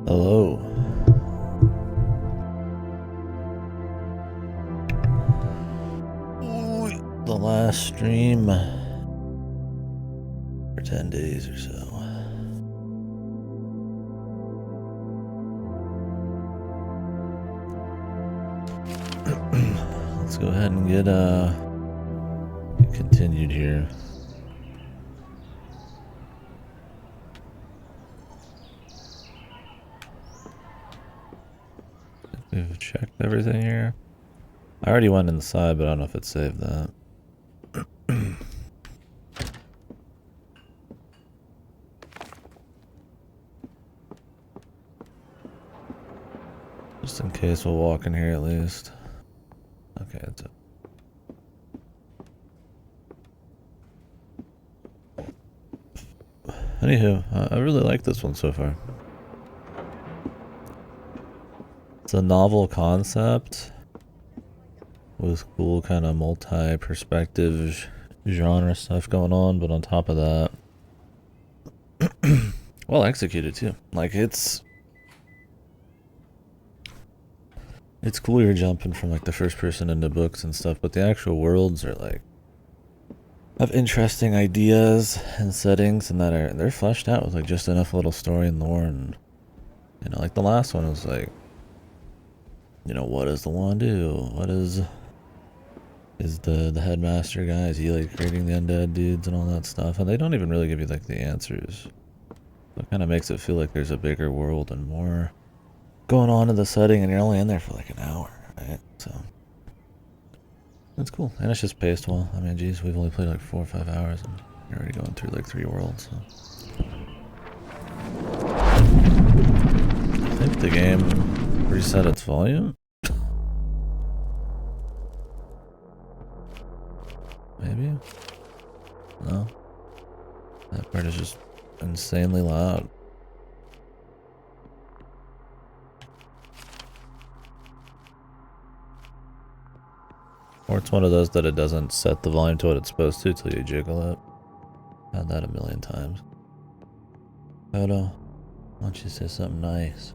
Hello. Ooh, the last stream for 10 days or so. Let's go ahead and get continued here. We've checked everything here. I already went inside, but I don't know if it saved that. Just in case we'll walk in here at least. Okay, that's it. Anywho, I really like this one so far. It's a novel concept with cool kind of multi-perspective genre stuff going on, but on top of that, well executed too. Like it's cool you're jumping from like the first person into books and stuff, but the actual worlds are like have interesting ideas and settings, and they're fleshed out with like just enough little story and lore, and you know, like the last one was like, you know, what does the wand do? What is the headmaster guy? Is he like creating the undead dudes and all that stuff? And they don't even really give you like the answers. So it kind of makes it feel like there's a bigger world and more going on in the setting, and you're only in there for like an hour, right? So it's cool, and it's just paced well. I mean, geez, we've only played like 4 or 5 hours, and you're already going through like 3 worlds. So I think the game reset its volume. Maybe? No. That part is just insanely loud. Or it's one of those that it doesn't set the volume to what it's supposed to till you jiggle it. Had that a million times. Photo, why don't you say something nice?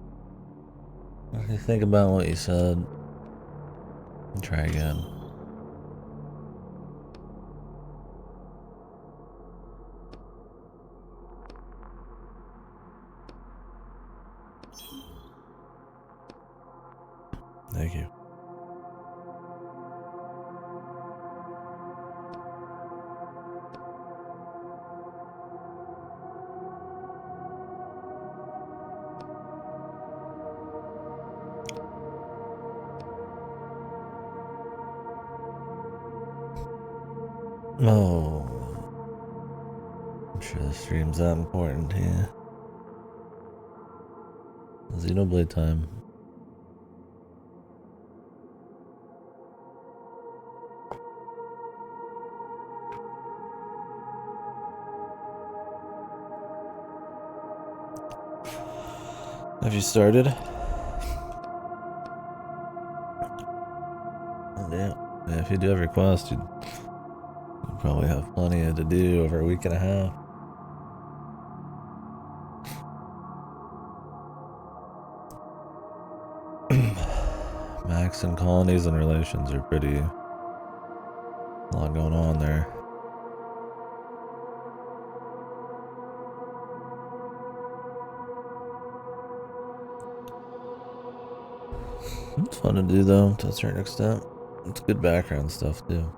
Why don't you think about what you said? And try again. Thank you. Oh, I'm sure the stream's that important to you. Xenoblade time. Have you started? Yeah. If you do have requests, you'd probably have plenty to do over a week and a half. Max and colonies and relations are pretty... a lot going on there. It's fun to do though, to a certain extent. It's good background stuff too.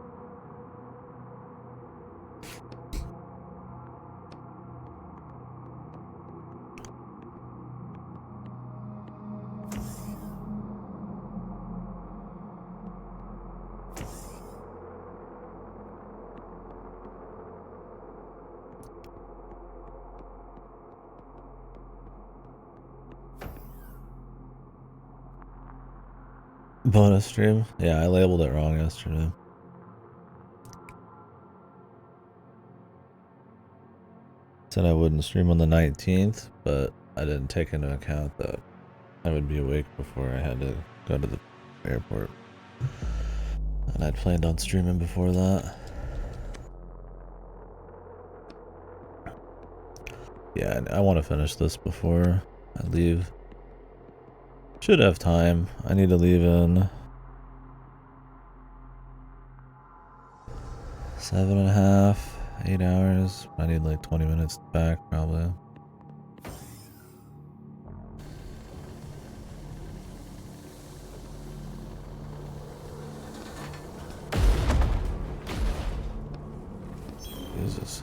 Bonus stream? Yeah, I labeled it wrong yesterday. Said I wouldn't stream on the 19th, but I didn't take into account that I would be awake before I had to go to the airport. And I'd planned on streaming before that. Yeah, I want to finish this before I leave. Should have time. I need to leave in 7.5, 8 hours. I need like 20 minutes back probably. Jesus.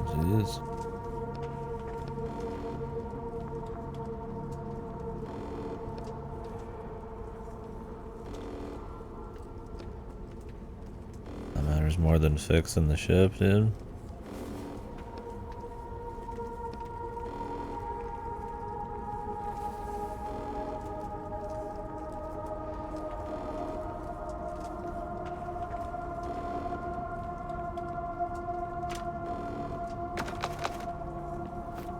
Jeez. That matters more than fixing the ship, dude.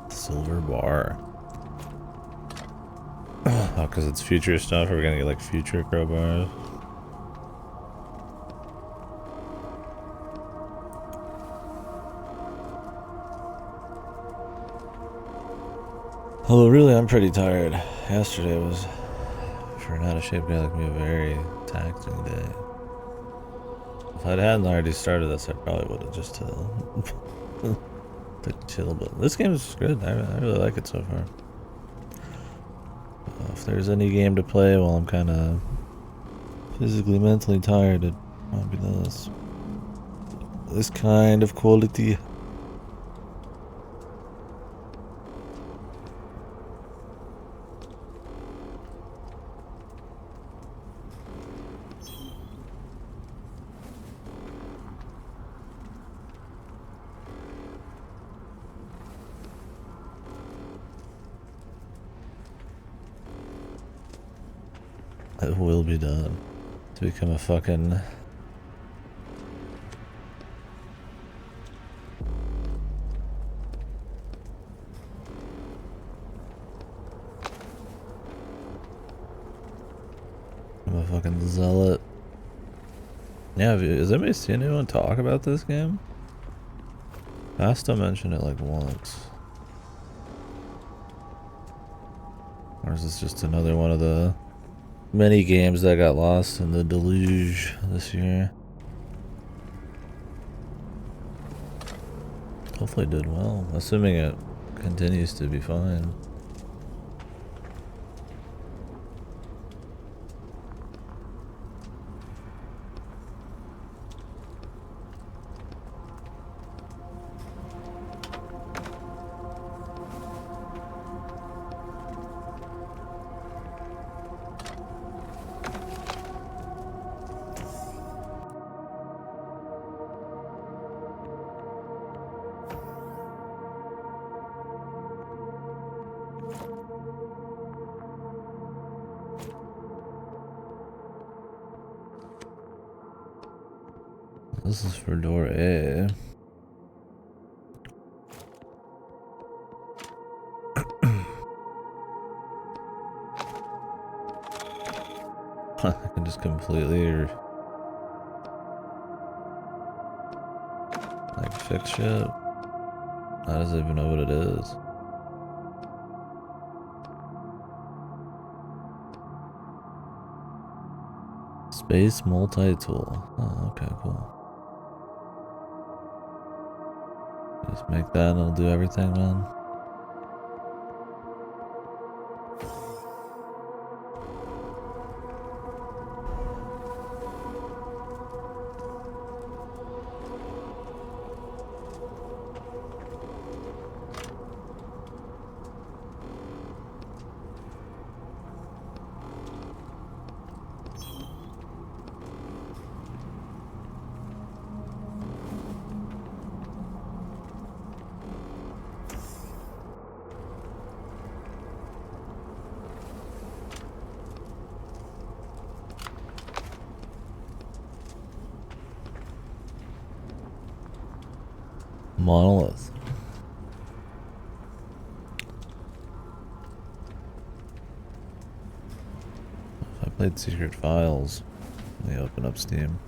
Silver bar. Oh, because it's future stuff. We're gonna get like future crowbars. Although really, I'm pretty tired. Yesterday was, for an out of shape guy like me, a very taxing day. If I hadn't already started this, I probably would have just took chill. But this game is good. I really like it so far. If there's any game to play while I'm kind of physically, mentally tired, it might be this. This kind of quality. It will be done. To become a fucking... I'm a fucking zealot. Yeah, has anybody seen anyone talk about this game? Basta mentioned it like once. Or is this just another one of the many games that got lost in the deluge this year? Hopefully it did well, assuming it continues to be fine. This is for door A. I can just completely like fix shit. How does it even know what it is? Space multi-tool. Oh, okay, cool. Just make that and it'll do everything, man. Monolith. If I played Secret Files, let me open up Steam.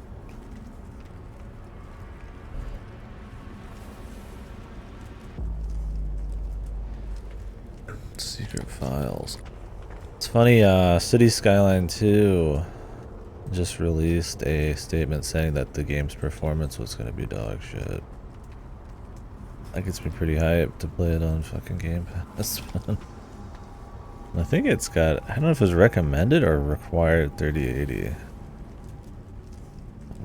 Secret Files. It's funny, City Skyline 2 just released a statement saying that the game's performance was gonna be dog shit. That gets me pretty hyped to play it on fucking Game Pass. I think it's got, I don't know if it's recommended or required 3080. I'm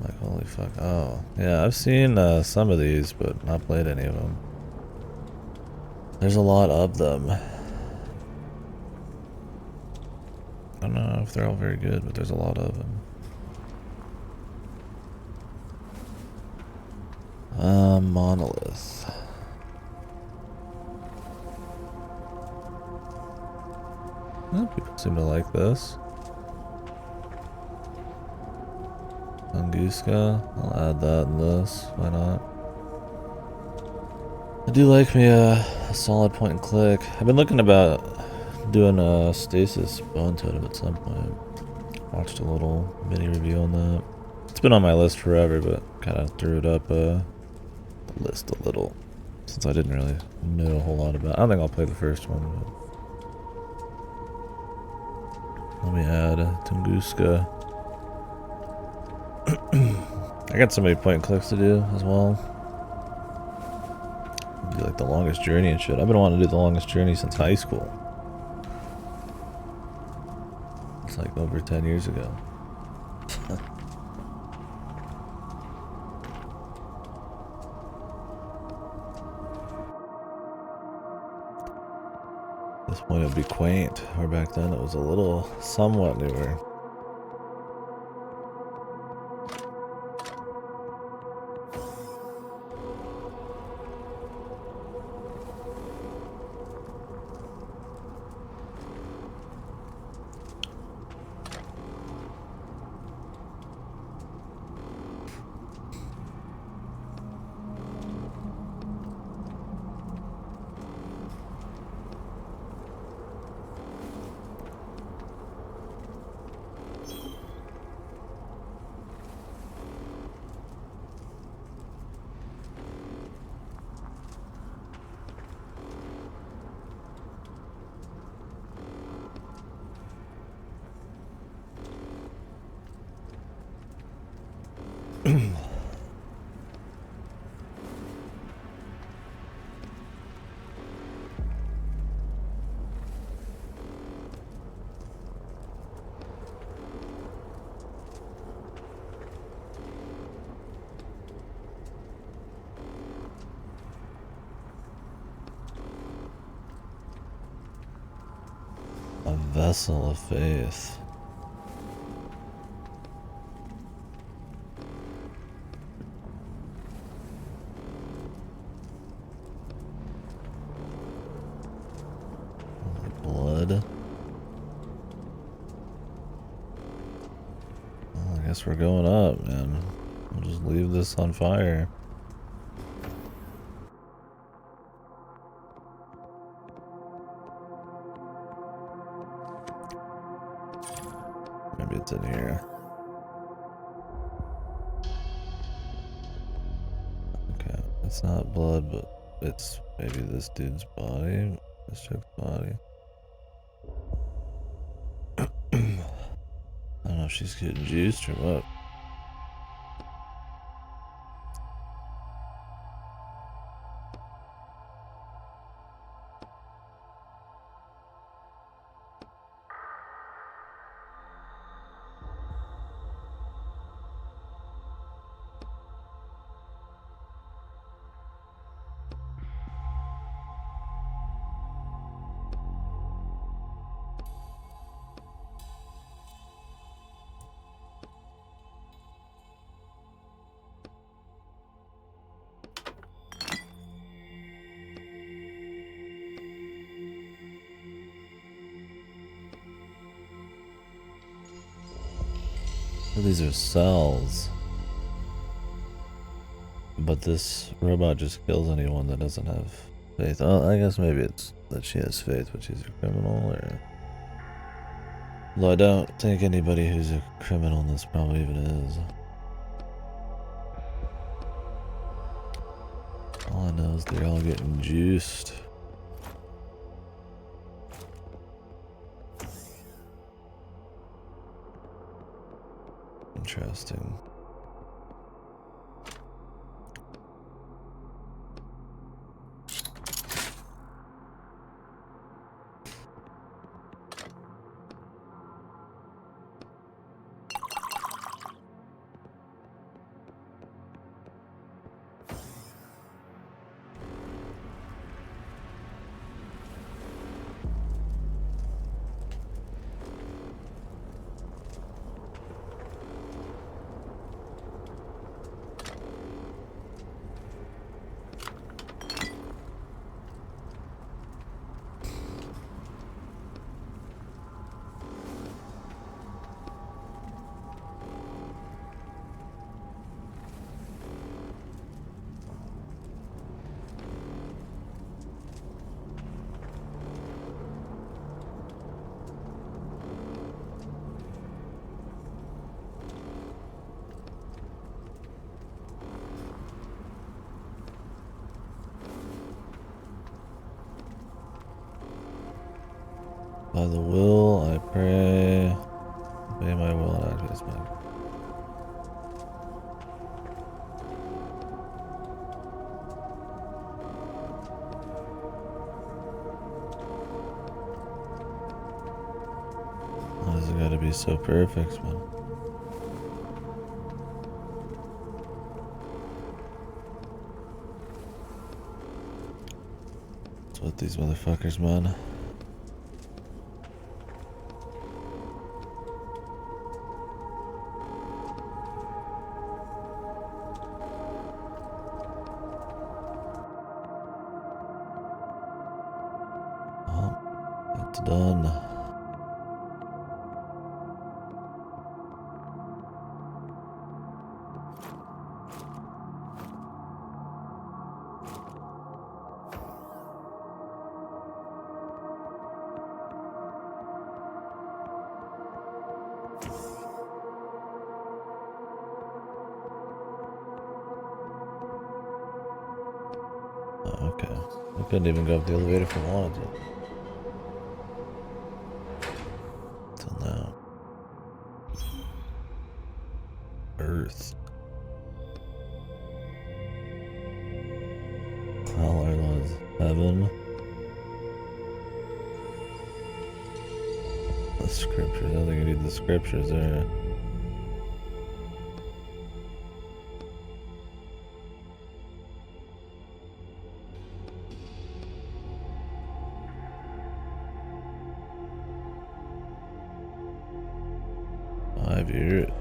like, holy fuck. Oh, yeah, I've seen some of these, but not played any of them. There's a lot of them. I don't know if they're all very good, but there's a lot of them. Monolith. Well, people seem to like this. Tunguska. I'll add that in this. Why not? I do like me a solid point and click. I've been looking about doing a Stasis Bone Totem at some point. Watched a little mini review on that. It's been on my list forever, but kind of threw it up the list a little since I didn't really know a whole lot about it. I don't think I'll play the first one. But let me add Tunguska. I got so many point and clicks to do as well. Do like the longest journey and shit. I've been wanting to do the longest journey since high school. It's like over 10 years ago. At this point it would be quaint, or back then it was a little somewhat newer. A vessel of faith. Blood. Well, I guess we're going up, man. We'll just leave this on fire. Maybe it's in here. Okay, it's not blood, but it's maybe this dude's body. This chick's body. I don't know if she's getting juiced or what. These are cells. But this robot just kills anyone that doesn't have faith. Oh, I guess maybe it's that she has faith, but she's a criminal, or... Though I don't think anybody who's a criminal in this probably even is. All I know is they're all getting juiced. Interesting. By the will, I pray. Obey my will and act as mine. Why does it gotta be so perfect, man? That's what these motherfuckers, man. It's done. Oh, okay. I couldn't even go up the elevator if I wanted to. Till now. Earth. Hell was heaven. The scriptures. I don't think I need the scriptures there. I view it.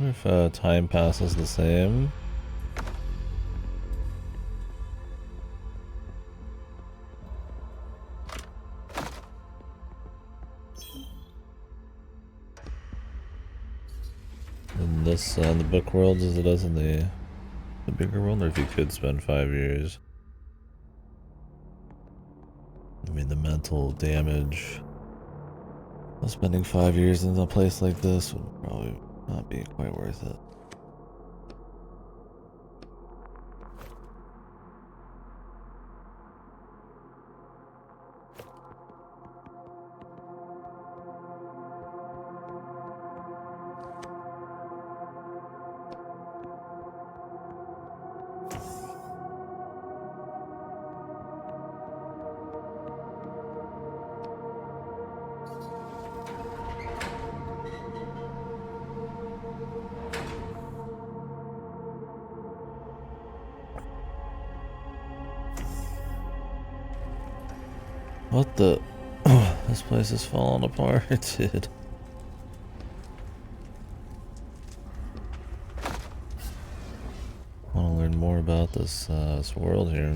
wonder if time passes the same. In this, in the book world as it does in the bigger world, or if you could spend 5 years. I mean, the mental damage of spending 5 years in a place like this would probably not be quite worth it. What the? This place is falling apart, dude. I want to learn more about this world here.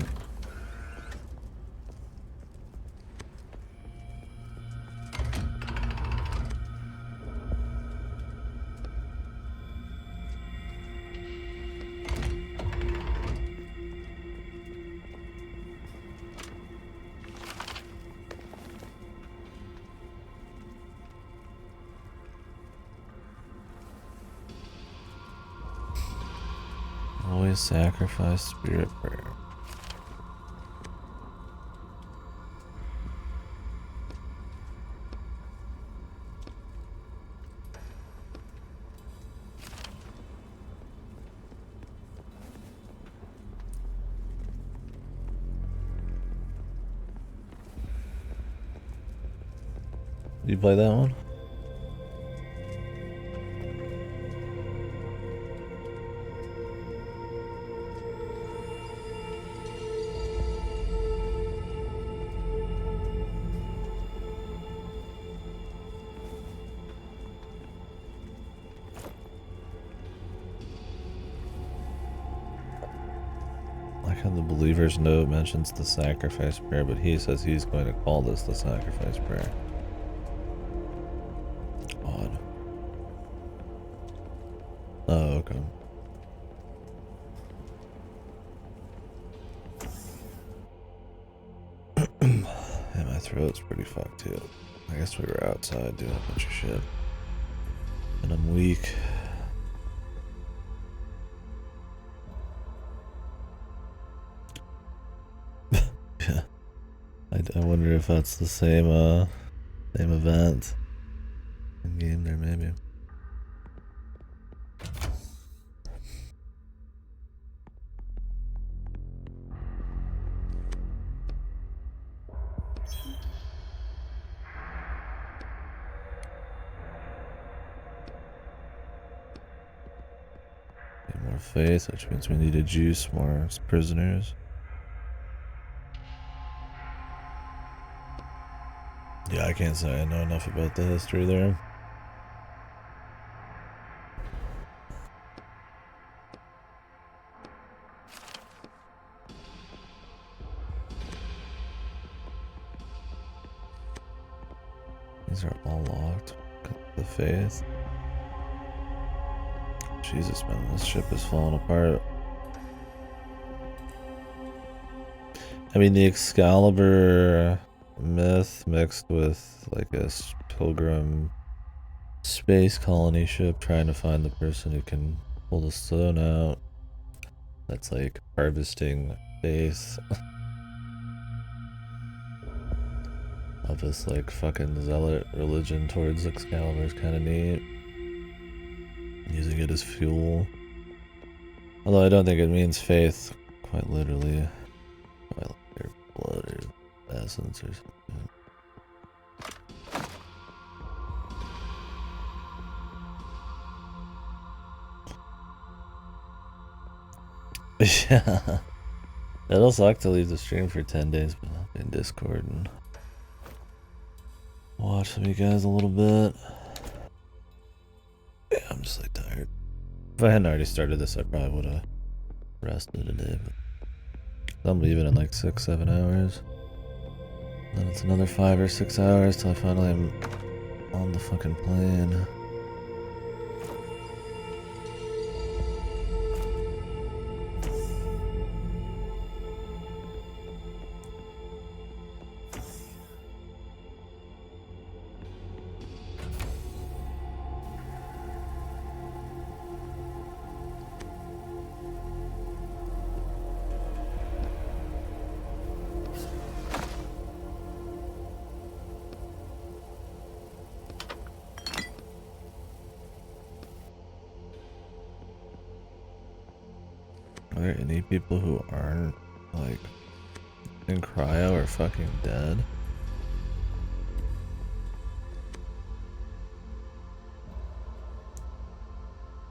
Always sacrifice spirit prayer. You play that one? Like how the believer's note mentions the sacrifice prayer, but he says he's going to call this the sacrifice prayer. Odd. Oh, okay. Yeah, my throat's pretty fucked too. I guess we were outside doing a bunch of shit. And I'm weak. Yeah. I wonder if that's the same event. In game there, maybe. Get more faith, which means we need to juice more prisoners. Yeah, I can't say I know enough about the history there. These are all locked. The faith. Jesus, man, this ship is falling apart. I mean, the Excalibur myth mixed with like a pilgrim space colony ship trying to find the person who can pull the stone out. That's like harvesting faith. Of this like fucking zealot religion towards Excalibur is kind of neat. Using it as fuel. Although I don't think it means faith quite literally. Like your blood or essence or something. Yeah. It'll suck to leave the stream for 10 days, but I'll be in Discord and watch some of you guys a little bit. Yeah, I'm just like tired. If I hadn't already started this, I probably would have rested today, but I'm leaving in like 6-7 hours. Then it's another 5 or 6 hours till I finally am on the fucking plane. Are there any people who aren't, like, in cryo or fucking dead?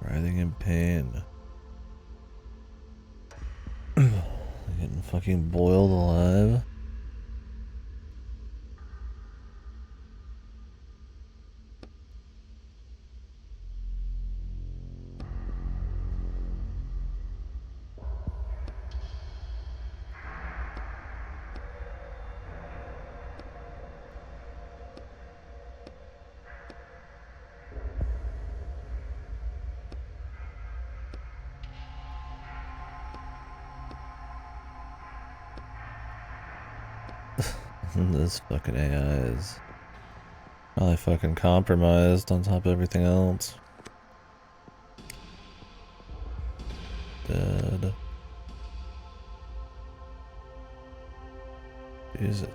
Writhing in pain. Getting fucking boiled alive. This fucking AI is probably fucking compromised on top of everything else. Dead. Jesus.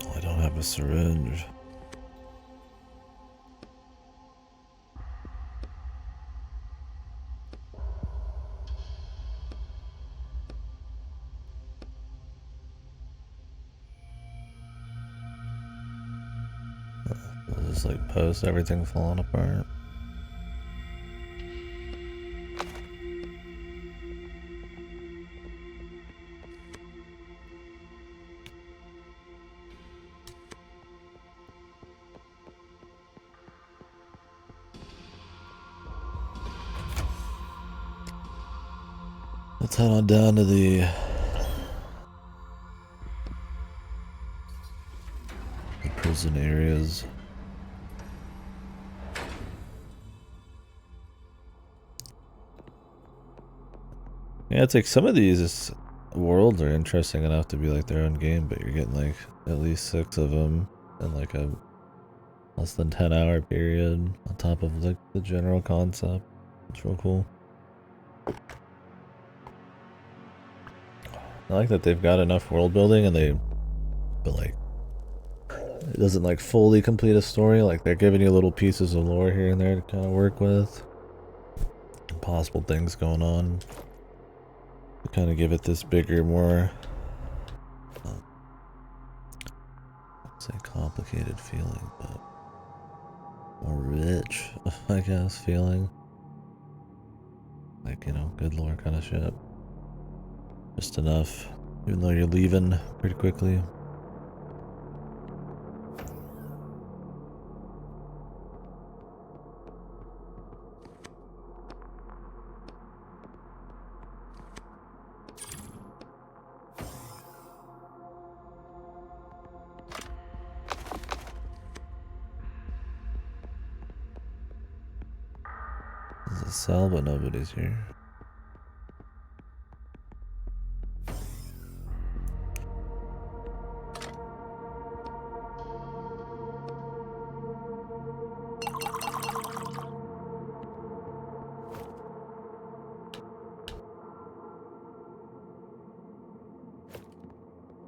Oh, I don't have a syringe. I'll just like post everything falling apart. Let's head on down to the prison areas. Yeah, it's like some of these worlds are interesting enough to be like their own game, but you're getting like at least 6 of them in like a less than 10-hour period on top of like the general concept. It's real cool. I like that they've got enough world building and but like, it doesn't like fully complete a story. Like they're giving you little pieces of lore here and there to kind of work with. Possible things going on. To kind of give it this bigger, more, let's say complicated feeling, but more rich, I guess, feeling. Like, you know, good lore kind of shit. Just enough, even though you're leaving pretty quickly. There's a cell, but nobody's here.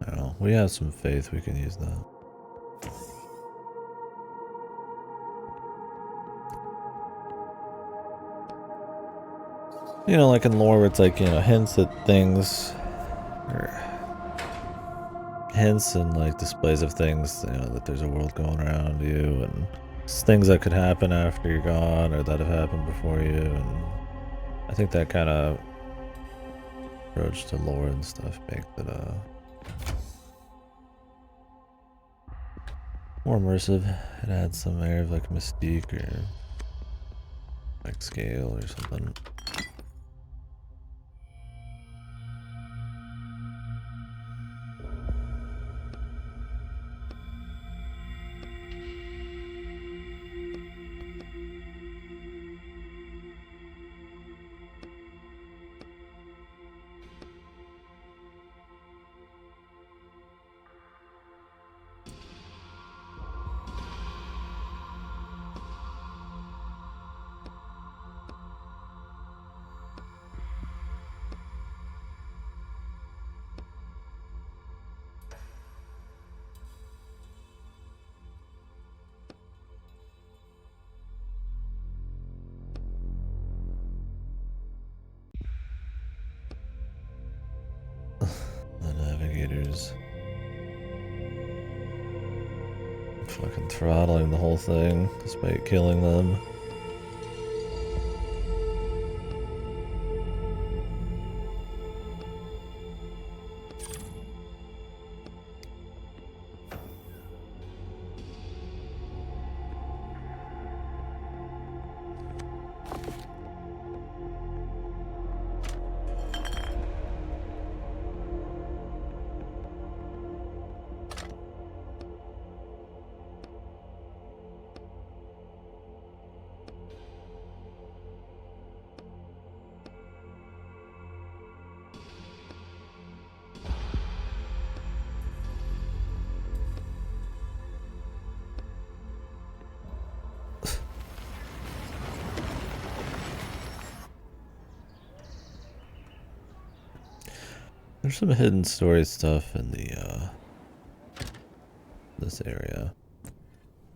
I don't know. We have some faith, we can use that. You know, like in lore where it's like, you know, hints at things, or hints and like displays of things, you know, that there's a world going around you, and things that could happen after you're gone, or that have happened before you, and I think that kind of approach to lore and stuff makes it, more immersive. It adds some air of like mystique or like scale or something. The navigators fucking throttling the whole thing despite killing them. There's some hidden story stuff in the this area.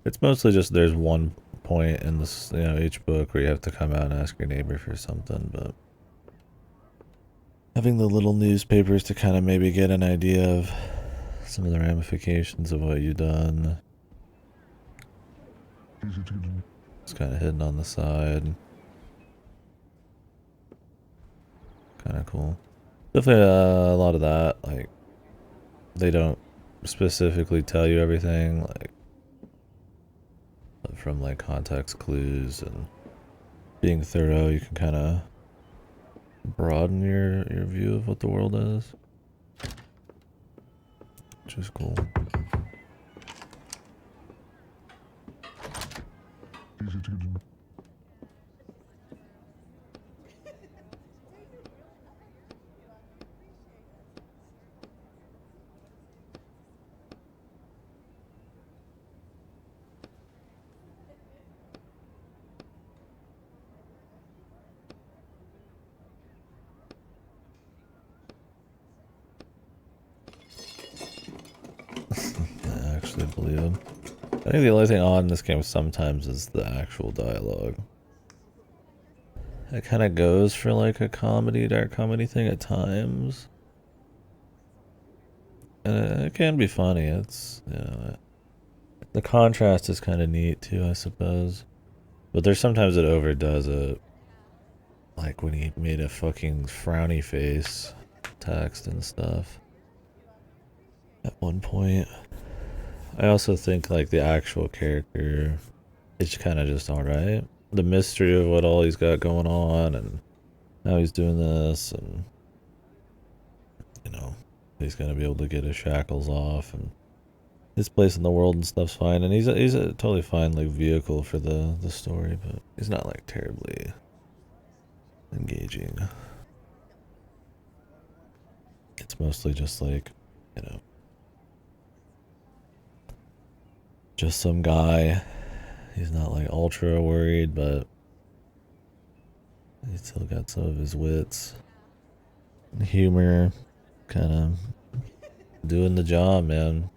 It's mostly just there's one point in this, you know, each book where you have to come out and ask your neighbor for something, but having the little newspapers to kind of maybe get an idea of some of the ramifications of what you've done. It's kind of hidden on the side. Kind of cool. Definitely a lot of that, like, they don't specifically tell you everything, like, from like context clues and being thorough, you can kind of broaden your view of what the world is, which is cool. I actually believe him. I think the only thing odd in this game sometimes is the actual dialogue. It kind of goes for like a comedy, dark comedy thing at times. And it can be funny. It's, you know, the contrast is kind of neat too, I suppose. But there's sometimes it overdoes it. Like when he made a fucking frowny face text and stuff. At one point. I also think like the actual character is kind of just alright. The mystery of what all he's got going on and how he's doing this, and you know, he's gonna be able to get his shackles off and his place in the world and stuff's fine, and he's a totally fine like vehicle for the story, but he's not like terribly engaging. It's mostly just like, you know, just some guy. He's not like ultra worried, but he's still got some of his wits, humor, kind of doing the job, man.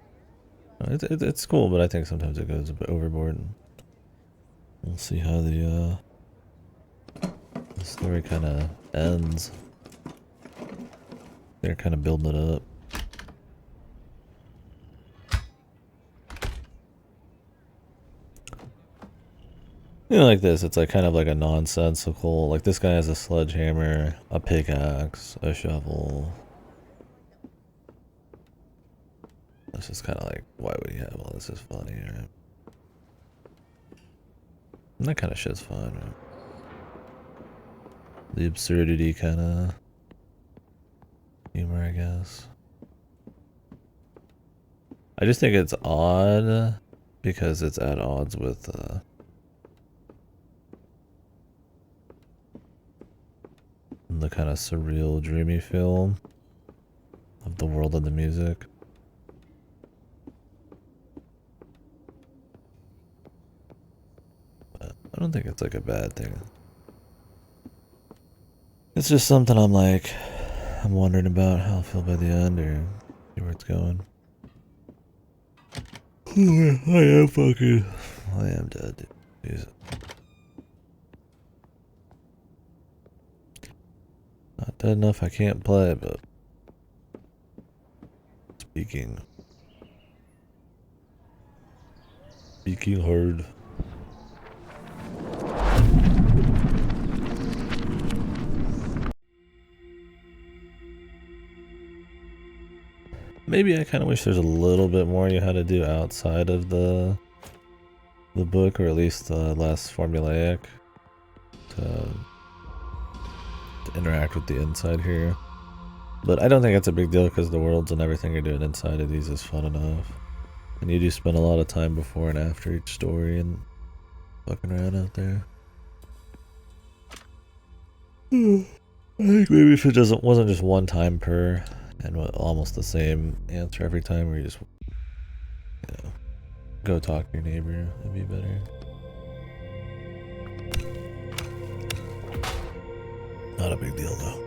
It's cool, but I think sometimes it goes a bit overboard. And we'll see how the story kind of ends. They're kind of building it up. You know, like this, it's like kind of like a nonsensical, like this guy has a sledgehammer, a pickaxe, a shovel, It's just kind of like, why would he have all this? Is funny, right? And that kind of shit's fine, right? The absurdity kind of humor, I guess. I just think it's odd because it's at odds with the kind of surreal, dreamy feel of the world and the music. But I don't think it's like a bad thing. It's just something I'm wondering about how I'll feel by the end or see where it's going. I am dead, dude. Jesus. Not dead enough, I can't play, but speaking hard. Maybe I kind of wish there's a little bit more you had to do outside of the book, or at least less formulaic to interact with the inside here. But I don't think it's a big deal because the worlds and everything you're doing inside of these is fun enough. And you do spend a lot of time before and after each story and fucking around out there. I think maybe if it wasn't just one time per and almost the same answer every time, where you just, go talk to your neighbor, it'd be better. Not a big deal though.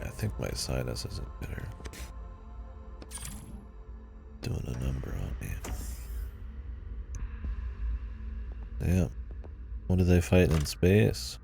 I think my sinus isn't better. Doing a number on me. Damn. What are they fighting in space?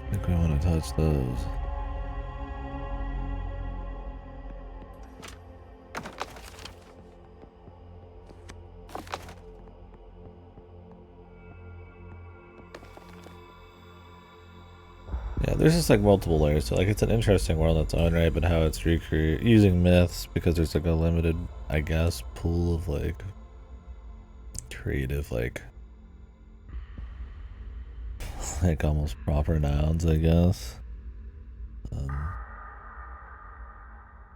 I think we want to touch those. Yeah, there's just multiple layers to it's an interesting world in its own right, but how it's using myths because there's a limited, I guess, pool of creative almost proper nouns, I guess.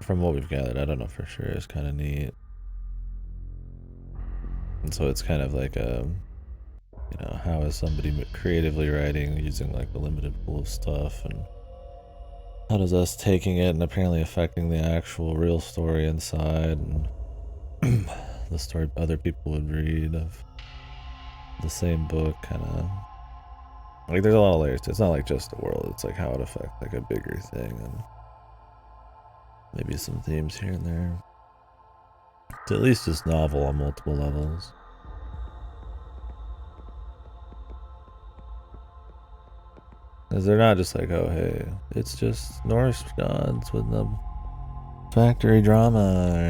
From what we've gathered, I don't know for sure, it's kind of neat. And so it's kind of how is somebody creatively writing using a limited pool of stuff, and how does us taking it and apparently affecting the actual real story inside and the story other people would read of the same book, kind of there's a lot of layers to it. It's not just the world, it's how it affects a bigger thing, and maybe some themes here and there. It's at least just novel on multiple levels. Because they're not just oh hey, it's just Norse gods with the factory drama, or,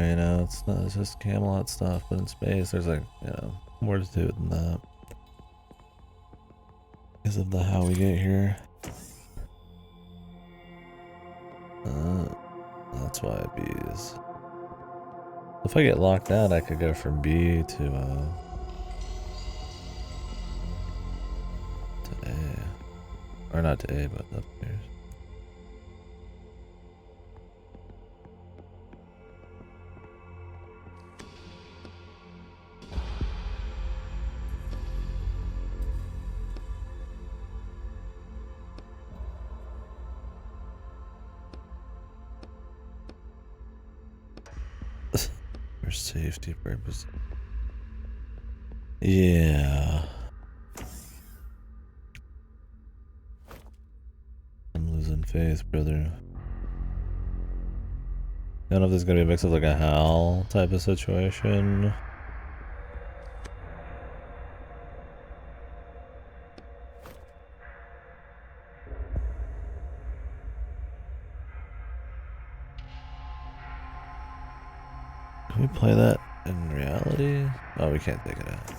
it's not, it's just Camelot stuff, but in space there's more to do than that. Because of the how we get here. That's why B's. If I get locked out, I could go from B to A. Or not to A, but upstairs. For safety purposes. Yeah. I'm losing faith, brother. I don't know if this is gonna be a mix of like a Hal type of situation. Can we play that in reality? Oh, we can't take it out.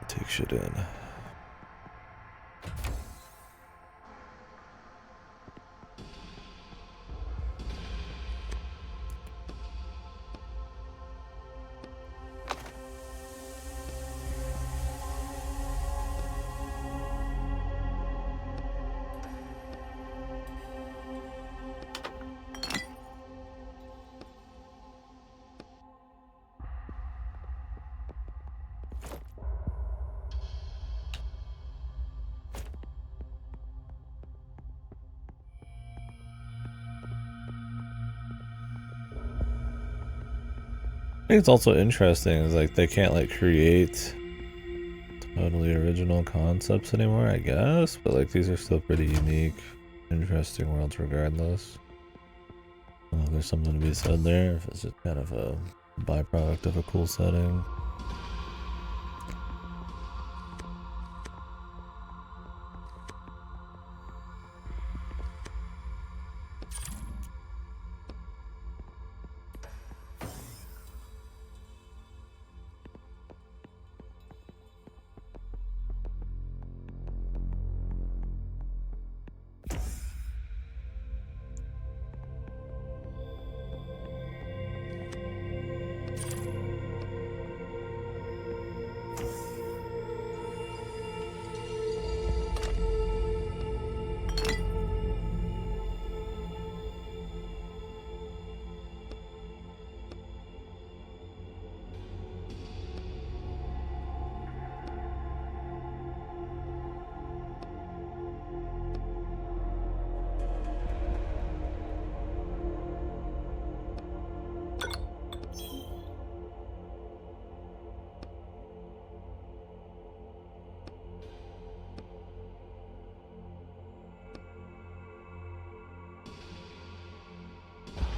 Take shit in. I think it's also interesting is like they can't like create totally original concepts anymore, I guess, but like these are still pretty unique, interesting worlds regardless. There's something to be said there if it's just kind of a byproduct of a cool setting.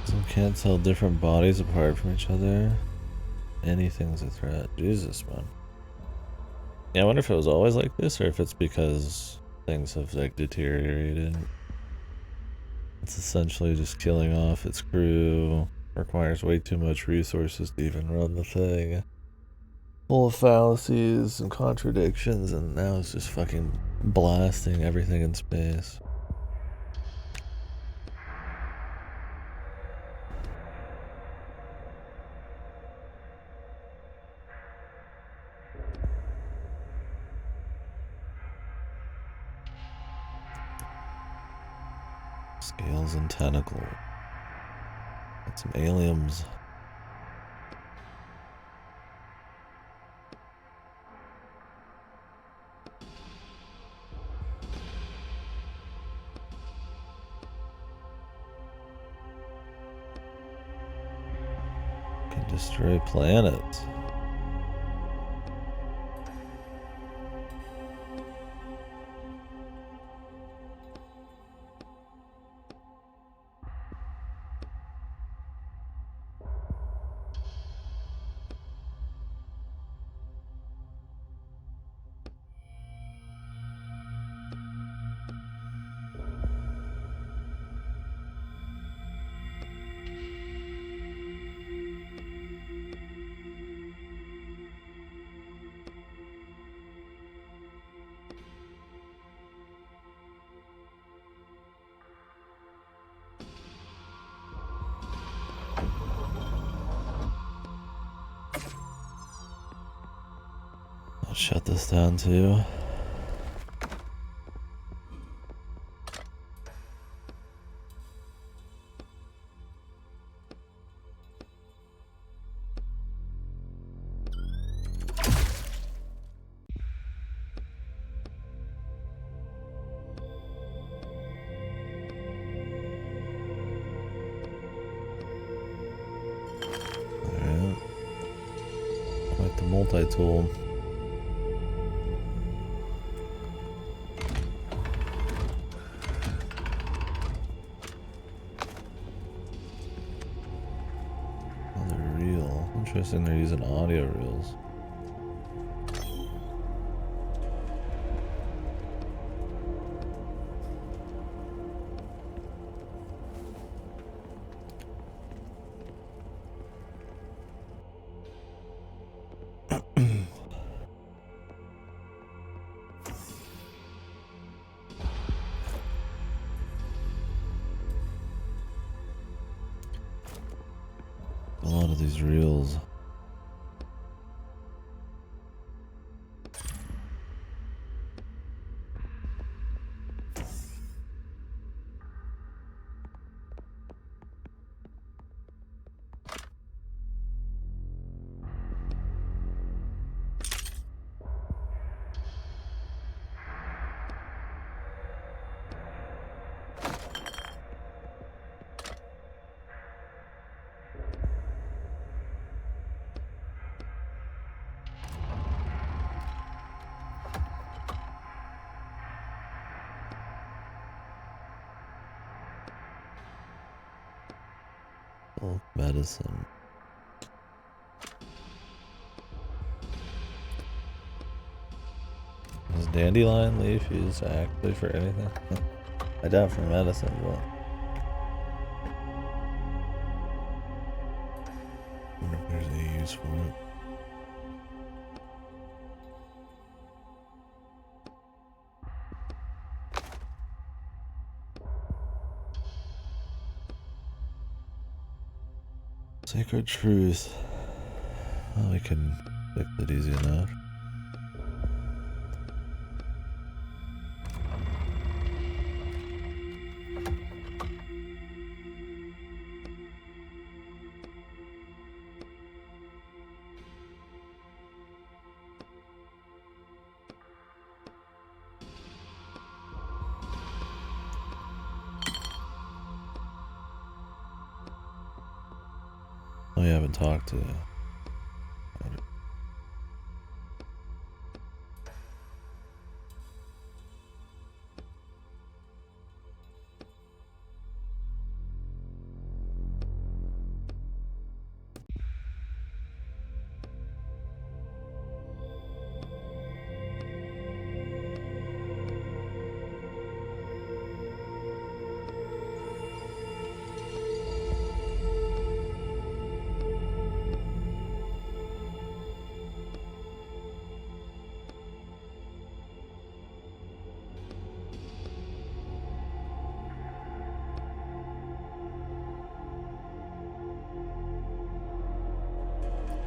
Some can't tell different bodies apart from each other. Anything's a threat. Jesus, man. Yeah, I wonder if it was always like this or if it's because things have like deteriorated. It's essentially just killing off its crew. Requires way too much resources to even run the thing. Full of fallacies and contradictions, and now it's just fucking blasting everything in space. Scales and tentacles. Got some aliens. Can destroy planets. I'll shut this down too. Multi-tool. Another reel. Interesting, they're using audio reels. A lot of these reels. Medicine. Is dandelion leaf used actually for anything? I doubt for medicine, but I wonder if there's any use for it. Sacred truth. Well, we can fix it easy enough. Oh, you haven't talked to.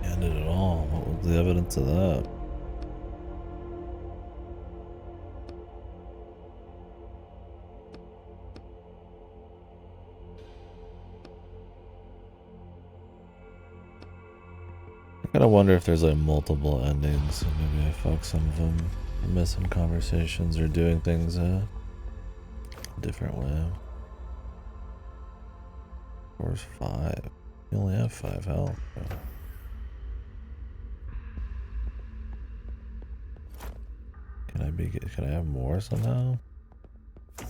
Ended it all. What was the evidence of that? I gotta wonder if there's like multiple endings. Maybe I fuck some of them. I'm missing conversations or doing things a different way. Where's 5? You only have 5 health. Can I have more somehow? I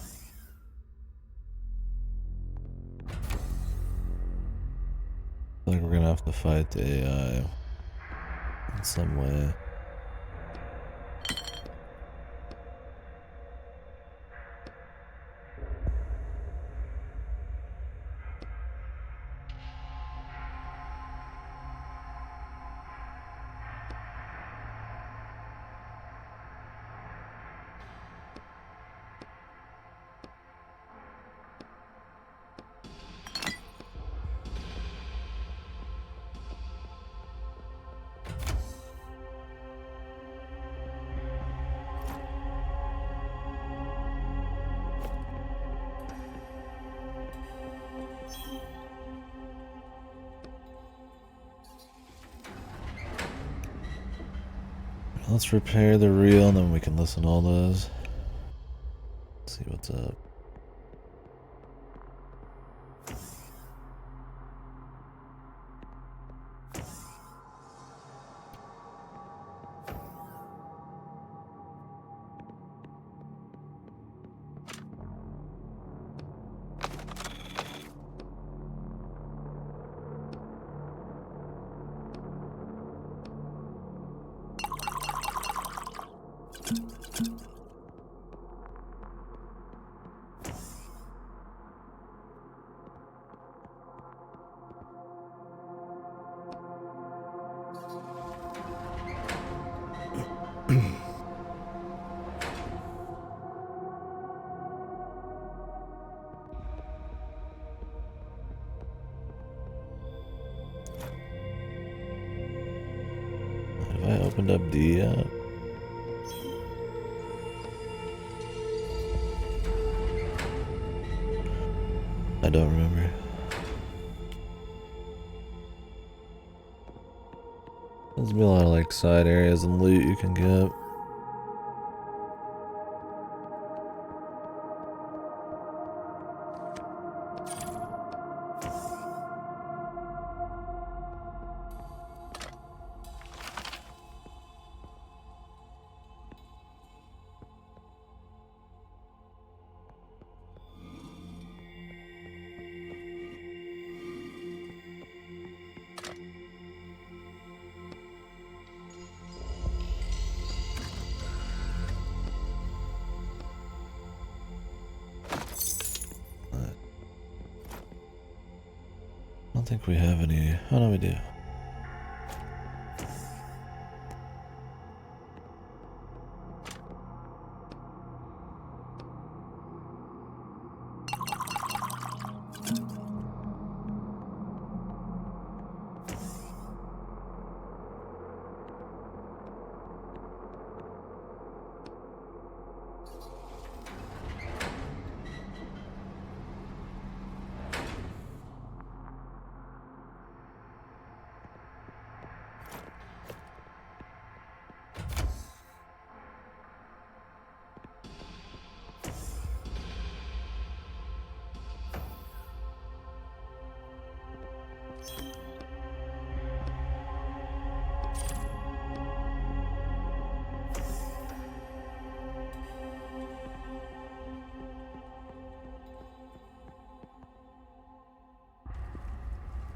feel like we're gonna have to fight the AI in some way. Let's repair the reel and then we can listen to all those. Let's see what's up. Have I opened up D yet? I don't remember. There's be a lot of like side areas and loot you can get. I don't think we have any. Oh no, we do.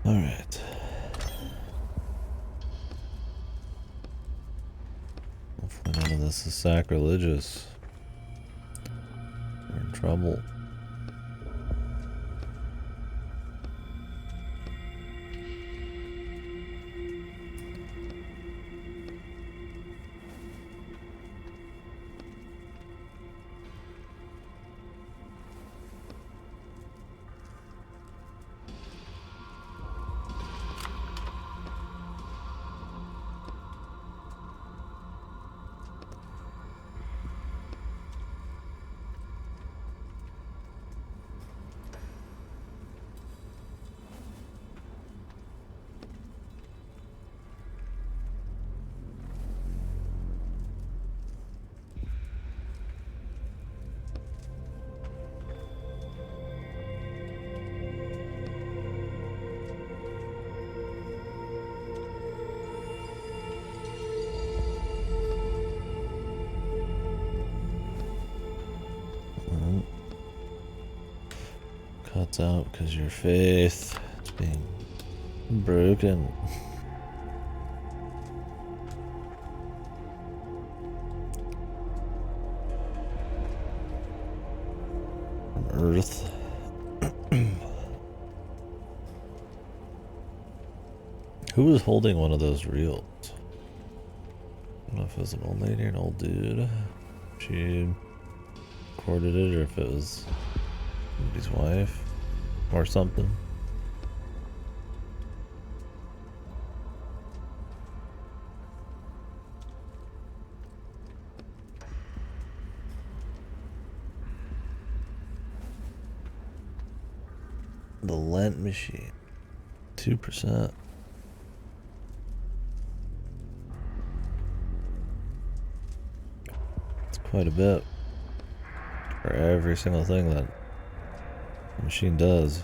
All right. Hopefully none of this is sacrilegious. We're in trouble. Cuts out because your faith is being broken. From Earth. Who was holding one of those reels? I don't know if it was an old lady or an old dude. She recorded it, or if it was somebody's wife or something. The Lent machine, 2%. quite a bit for every single thing that the machine does.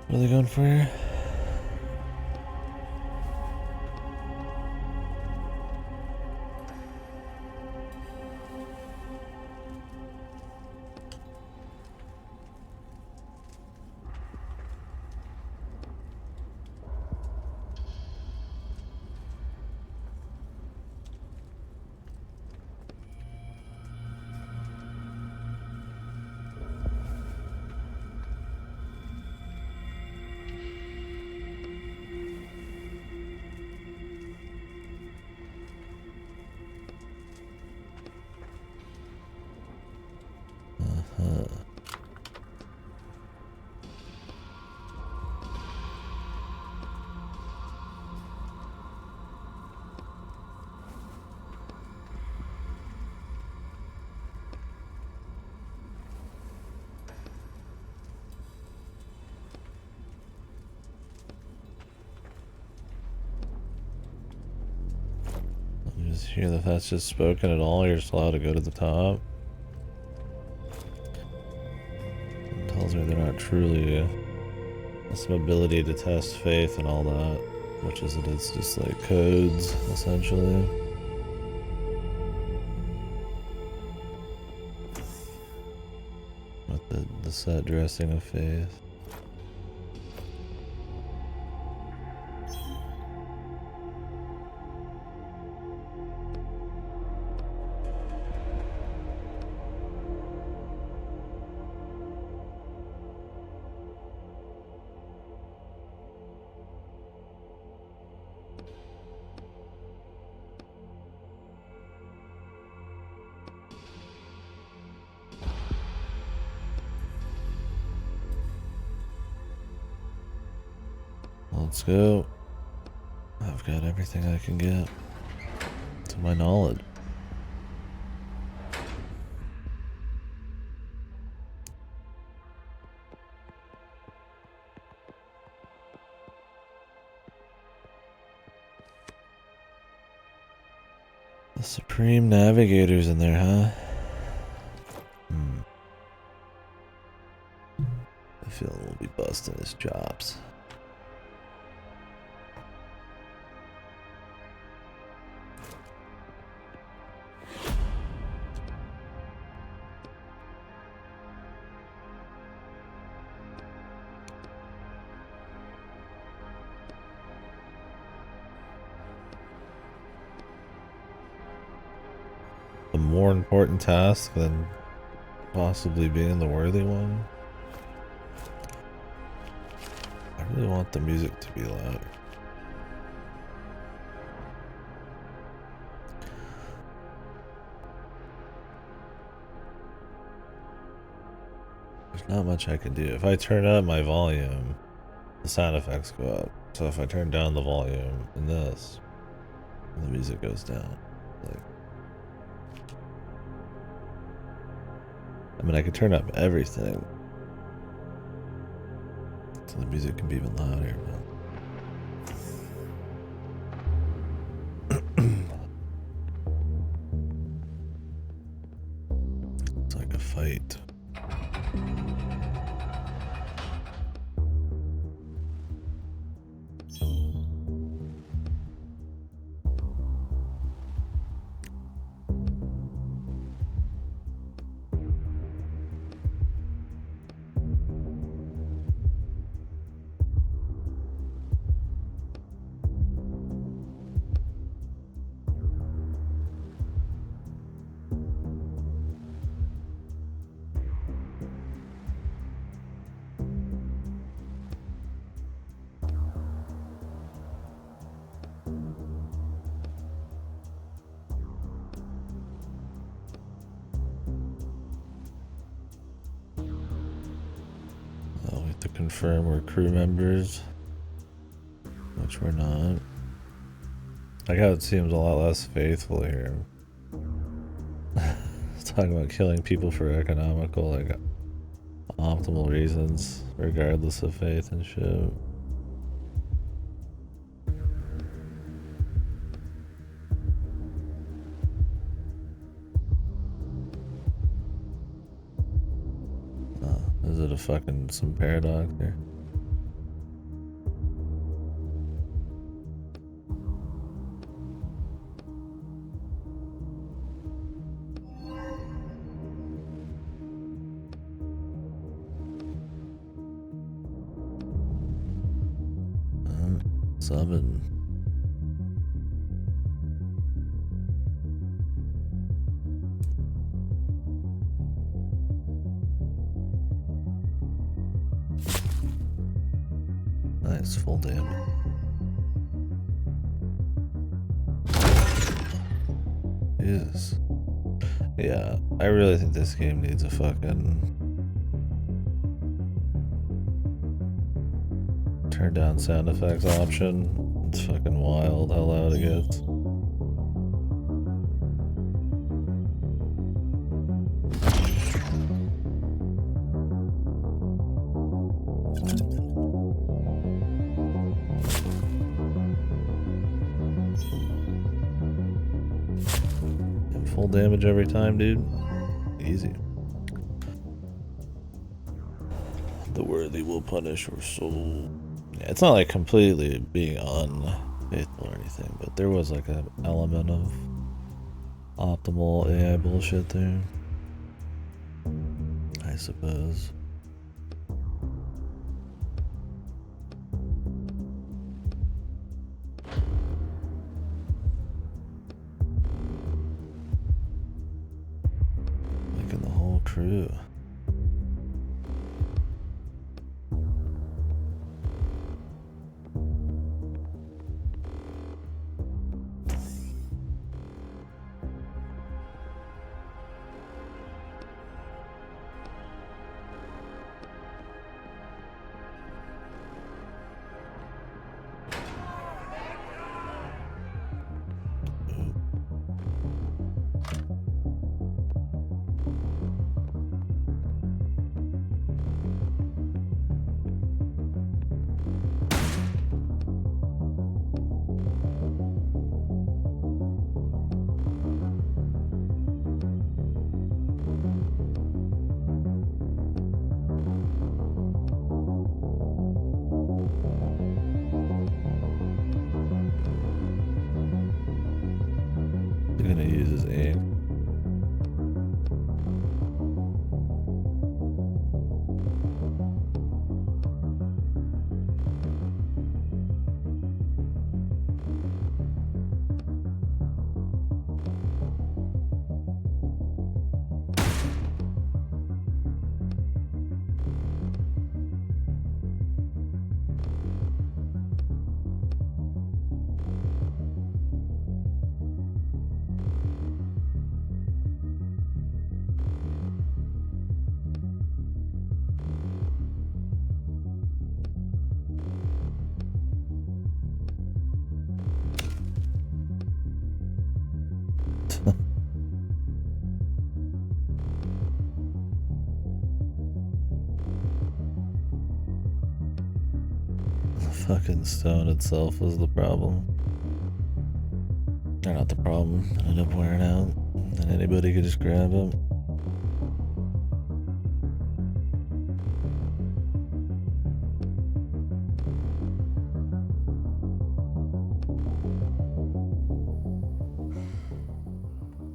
What are they going for here? You just hear that that's just spoken at all, you're just allowed to go to the top. It tells me they're not truly some ability to test faith and all that, which is it's just like codes, essentially. With the set dressing of faith. Let's go. I've got everything I can get, to my knowledge. The Supreme Navigator's in there, huh? I feel we'll be busting his chops. A more important task than possibly being the worthy one. I really want the music to be loud. There's not much I can do. If I turn up my volume, the sound effects go up. So if I turn down the volume in this, the music goes down. Like, I mean, I could turn up everything so the music can be even louder, but it's like a fight. to confirm we're crew members, which we're not. Like how it seems a lot less faithful here. Talking about killing people for economical, like optimal reasons, regardless of faith and shit. Is it a fucking some paradox here? Summon. Nice, full damage. Jesus. Yeah, I really think this game needs a fucking turn down sound effects option. It's fucking wild how loud it gets. And full damage every time, dude. Easy. The worthy will punish your soul. Yeah, it's not like completely being unfaithful or anything, but there was like an element of optimal AI bullshit there, I suppose. Making the whole crew. He's gonna use his aim. The fucking stone itself was the problem. Or not the problem. It ended up wearing out. And anybody could just grab it.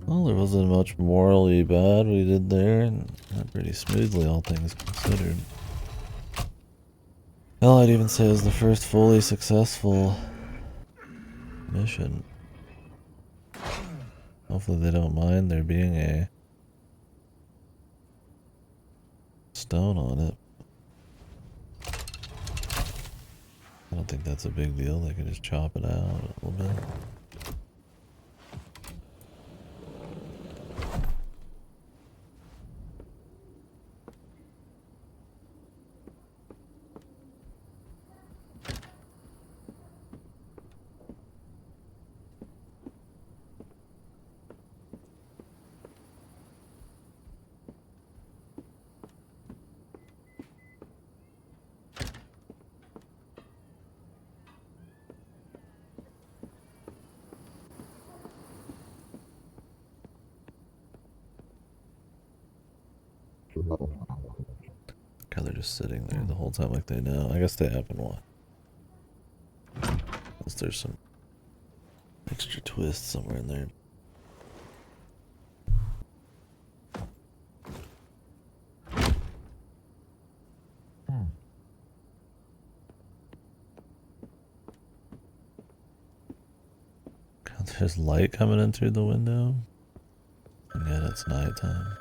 Well, there wasn't much morally bad we did there, and went pretty smoothly, all things considered. Hell, I'd even say it was the first fully successful mission. Hopefully they don't mind there being a stone on it. I don't think that's a big deal. They can just chop it out a little bit. God, they're just sitting there the whole time like they know. I guess they haven't won. Unless there's some extra twist somewhere in there. God, there's light coming in through the window. And yet it's nighttime.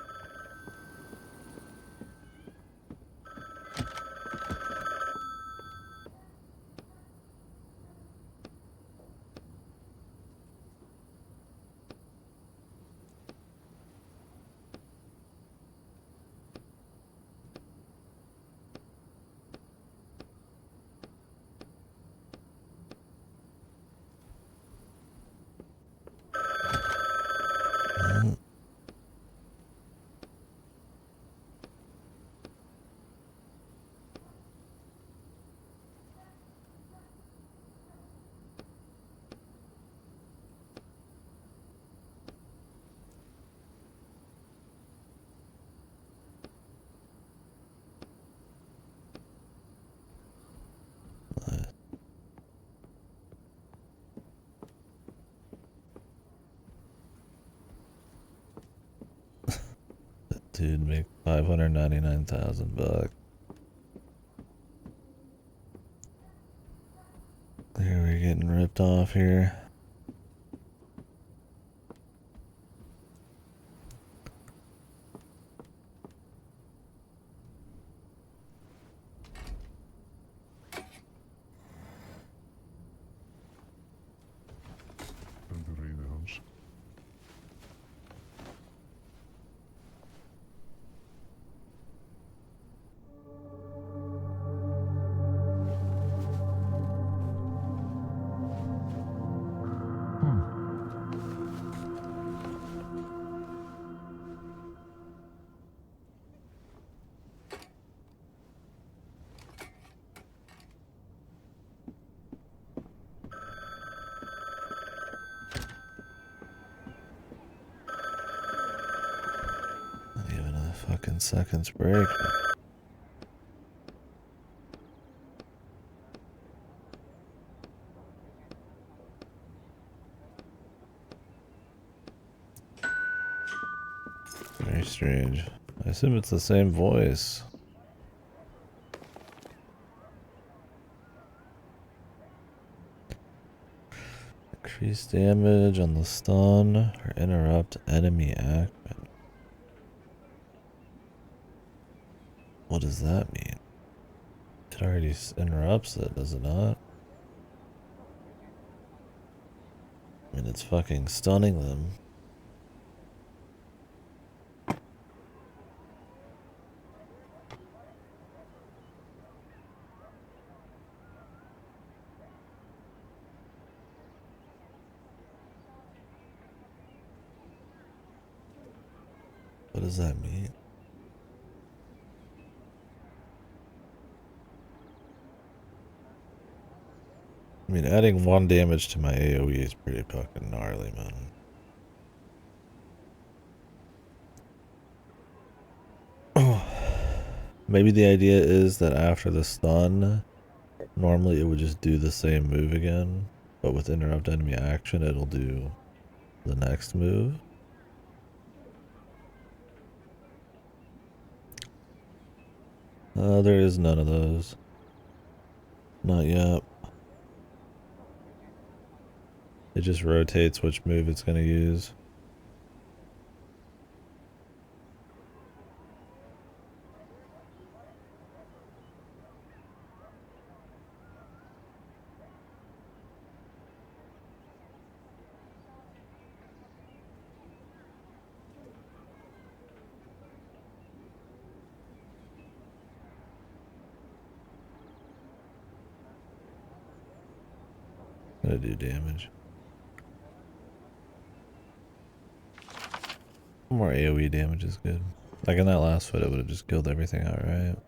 Dude, make $599,000. There, we're getting ripped off here. Not even a fucking second's break. Very strange. I assume it's the same voice. Increase damage on the stun or interrupt enemy action. What does that mean? It already interrupts it, does it not? I mean, it's fucking stunning them. What does that mean? I mean, adding 1 damage to my AoE is pretty fucking gnarly, man. Maybe the idea is that after the stun, normally it would just do the same move again, but with interrupt enemy action, it'll do the next move. There is none of those. Not yet. It just rotates which move it's gonna use. Gonna do damage. More AoE damage is good. Like in that last fight, it would have just killed everything outright.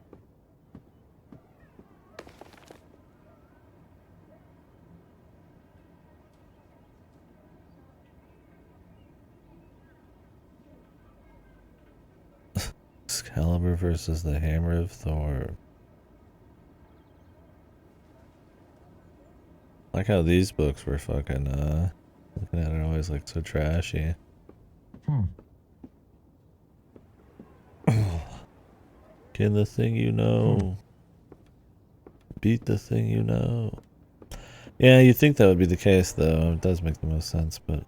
Excalibur versus the Hammer of Thor. Like how these books were fucking, looking at it always like so trashy. Kill the thing you know. Beat the thing you know. Yeah, you'd think that would be the case, though. It does make the most sense, but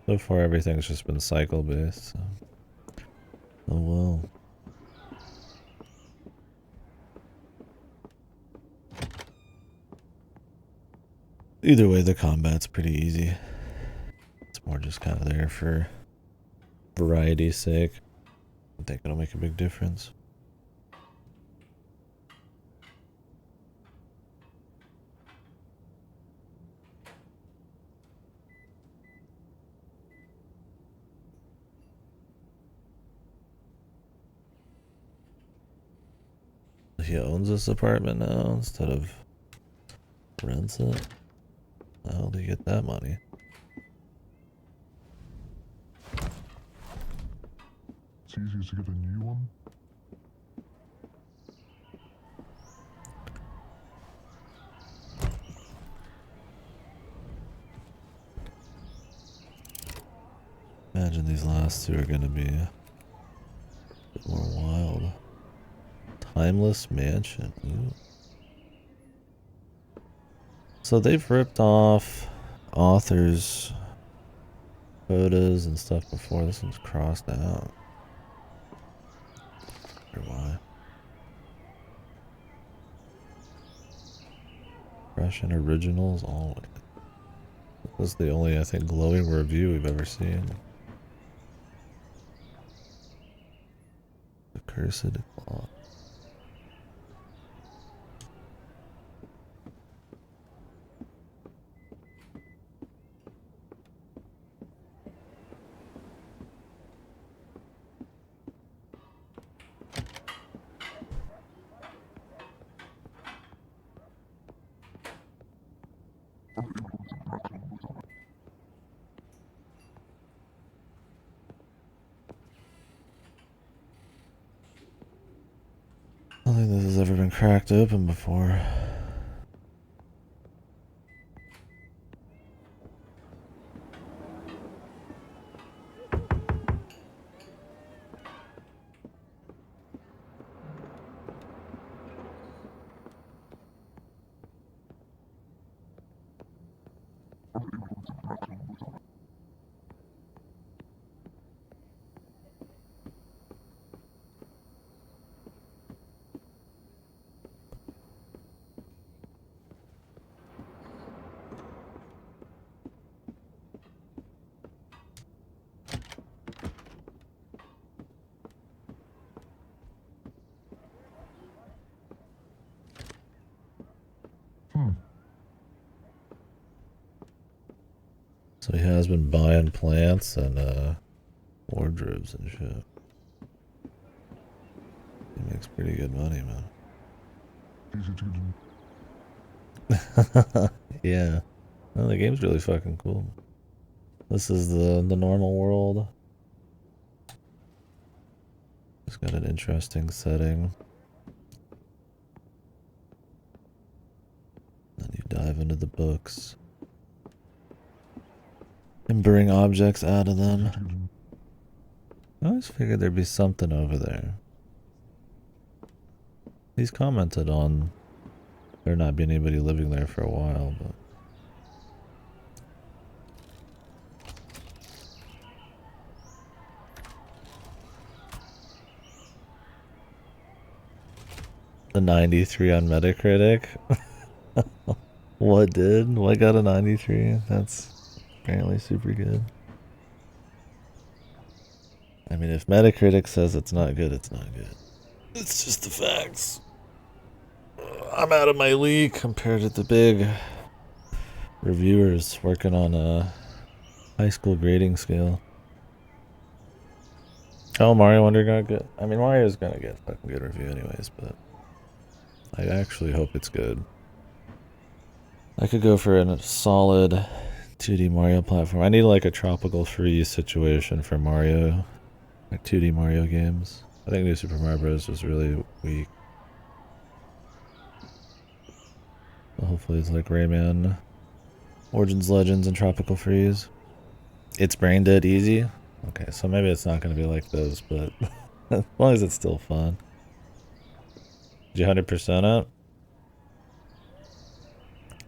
so far everything's just been cycle-based, so. Oh well. Either way, the combat's pretty easy. It's more just kind of there for variety's sake. I think it'll make a big difference. He owns this apartment now instead of rents it. How do you get that money? It's easier to get a new one. Imagine these last two are gonna be a bit more wild. Timeless Mansion. Ooh. So they've ripped off authors' photos and stuff before. This one's crossed out. Or why? Russian originals always. This is the only, I think, glowing review we've ever seen. The Cursed Claw. I don't think this has ever been cracked open before. So he has been buying plants and wardrobes and shit. He makes pretty good money, man. Yeah. Well, the game's really fucking cool. This is the normal world. It's got an interesting setting. Then you dive into the books. And bring objects out of them. I always figured there'd be something over there. He's commented on there not being anybody living there for a while, but... The 93 on Metacritic? What did? What got a 93? That's apparently super good. I mean, if Metacritic says it's not good, it's not good. It's just the facts. I'm out of my league compared to the big reviewers working on a high school grading scale. Oh, Mario Wonder got good. I mean, Mario's gonna get a fucking good review anyways, but I actually hope it's good. I could go for a solid 2D Mario platform. I need like a tropical freeze situation for Mario, like 2D Mario games. I think New Super Mario Bros. Was really weak. So hopefully it's like Rayman, Origins Legends, and Tropical Freeze. It's brain dead easy. Okay, so maybe it's not going to be like those, but as long as it's still fun. Did you 100% up?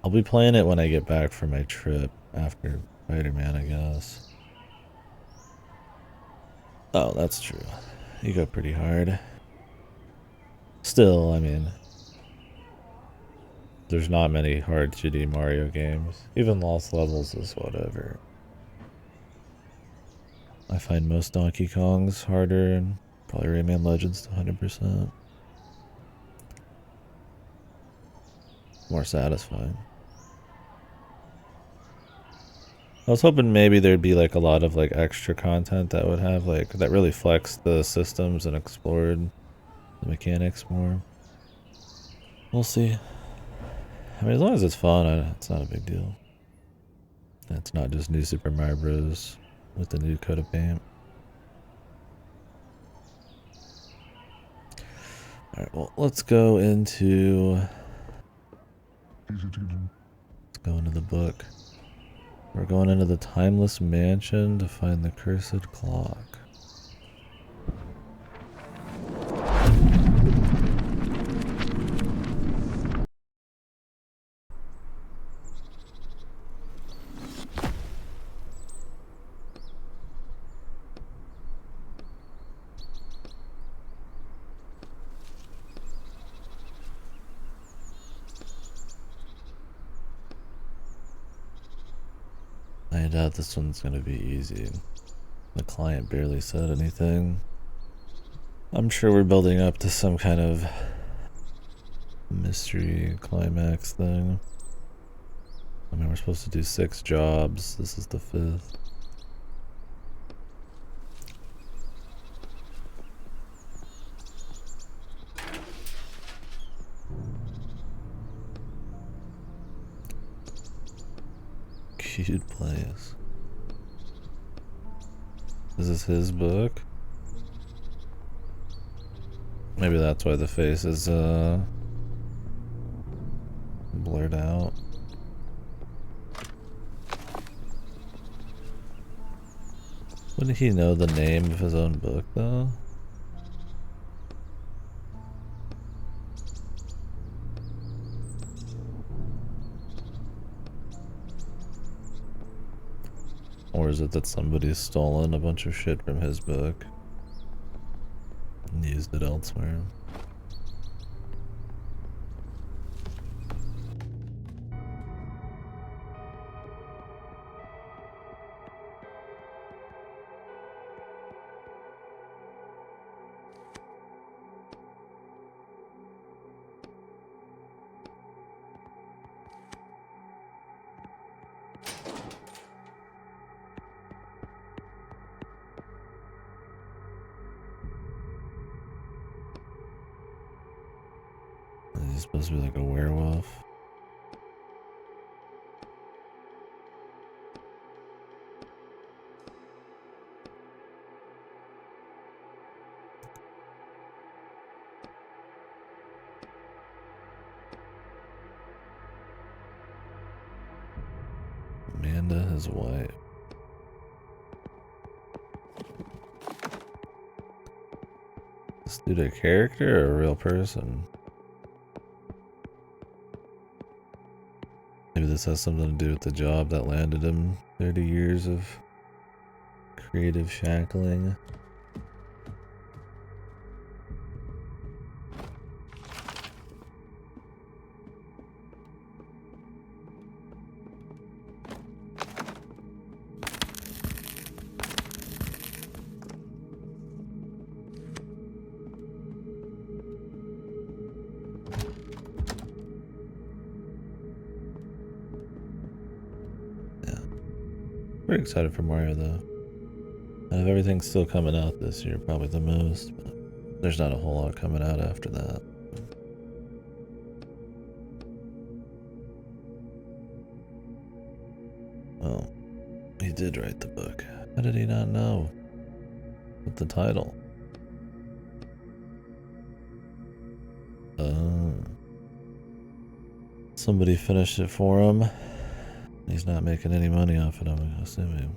I'll be playing it when I get back from my trip after Spider-Man, I guess. Oh, that's true. You go pretty hard. Still, I mean, there's not many hard 2D Mario games. Even Lost Levels is whatever. I find most Donkey Kongs harder and probably Rayman Legends to 100%. More satisfying. I was hoping maybe there'd be like a lot of like extra content that would have like that really flexed the systems and explored the mechanics more. We'll see. I mean, as long as it's fun, it's not a big deal. It's not just New Super Mario Bros. With the new coat of paint. Alright, well, let's go into the book. We're going into the Timeless Mansion to find the cursed clock. I doubt this one's gonna be easy. The client barely said anything. I'm sure we're building up to some kind of mystery climax thing. I mean, we're supposed to do 6 jobs. This is the 5th. Cute place. Is this his book? Maybe that's why the face is blurred out. Wouldn't he know the name of his own book though? Or is it that somebody's stolen a bunch of shit from his book and used it elsewhere? Is he supposed to be like a werewolf? Amanda, his wife. Is this dude a character or a real person? Maybe this has something to do with the job that landed him 30 years of creative shackling. Pretty excited for Mario though. Out of everything still coming out this year, probably the most, but there's not a whole lot coming out after that. Well, he did write the book. How did he not know? With the title. Somebody finished it for him. He's not making any money off it, I'm assuming.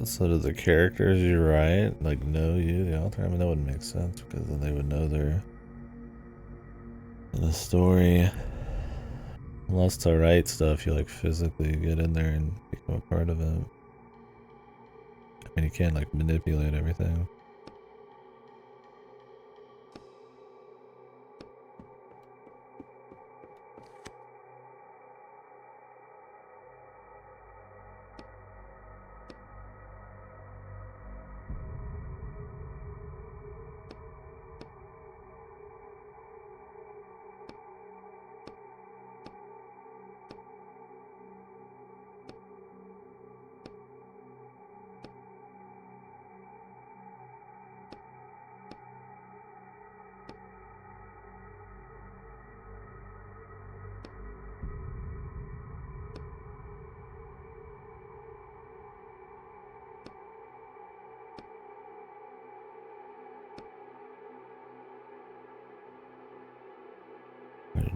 So do the characters you write, like, know you, the author? I mean, that wouldn't make sense, because then they would know they're in a story. Unless to write stuff, you, like, physically get in there and become a part of it. I mean, you can't, like, manipulate everything.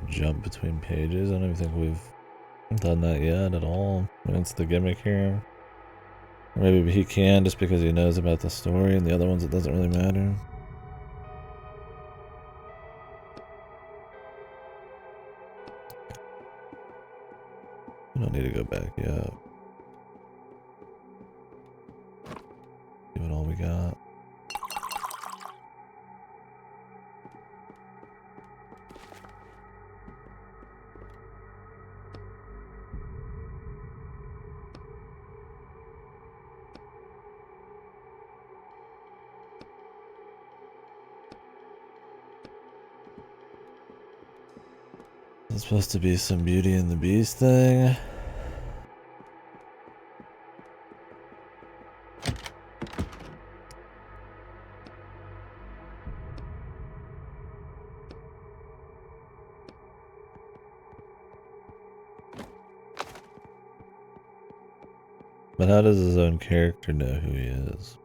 Jump between pages. I don't even think we've done that yet at all. I mean, it's the gimmick here. Or maybe he can just because he knows about the story, and the other ones it doesn't really matter. We don't need to go back yet. Give it all we got. It's supposed to be some Beauty and the Beast thing. But how does his own character know who he is?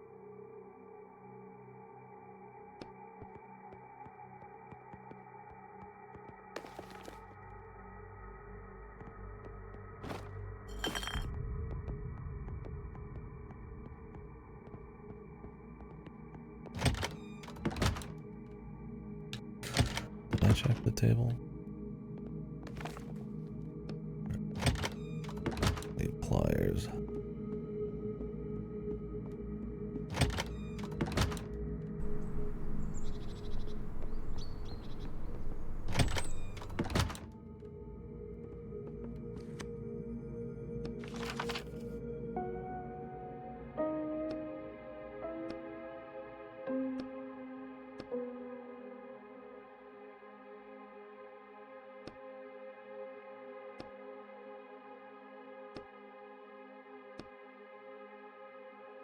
Did I check the table? Need pliers.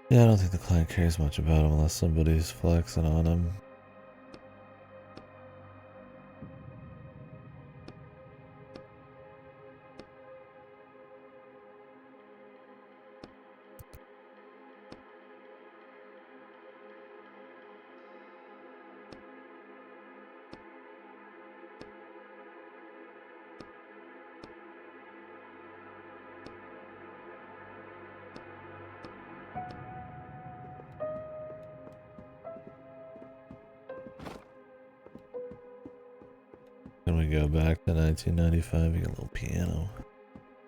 Yeah, I don't think the client cares much about him unless somebody's flexing on him. Can we go back to 1995? We got a little piano.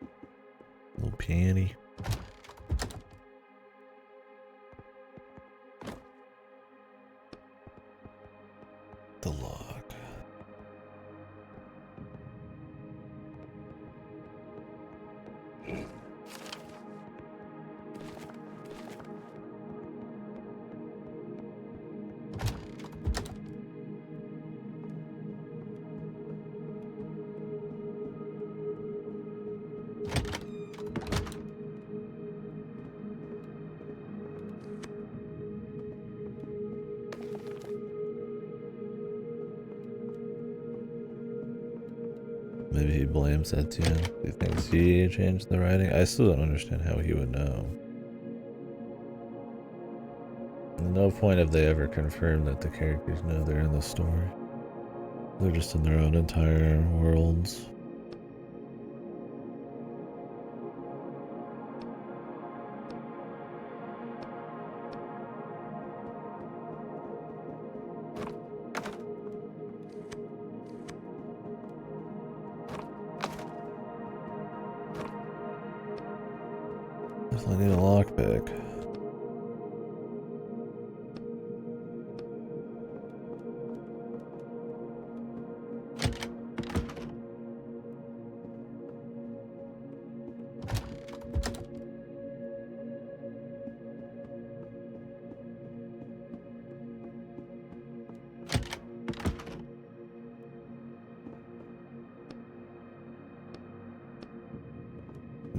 A little piano. The log. Maybe he blames Etienne. He thinks he changed the writing. I still don't understand how he would know. No point have they ever confirmed that the characters know they're in the story. They're just in their own entire worlds. Definitely need a lockpick.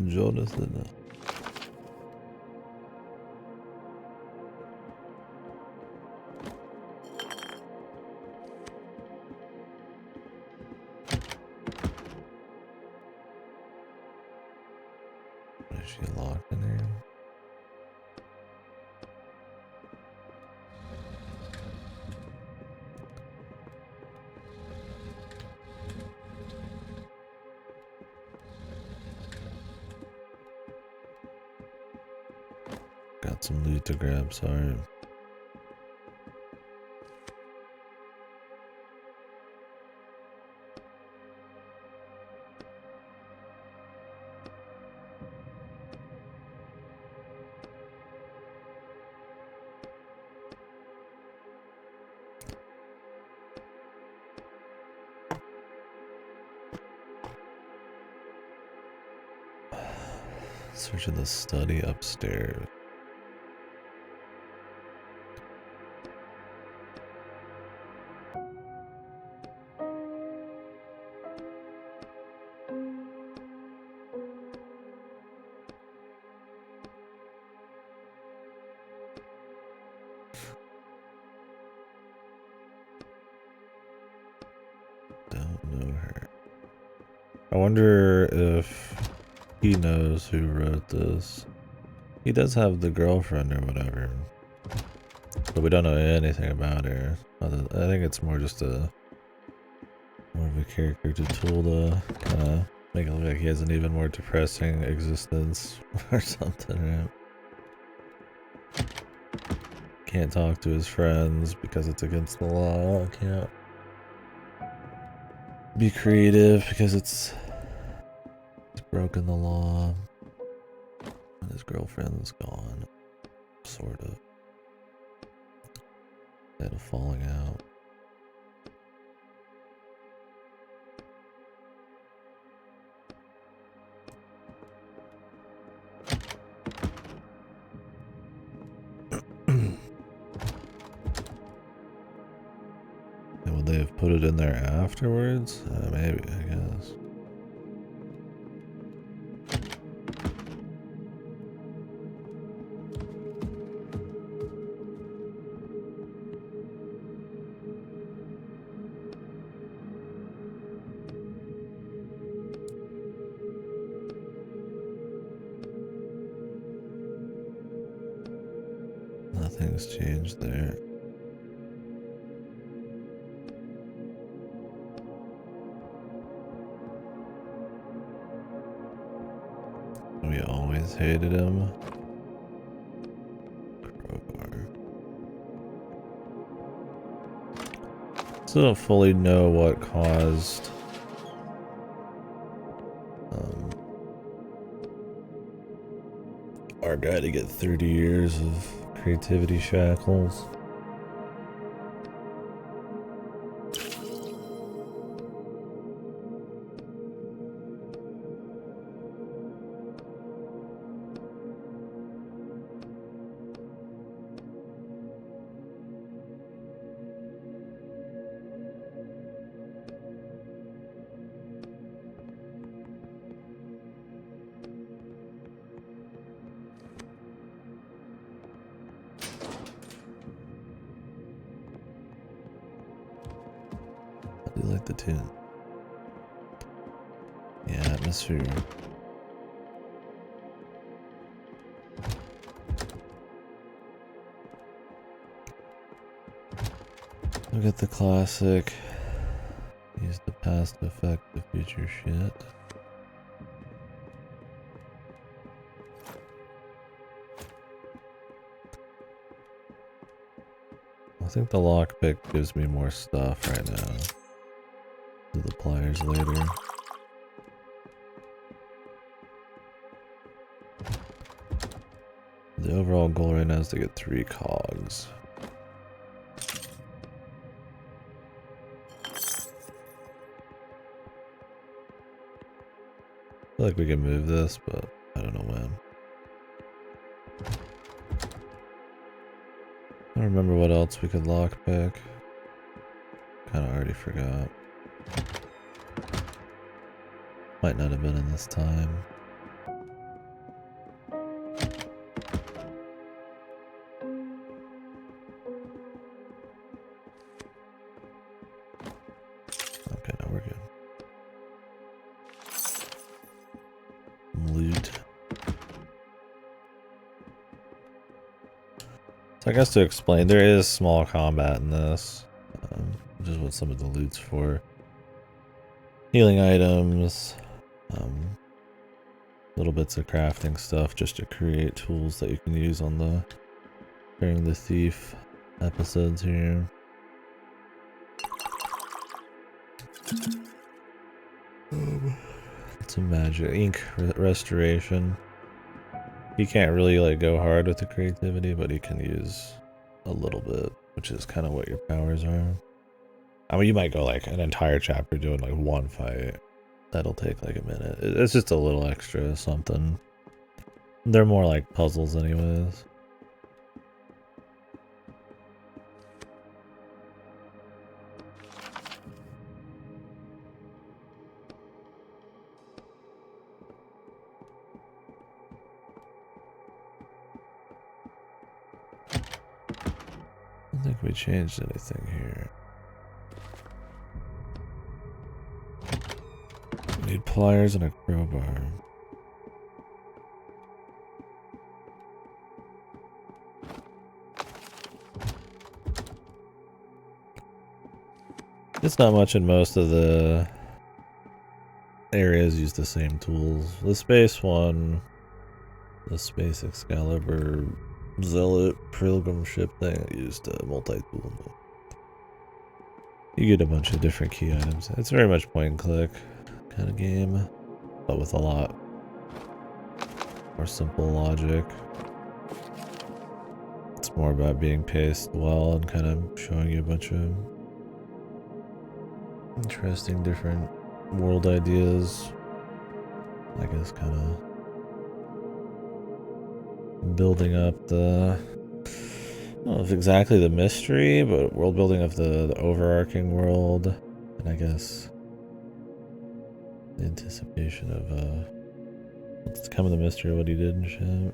Jonathan. Is she locked in here? Got some loot to grab, sorry. Searching the study upstairs. Don't know her. I wonder if he knows who wrote this. He does have the girlfriend or whatever, but we don't know anything about her. I think it's more just more of a character tool to kind of make it look like he has an even more depressing existence or something, right? Can't talk to his friends because it's against the law. Can't be creative because it's broken the law. And his girlfriend's gone. Sort of. They had a falling out. And would they have put it in there afterwards? Maybe, I guess. Nothing's changed there. We always hated him. Crowbar. Still don't fully know what caused our guy to get 30 years of creativity shackles. I do like the tune. Yeah, atmosphere. Look at the classic. Use the past to affect the future shit. I think the lockpick gives me more stuff right now. Do the pliers later. The overall goal right now is to get 3 cogs. I feel like we can move this, but I don't know when. I don't remember what else we could lockpick. Kinda already forgot. Might not have been in this time. Okay, now we're good. Loot. So I guess to explain, there is small combat in this. Which is what some of the loot's for. Healing items. Little bits of crafting stuff just to create tools that you can use on the during the thief episodes here. Some magic ink restoration. He can't really like go hard with the creativity, but he can use a little bit, which is kind of what your powers are. I mean, you might go like an entire chapter doing like one fight. That'll take like a minute. It's just a little extra something. They're more like puzzles anyways. I don't think we changed anything here. We need pliers and a crowbar. It's not much in most of the areas use the same tools. The space one, the space Excalibur, Zealot, Pilgrim ship thing used a multi-tool. You get a bunch of different key items. It's very much point and click kind of game, but with a lot more simple logic. It's more about being paced well and kind of showing you a bunch of interesting different world ideas. I guess kind of building up the, I don't know if exactly the mystery, but world building of the overarching world, and I guess the anticipation of what's to come of the mystery of what he did and shit.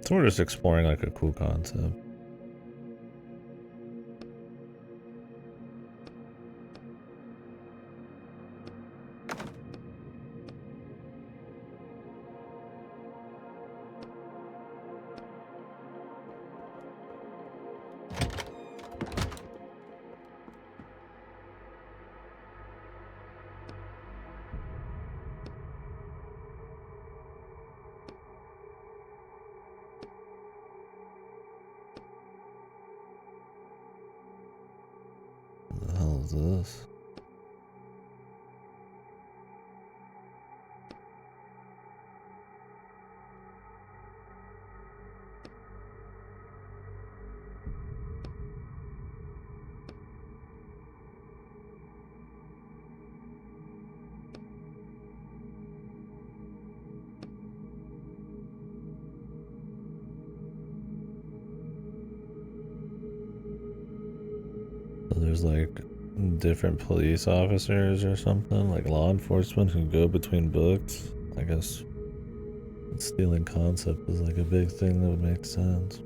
So we're just exploring like a cool concept. What the hell is this? So there's like different police officers or something, like law enforcement who go between books. I guess stealing concept is like a big thing that would make sense.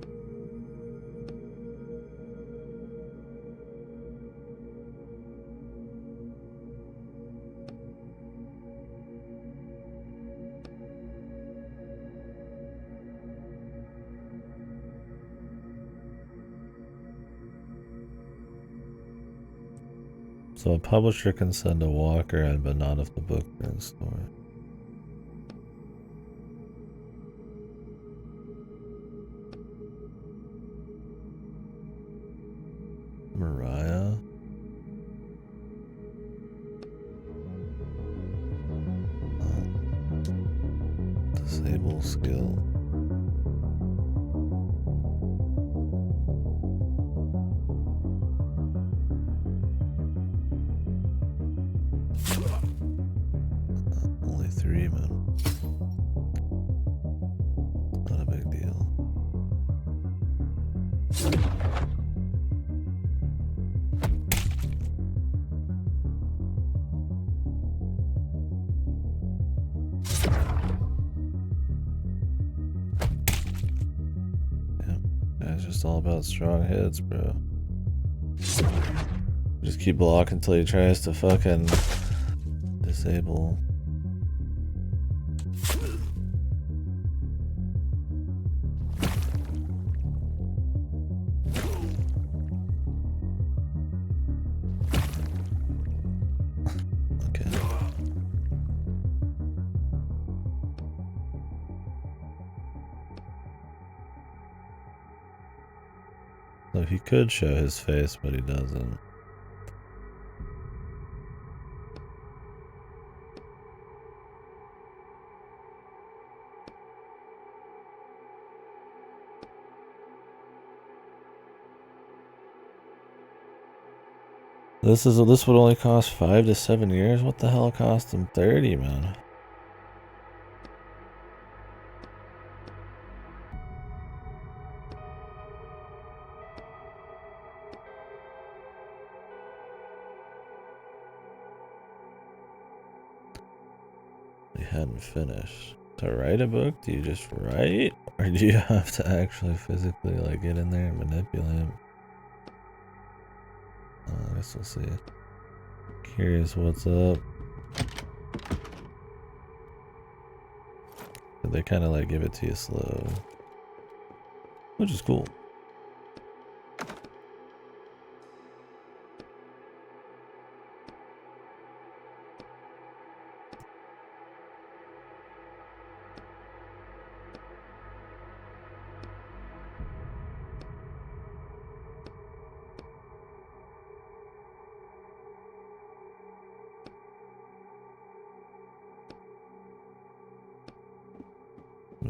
So a publisher can send a walker in, but not if the book are in store. Mariah? Disable skill. Only 3, man. Not a big deal. Yeah, it's just all about strong hits, bro. Just keep blocking until he tries to fucking disable. Okay. So he could show his face, but he doesn't. This would only cost 5 to 7 years. What the hell cost him 30, man? He hadn't finished. To write a book, do you just write? Or do you have to actually physically like get in there and manipulate? I guess we'll see. Curious what's up. They kind of like give it to you slow, which is cool.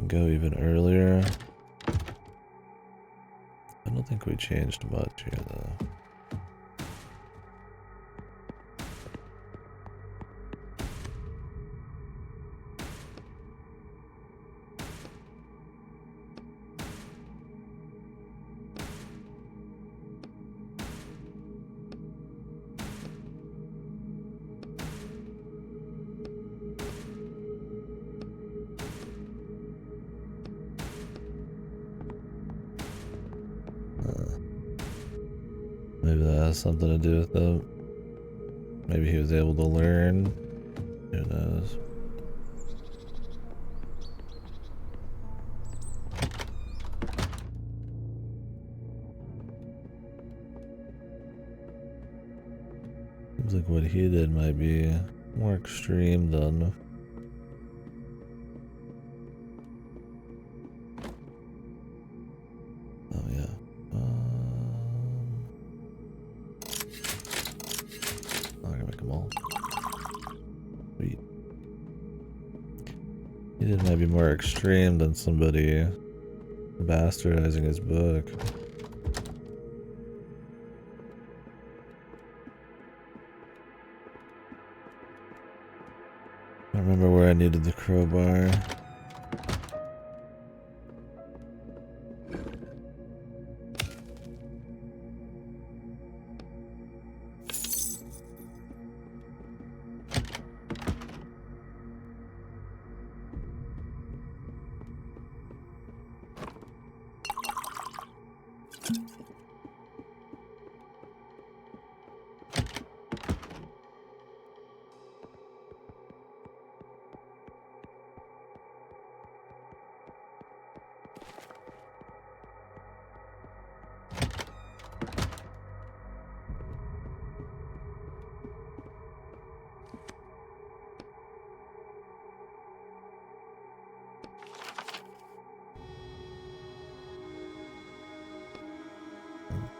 Go even earlier. I don't think we changed much here though. Maybe that has something to do with it. Maybe he was able to learn. Who knows? Seems like what he did might be more extreme than. Oh yeah. I'm gonna make them all. Sweet. He did might be more extreme than somebody bastardizing his book. I remember where I needed the crowbar.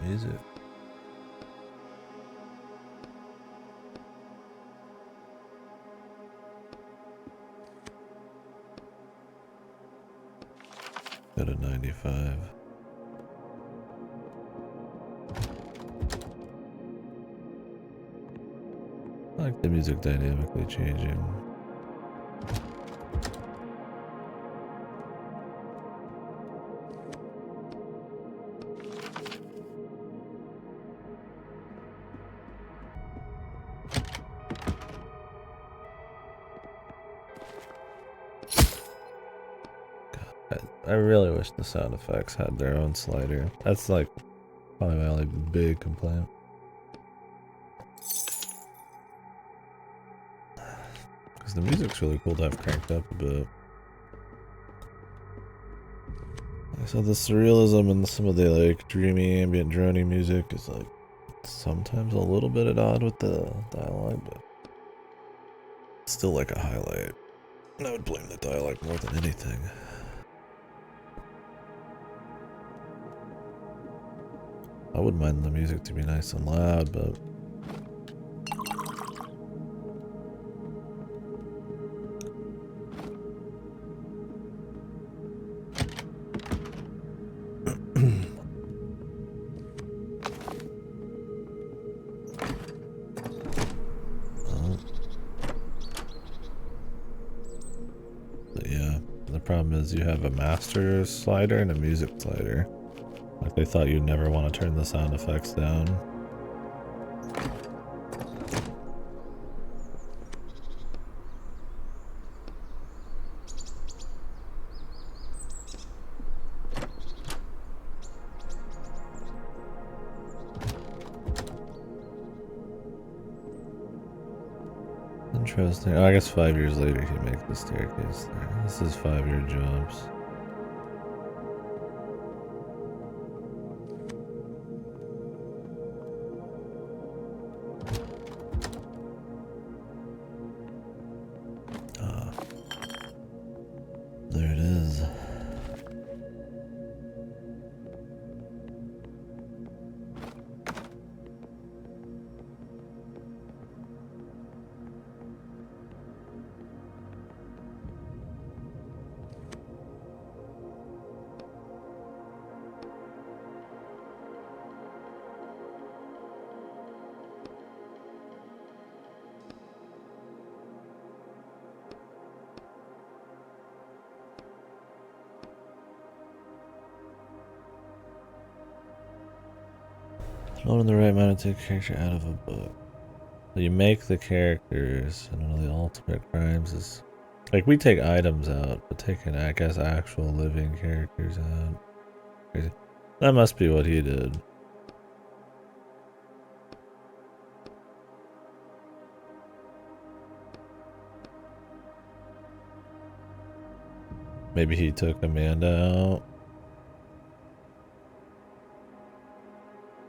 music. Got a 95. I like the music dynamically changing. I really wish the sound effects had their own slider. That's like probably my only big complaint. Because the music's really cool to have cranked up a bit. So the surrealism and some of the like dreamy ambient droning music is like sometimes a little bit at odds with the dialogue, but it's still like a highlight. And I would blame the dialogue more than anything. I wouldn't mind the music to be nice and loud, but yeah, the problem is you have a master slider and a music slider. Like they thought you'd never want to turn the sound effects down. Interesting. Oh, I guess 5 years later he makes the staircase there. This is 5-year jumps. There it is. Not in the right mind to take a character out of a book. So you make the characters, and one of the ultimate crimes is like we take items out, but taking I guess actual living characters out. Crazy. That must be what he did. Maybe he took Amanda out.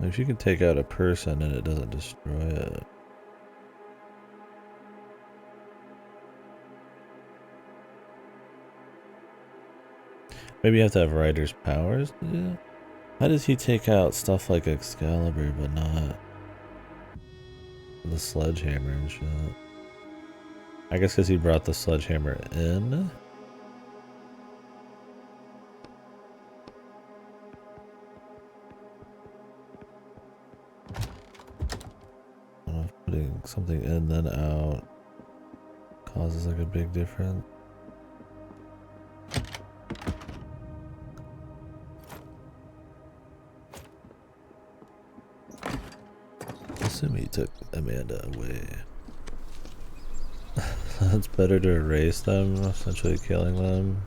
If you can take out a person and it doesn't destroy it. Maybe you have to have writer's powers to do that? How does he take out stuff like Excalibur but not the sledgehammer and shit? I guess because he brought the sledgehammer in? I don't know if putting something in then out causes like a big difference. Assume he took Amanda away. It's better to erase them, essentially killing them,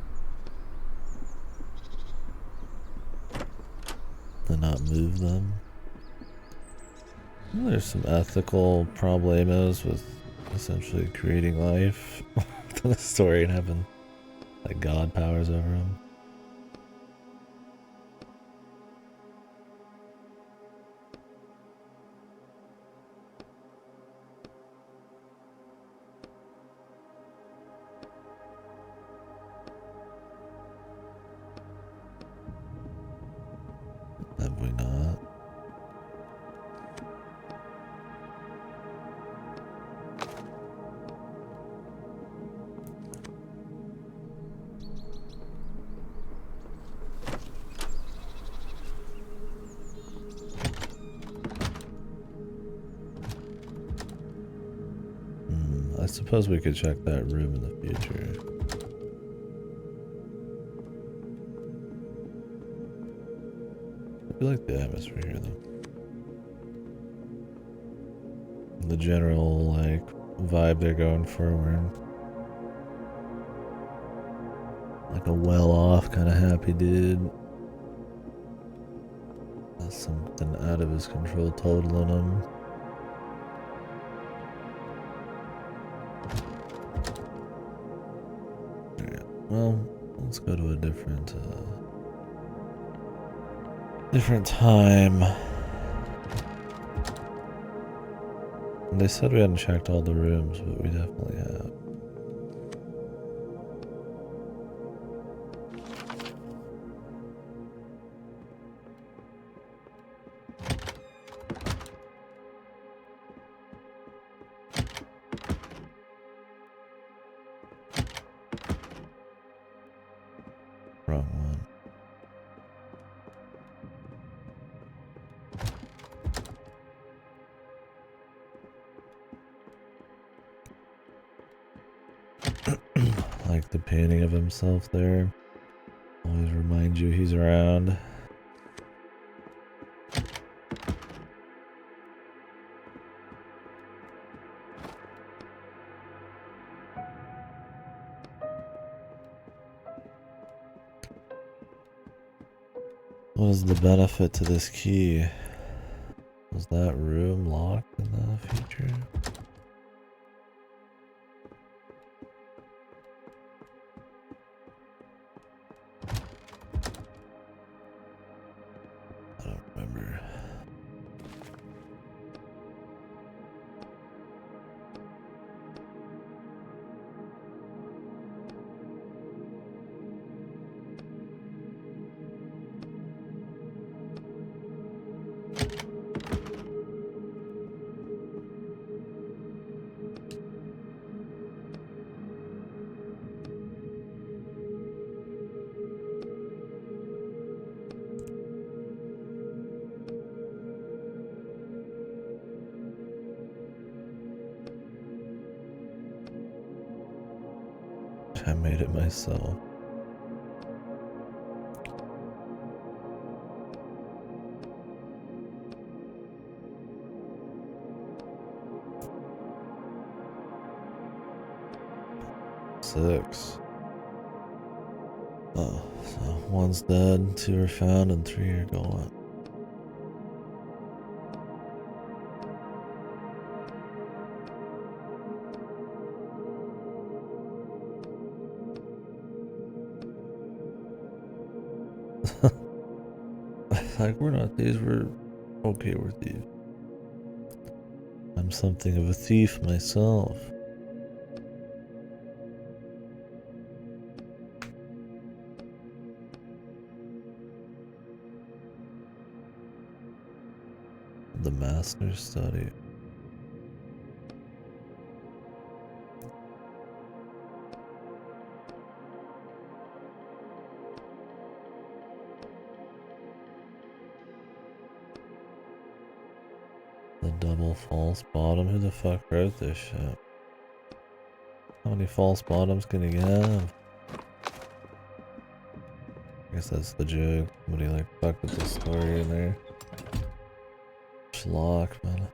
than not move them. Well, there's some ethical problemos with essentially creating life within the story and having like god powers over them. Have we not? I suppose we could check that room in the future. I feel like the atmosphere here, though. The general, like, vibe they're going for, where like a well-off kind of happy dude. That's something out of his control totaling him. Alright, well, let's go to a different time. They said we hadn't checked all the rooms, but we definitely have. Wrong one. Like the painting of himself there. Always remind you he's around. What is the benefit to this key? Was that room locked in the future? I don't remember. I made it myself. Six. Oh, so one's dead, two are found, and three are gone. Like, we're not thieves, we're okay, we're thieves. I'm something of a thief myself. The master's study. The double false bottom. Who the fuck wrote this shit? How many false bottoms can you have? I guess that's the joke. Somebody like fucked with the story in there. Schlock, man.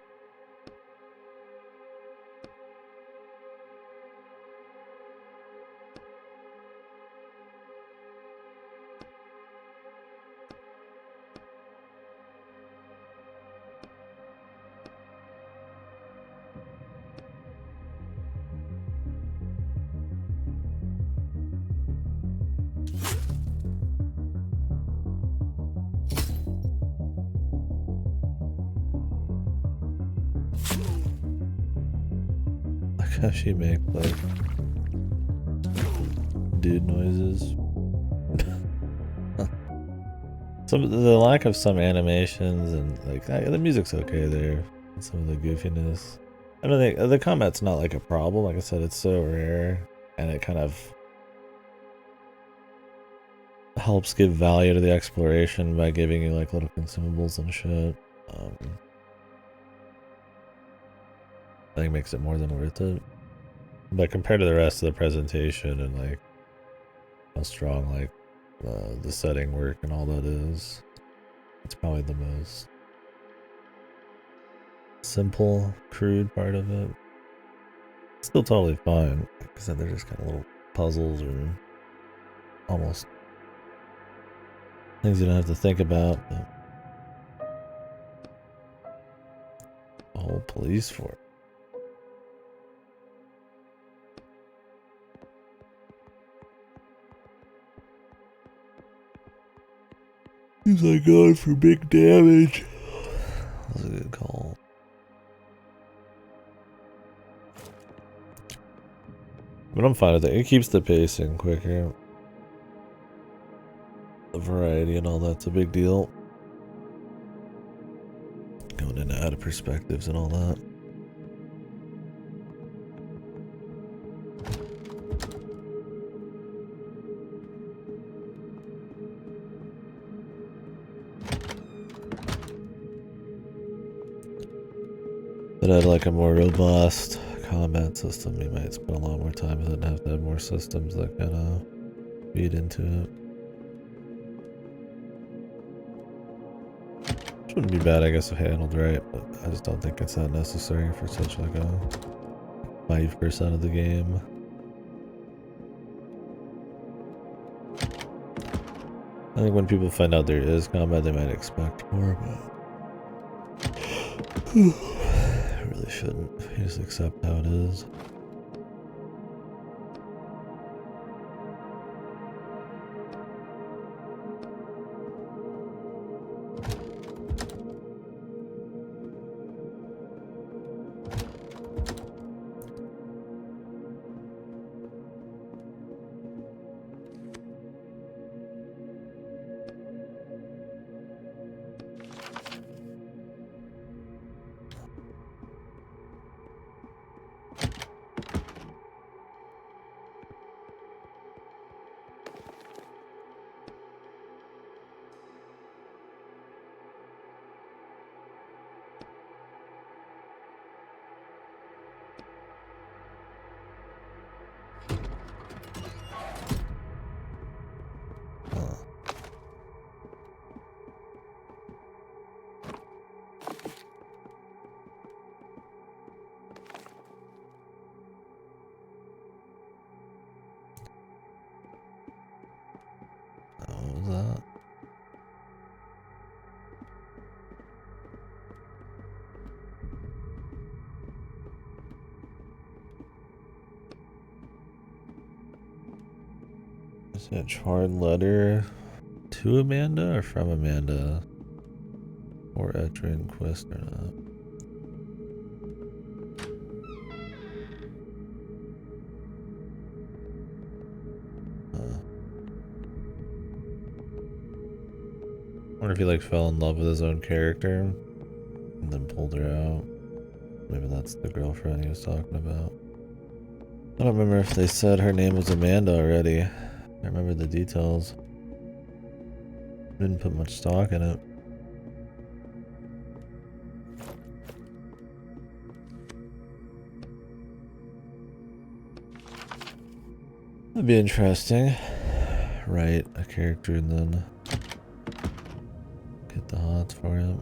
How she make like dude noises. Some the lack of some animations and like the music's okay there. And some of the goofiness. I don't think the combat's not like a problem. Like I said, it's so rare and it kind of helps give value to the exploration by giving you like little consumables and shit. I think it makes it more than worth it. But compared to the rest of the presentation and like how strong like the setting work and all that is, it's probably the most simple, crude part of it. Still totally fine, because they're just kind of little puzzles or almost things you don't have to think about. But the whole police force. He's like going for big damage. That was a good call. But I'm fine with it. It keeps the pacing quicker. The variety and all that's a big deal. Going in and out of perspectives and all that. But I'd like a more robust combat system. You might spend a lot more time with it and have to have more systems that kind of feed into it. Which wouldn't be bad, I guess, if handled right, but I just don't think it's that necessary for such like a 5% of the game. I think when people find out there is combat, they might expect more, but I really shouldn't. You just accept how it is. What was that? Is that a charred letter to Amanda or from Amanda? Or Etrin Quest or not? I wonder if he like fell in love with his own character and then pulled her out. Maybe that's the girlfriend he was talking about. I don't remember if they said her name was Amanda already. I remember the details. Didn't put much stock in it. That'd be interesting. Write a character and then get the hots for him.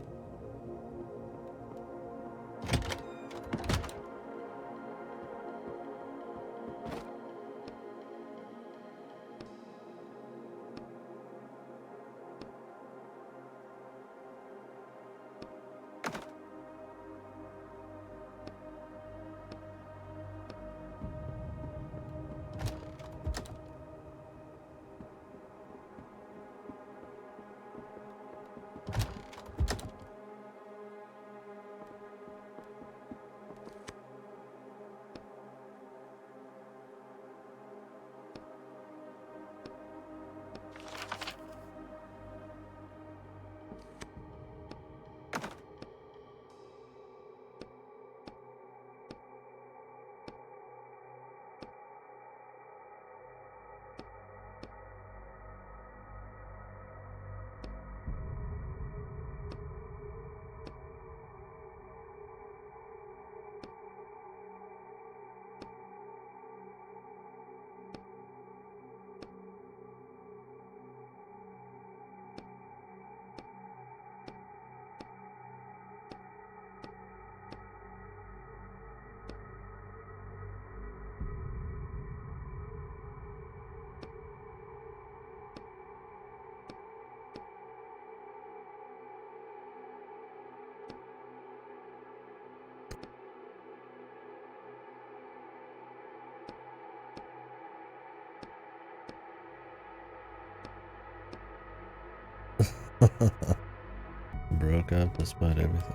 Broke up despite everything.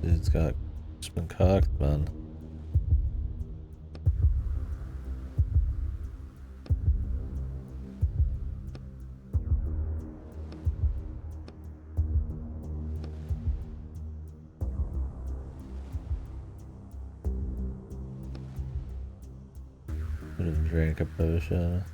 Dude's got just been cocked, man. Could have drank a potion.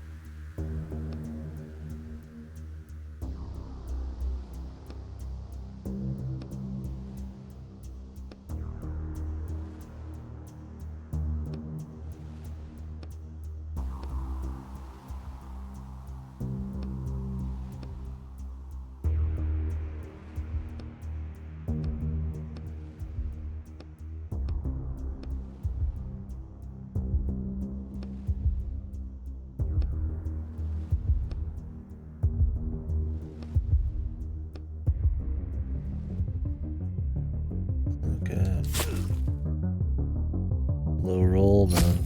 Okay. Low roll, man.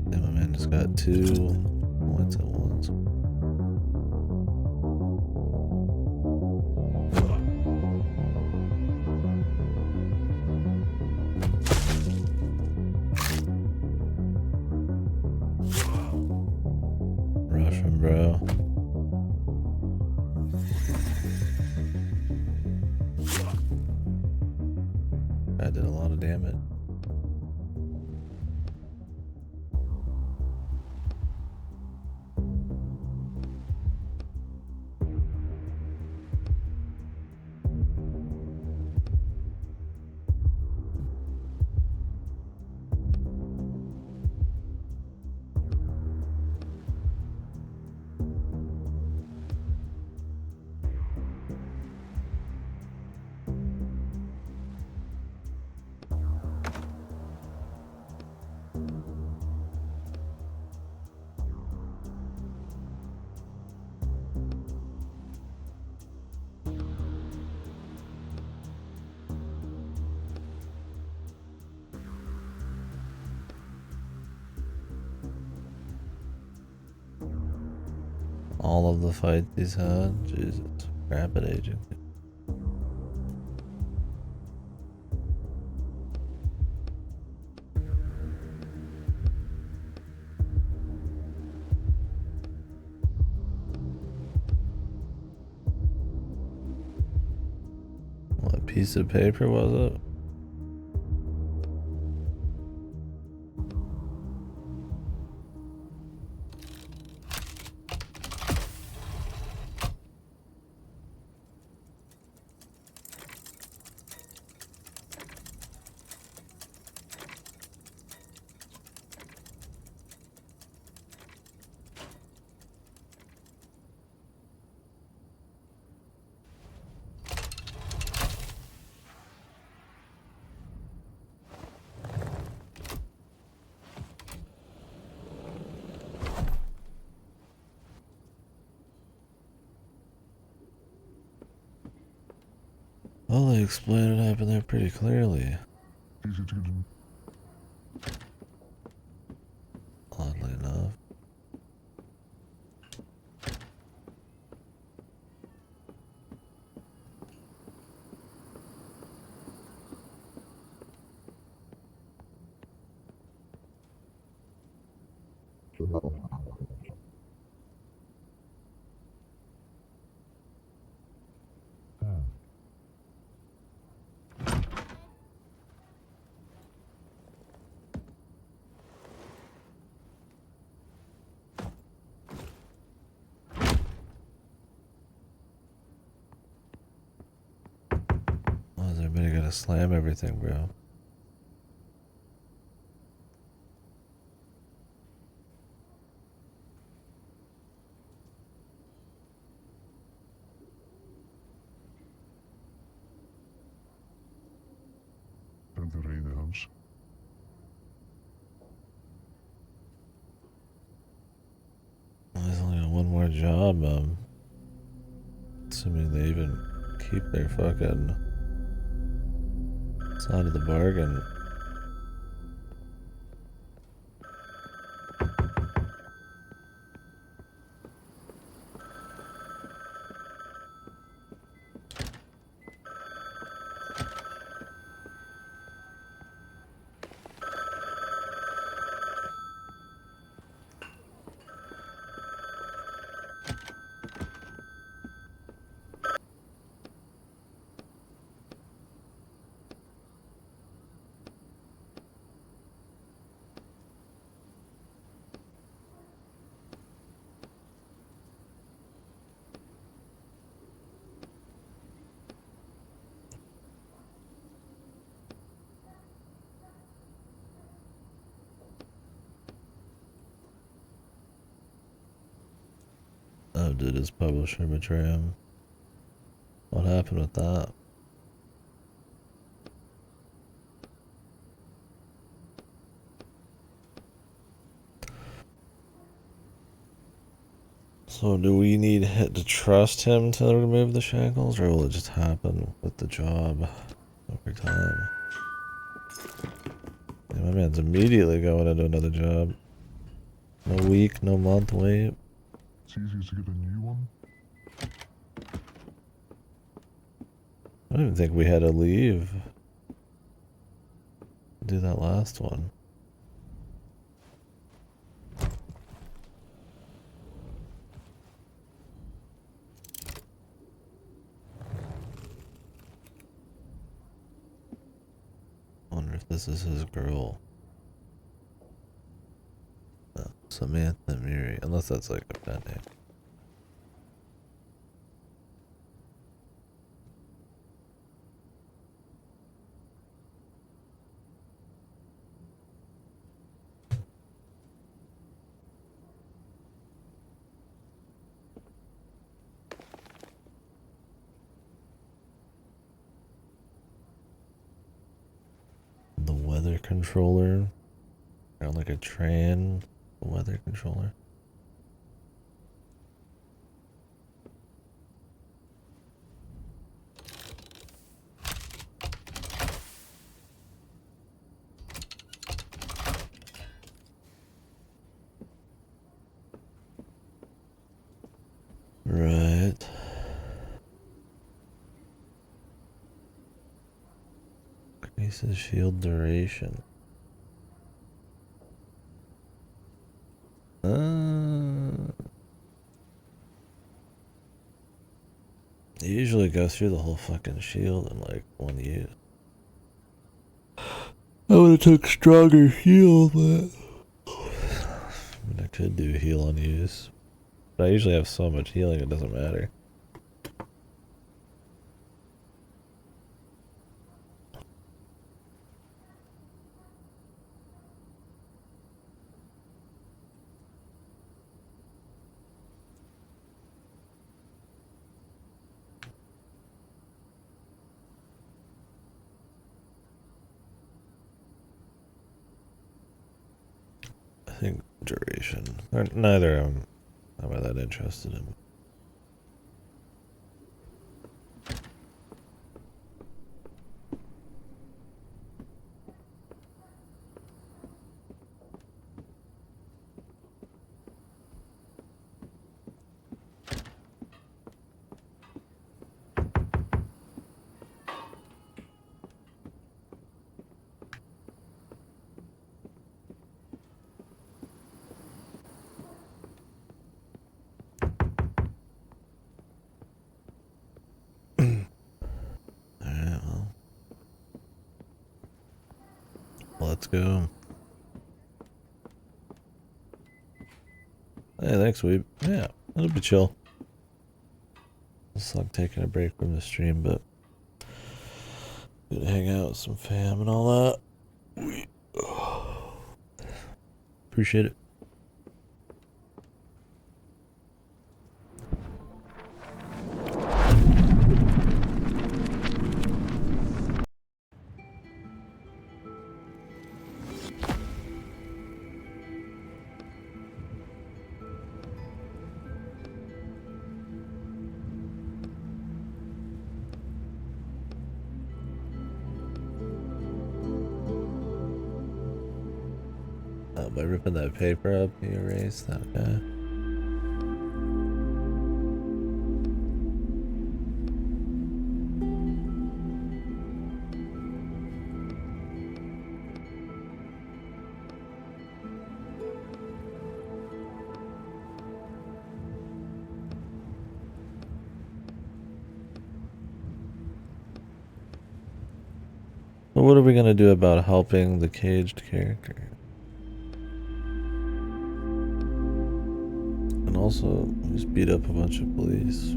Damn, my man just got 2 points at once. Russian, bro. That did a lot of damage. All of the fights he's had, Jesus, rapid aging. What piece of paper was it? Well, they explained what happened there pretty clearly. Easy to get in. Oddly enough. Why is everybody gotta slam everything, bro? to raid the house. There's only one more job, assuming they even keep their fucking side of the bargain. Oh, did his publisher betray him? What happened with that? So do we need to trust him to remove the shackles, or will it just happen with the job over time? Yeah, my man's immediately going into another job. No week, no month, wait. It's easier to get a new one. I don't even think we had to leave. Do that last one. Wonder if this is his girl. Samantha Miri, unless that's like a pet name. The weather controller. Or like a train weather controller. Right. Increases shield duration. You usually go through the whole fucking shield in like one use. I would have took stronger shield, but I mean, I could do heal on use. But I usually have so much healing it doesn't matter. I think duration. Or neither am I that interested in. Alright, well. Let's go. Hey, thanks, Weeb. Yeah, it'll be chill. It's like taking a break from the stream, but good to hang out with some fam and all that. Appreciate it. By ripping that paper up, you erase that guy. So what are we gonna do about helping the caged character? And also, just beat up a bunch of police.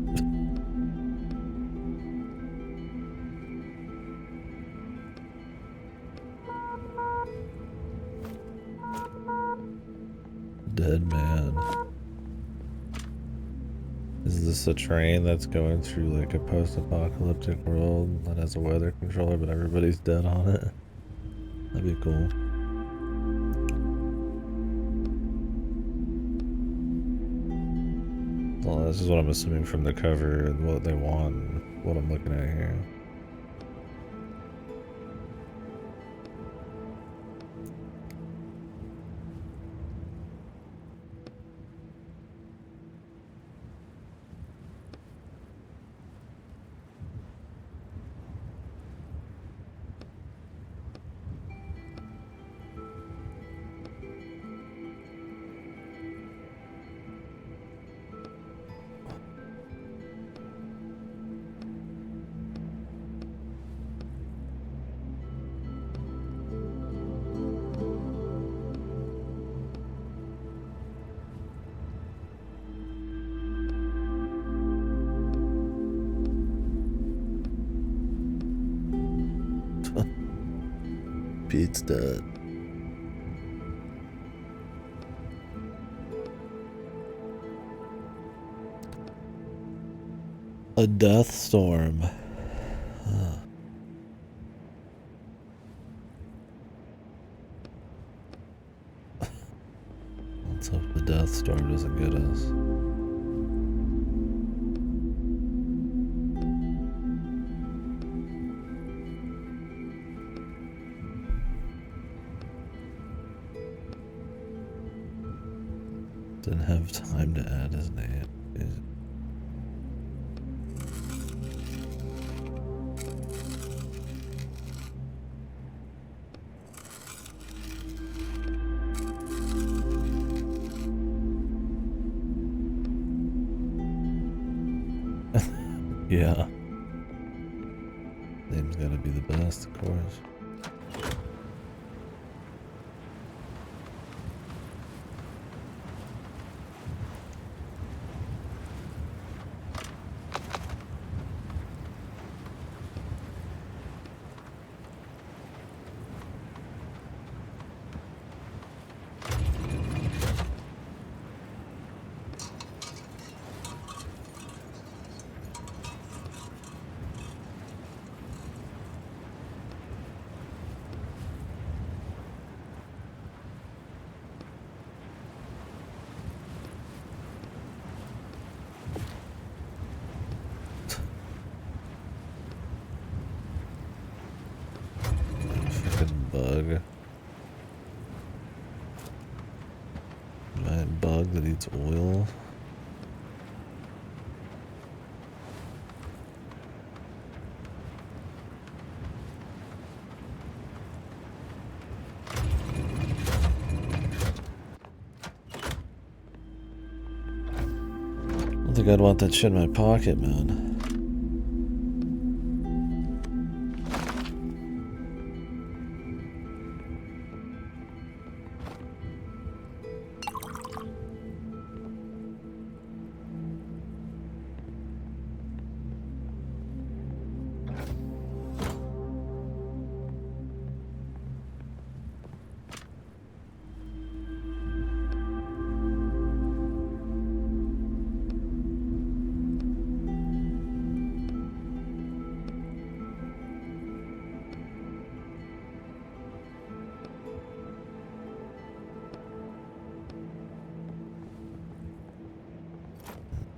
Dead man. Is this a train that's going through like a post-apocalyptic world that has a weather controller but everybody's dead on it? That'd be cool. Well, this is what I'm assuming from the cover and what they want and what I'm looking at here. Pete's dead. A death storm. Huh. Let's hope the death storm doesn't get us. Didn't have time to add his name. Yeah. Name's gotta be the best, of course. Bug. Giant bug that eats oil. I don't think I'd want that shit in my pocket, man.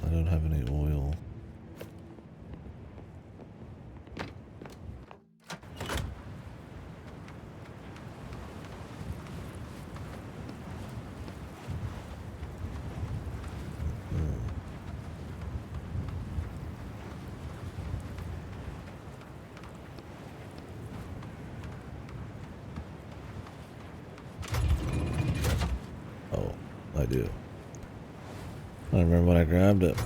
I don't have any oil. do. I remember when I grabbed it.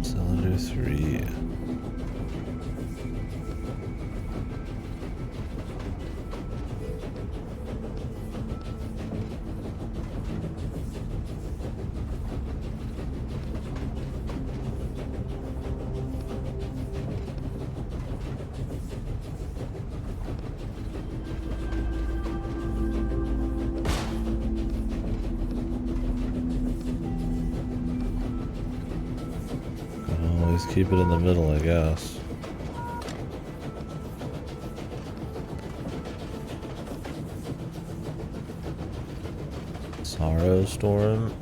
Cylinder 3. Always keep it in the middle, I guess. Sorrow Storm.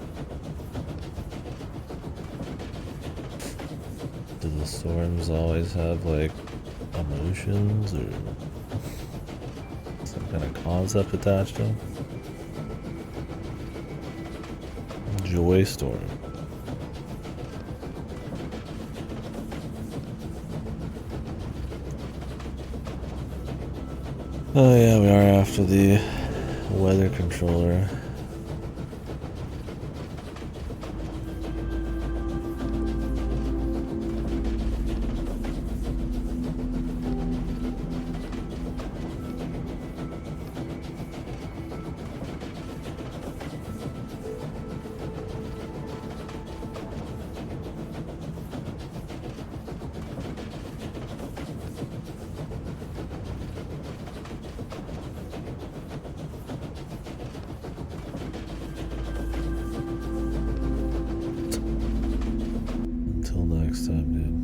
Do the storms always have like emotions or some kind of concept attached to them? Joy Storm. Oh yeah, we are after the weather controller. Until next time, dude.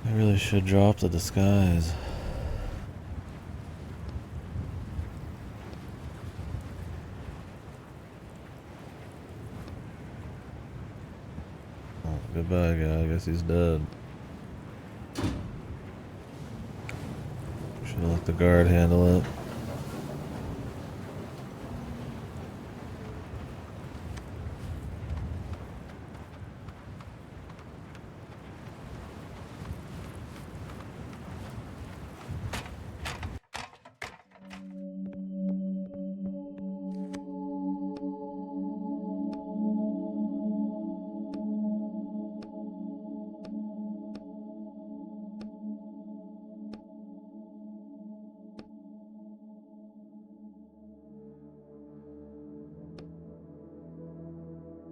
I really should drop the disguise. Oh, goodbye, guy. I guess he's dead. Should have let the guard handle it.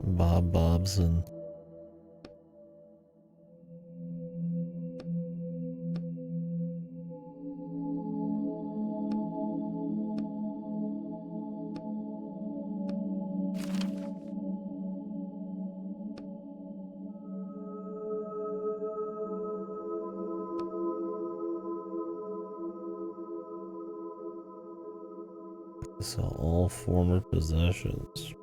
Bob Bobson. Sell all former possessions.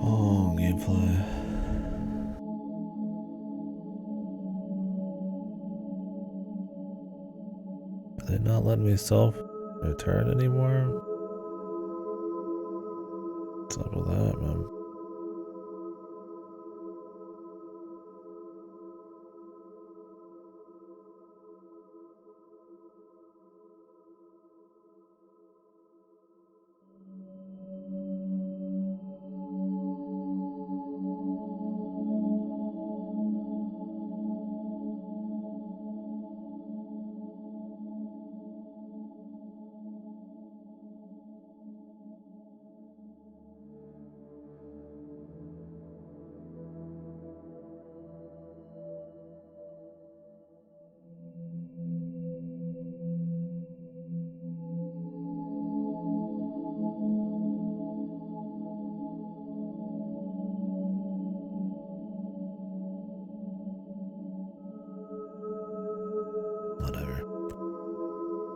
Oh, gameplay. Are they not letting me self-return anymore? What's up with that, man? Whatever.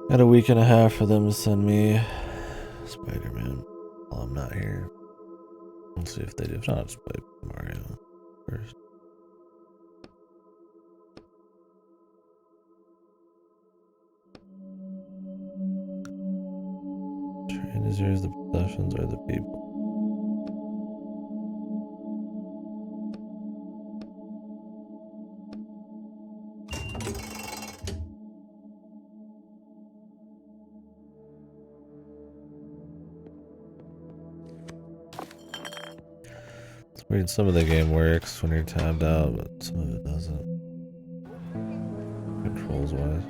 Got a week and a half for them to send me Spider-Man while I'm not here. We'll see if they do. If not, just play Mario first. Train is yours, the possessions are the people. It's weird, some of the game works when you're tabbed out, but some of it doesn't. Controls wise.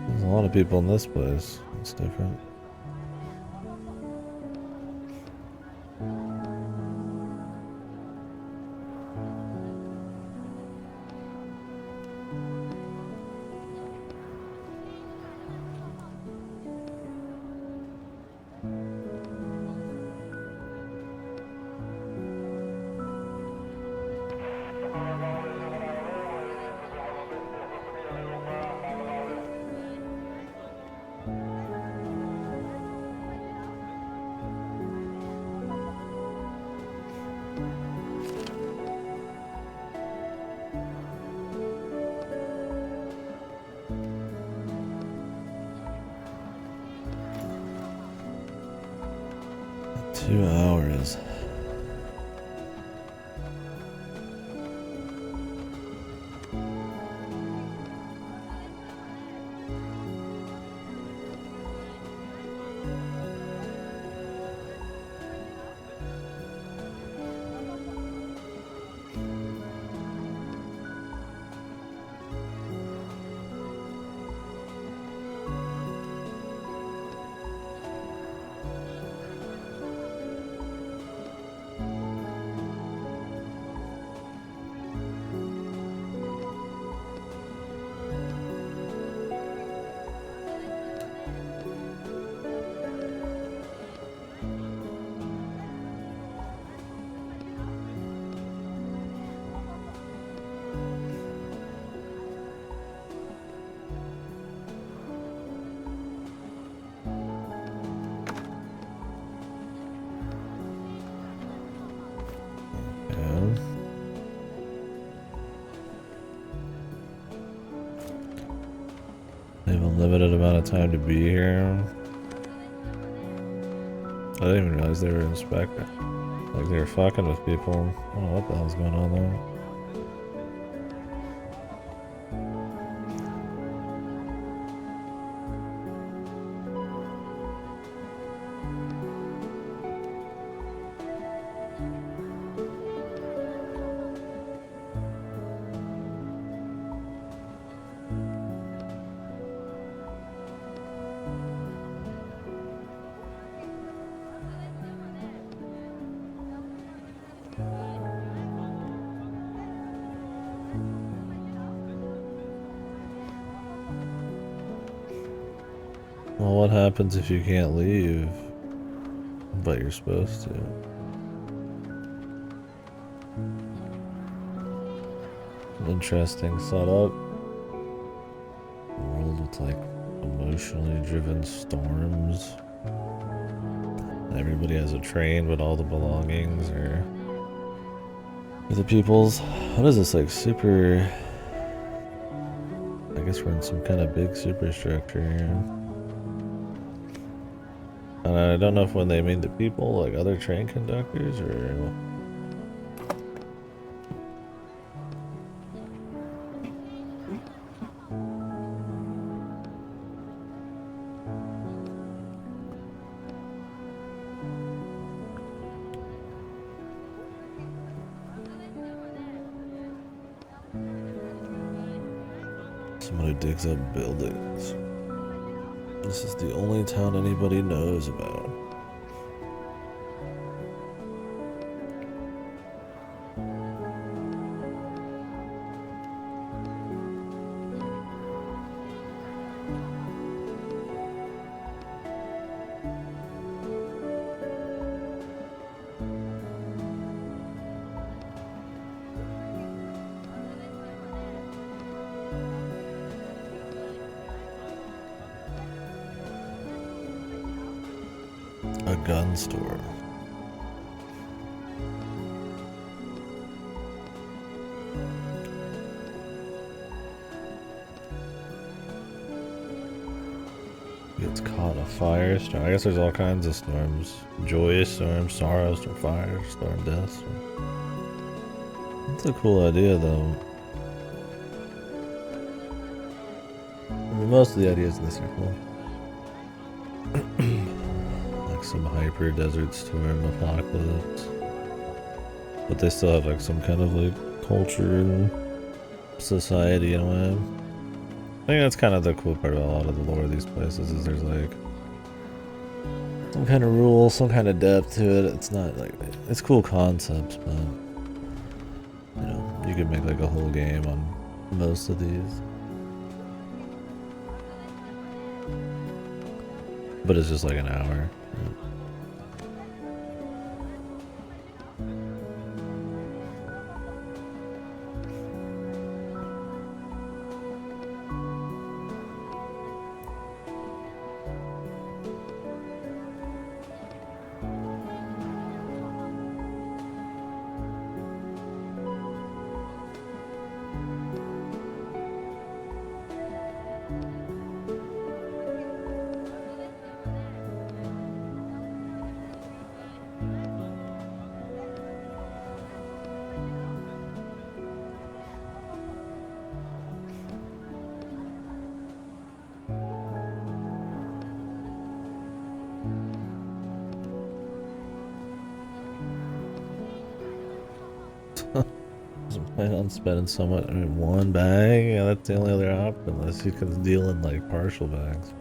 There's a lot of people in this place. It's different. Two hours. They have a limited amount of time to be here. I didn't even realize they were inspecting. Like they were fucking with people. I don't know what the hell's going on there. Well, what happens if you can't leave, but you're supposed to? Interesting setup. A world with like emotionally driven storms. Everybody has a train, but all the belongings are the people's. What is this, like super? I guess we're in some kind of big superstructure here. And I don't know if when they mean the people, like other train conductors, or someone who digs up buildings. This is the only town anybody knows about. A gun store. Gets caught in a firestorm. I guess there's all kinds of storms. Joyous storm, sorrow storm, firestorm, death storm. That's a cool idea though. I mean, most of the ideas in this are cool. Like some hyper desert storm apocalypse. But they still have like some kind of like culture and society in a way. I think that's kind of the cool part about a lot of the lore of these places is there's like some kind of rule, some kind of depth to it. It's not like, it's cool concepts, but you know, you could make like a whole game on most of these. But it's just like an hour. Plan on spending so much in one bag. Yeah, that's the only other option, unless you can deal in like partial bags.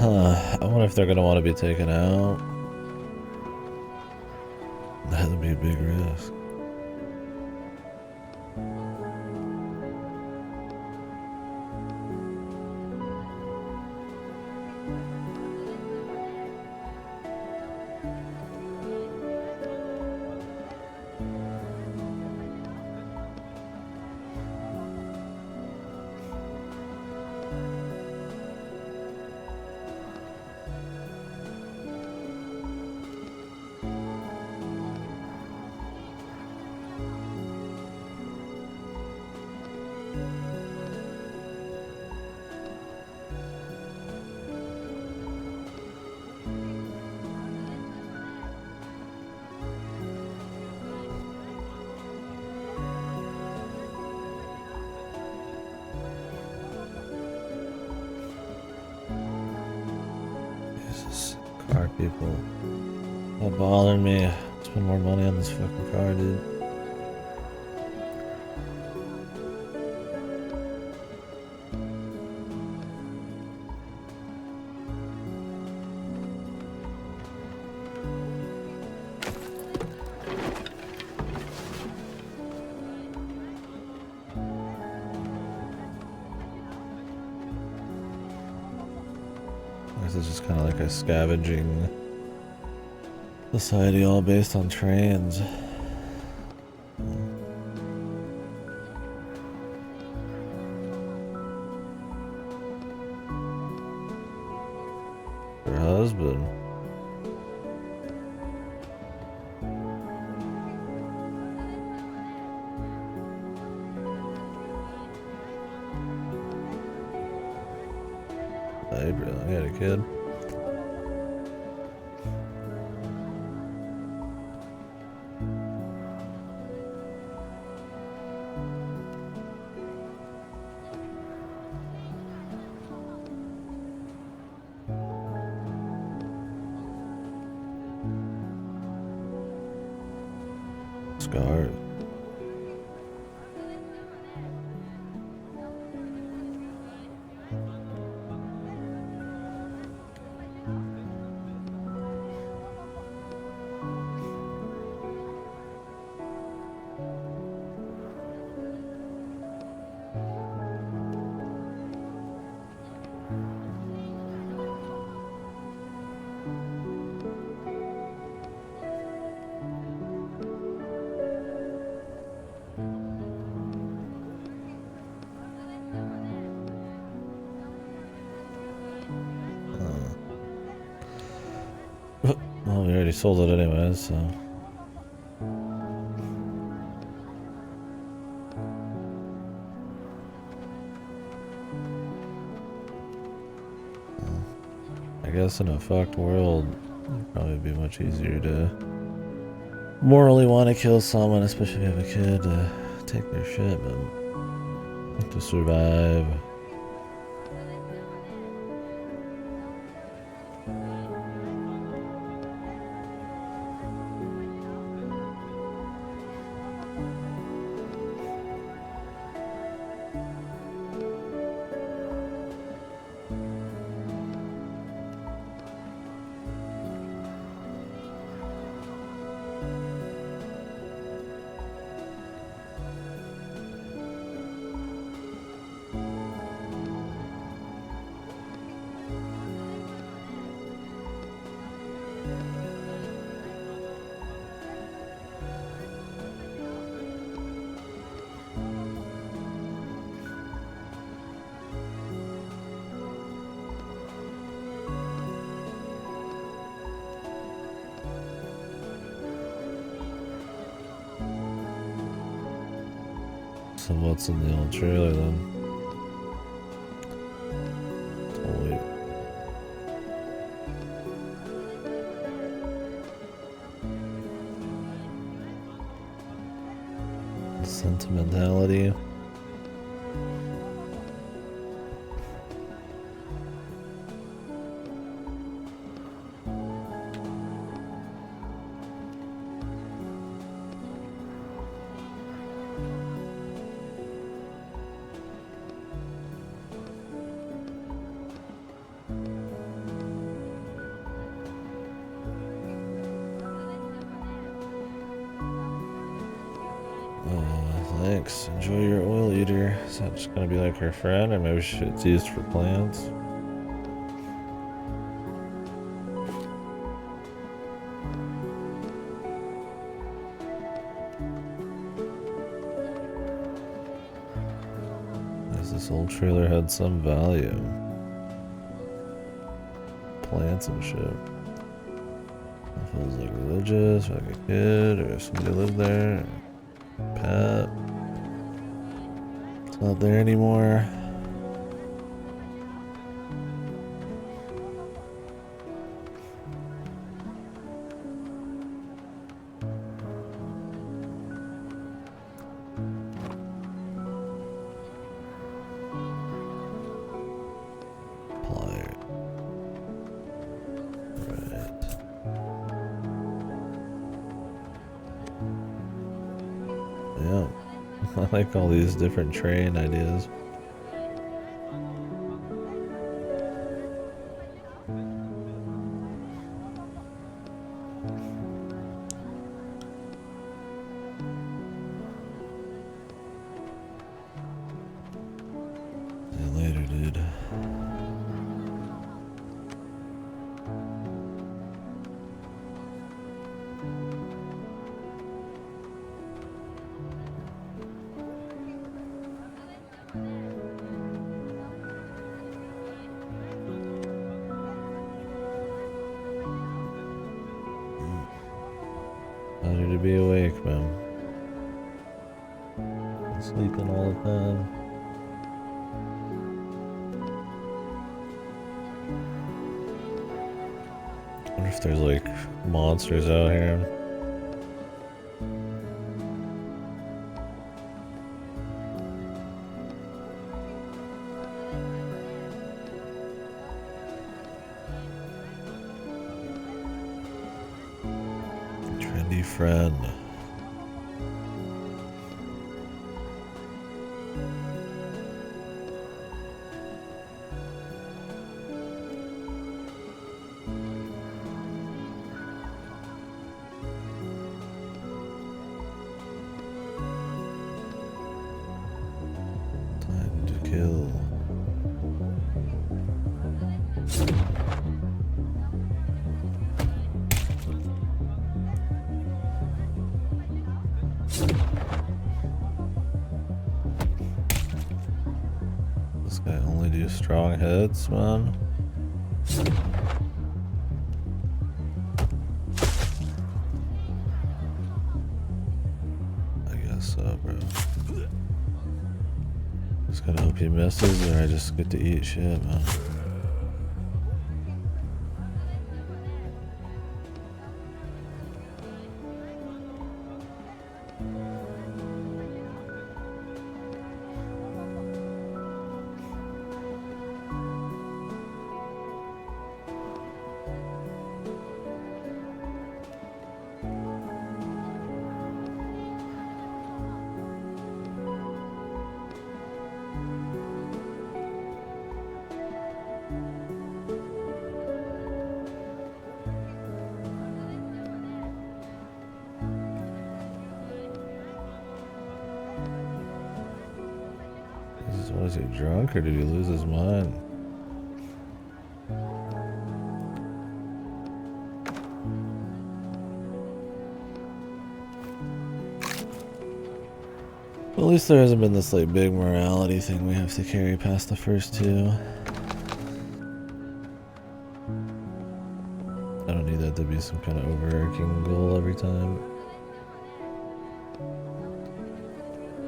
I wonder if they're gonna want to be taken out. That would be a big risk. people. That bothered me. Spend more money on this fucking car, dude. This is just kind of like a scavenging society all based on trains. Her husband. Abraham, he had a kid. Scars. Well, we already sold it anyways, so. I guess in a fucked world, it'd probably be much easier to morally want to kill someone, especially if you have a kid, to take their shit, but to survive. So what's in the old trailer then? Totally. Sentimentality. Thanks. Enjoy your oil eater. Is that just gonna be like her friend, or maybe it's used for plants? This old trailer had some value. Plants and shit. If it was like religious, or like a kid, or if somebody lived there, or pet. It's not there anymore. Pliers. Right. I like all these different train ideas. See you later, dude. Better to be awake, man. Sleeping all the time. I wonder if there's like monsters out here. Trendy friend. Time to kill. This guy only do strong hits, man. I guess so, bro. Just gotta hope he misses, or I just get to eat shit, man. Was he drunk or did he lose his mind? Well, at least there hasn't been this like big morality thing we have to carry past the first two. I don't need that to be some kind of overarching goal every time.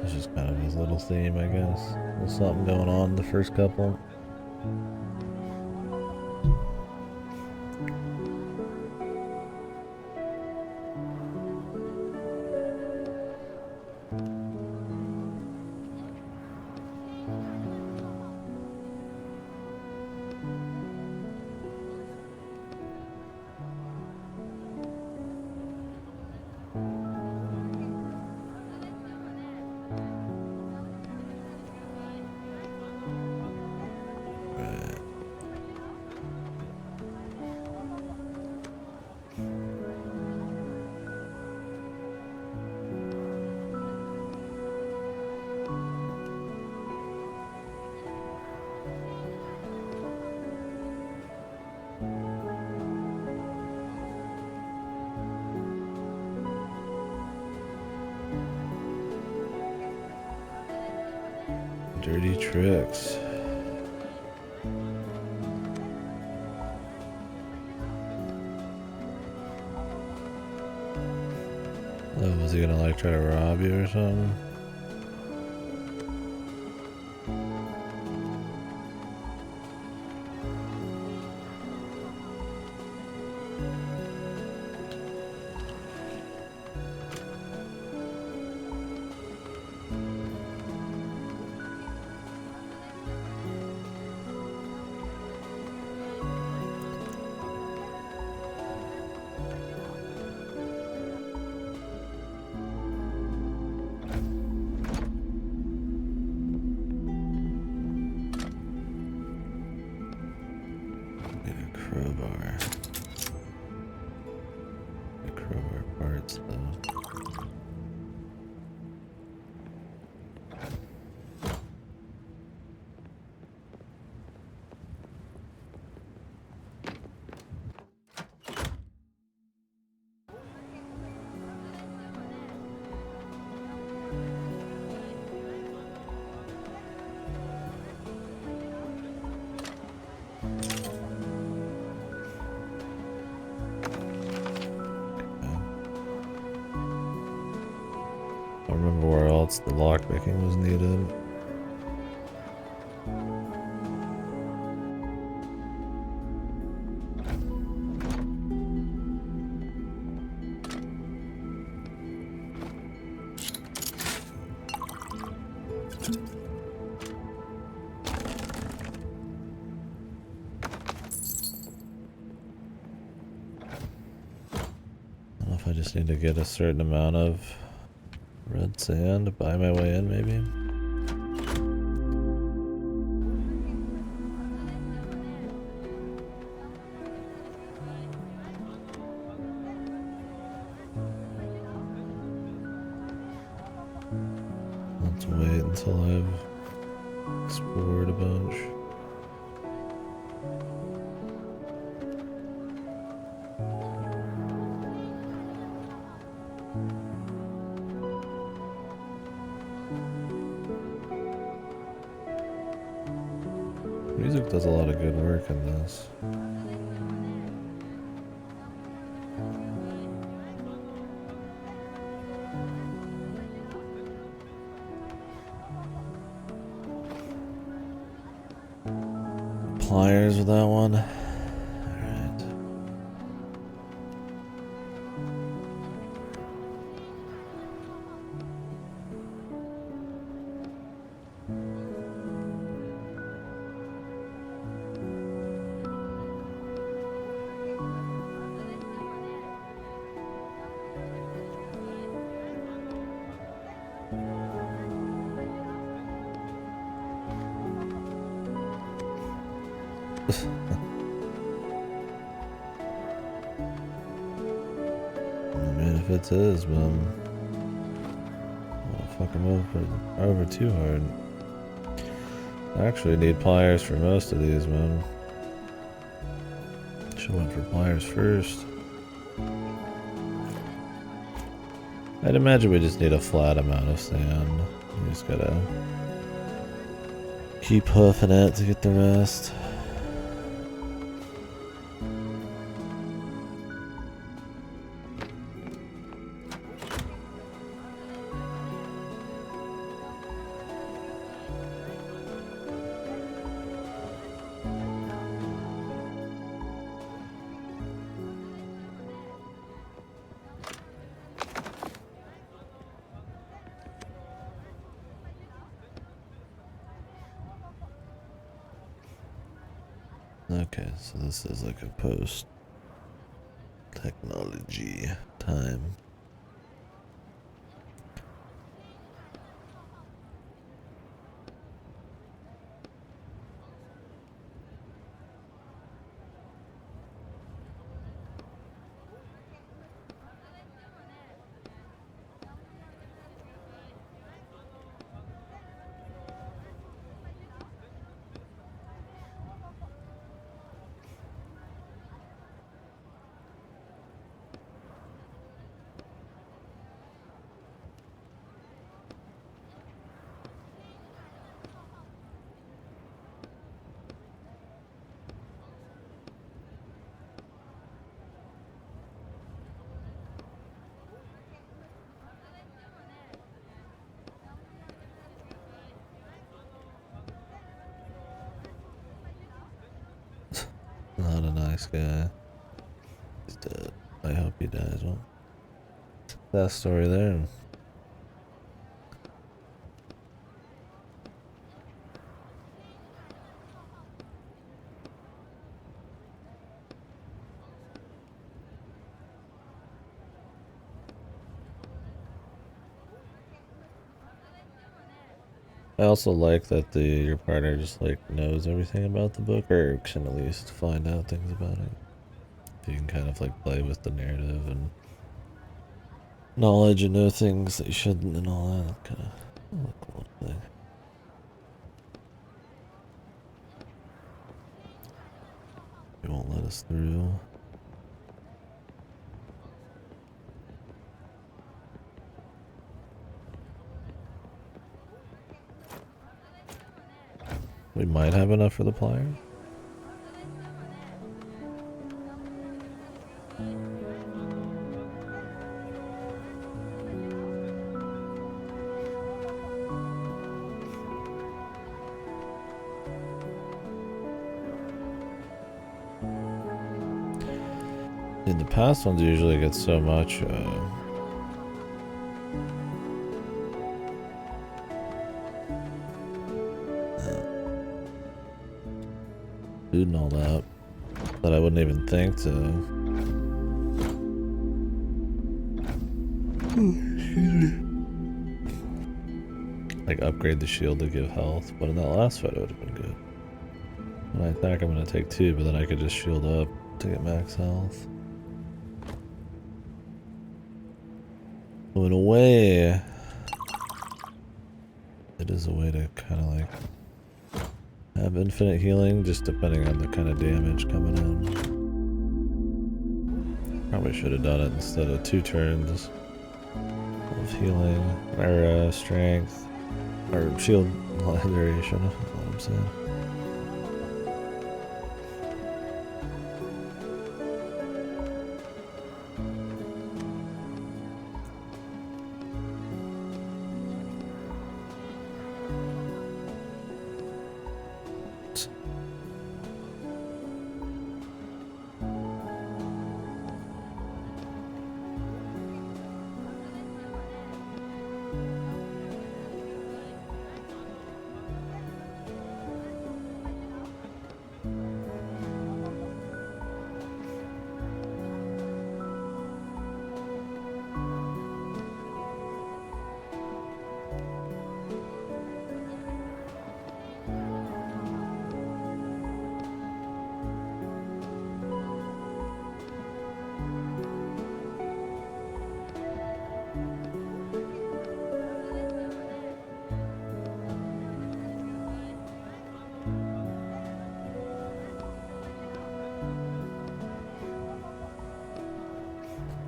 It's just kind of his little theme, I guess. There's something going on the first couple. Dirty tricks. Oh, was he gonna like try to rob you or something? parts though. I remember where else the lockpicking was needed. I don't know if I just need to get a certain amount of red sand to buy my way in, maybe? Let's wait until I've explored a bunch. Music does a lot of good work in this. Pliers with that one. Alright. I mean, if it's his, man. I'll fuck him over too hard. I actually need pliers for most of these, man. Should've went for pliers first. I'd imagine we just need a flat amount of sand. We just gotta keep hoofing it to get the rest. Okay, so this is like a post technology time. Not a nice guy. He's dead. I hope he dies. Well, that story there. I also like that your partner just like knows everything about the book, or can at least find out things about it. You can kind of like play with the narrative and knowledge and know things that you shouldn't and all that kind of cool thing. They won't let us through. We might have enough for the pliers. In the past ones usually get so much food and all that I wouldn't even think to like upgrade the shield to give health, but in that last fight it would have been good. When I attack I'm gonna take 2, but then I could just shield up to get max health. So in a way, it is a way to kind of like have infinite healing, just depending on the kind of damage coming in. Probably should have done it instead of 2 turns of healing, or strength, or shield duration, is what I'm saying.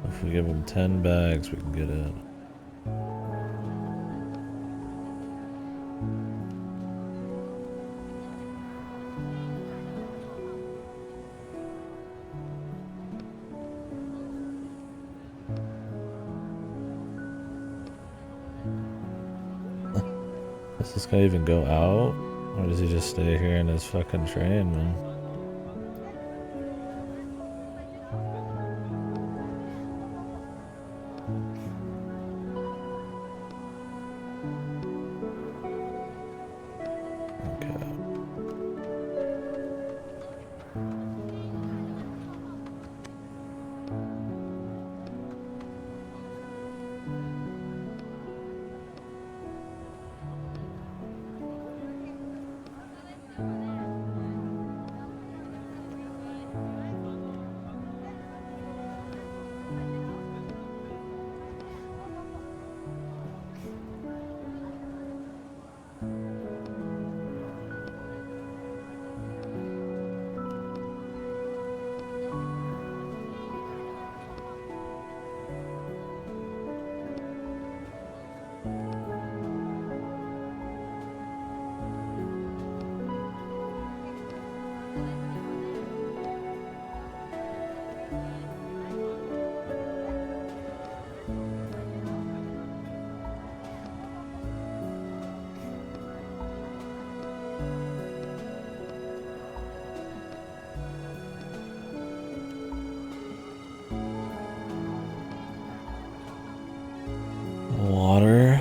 If we give him 10 bags, we can get in. Does this guy even go out? Or does he just stay here in his fucking train, man? Water.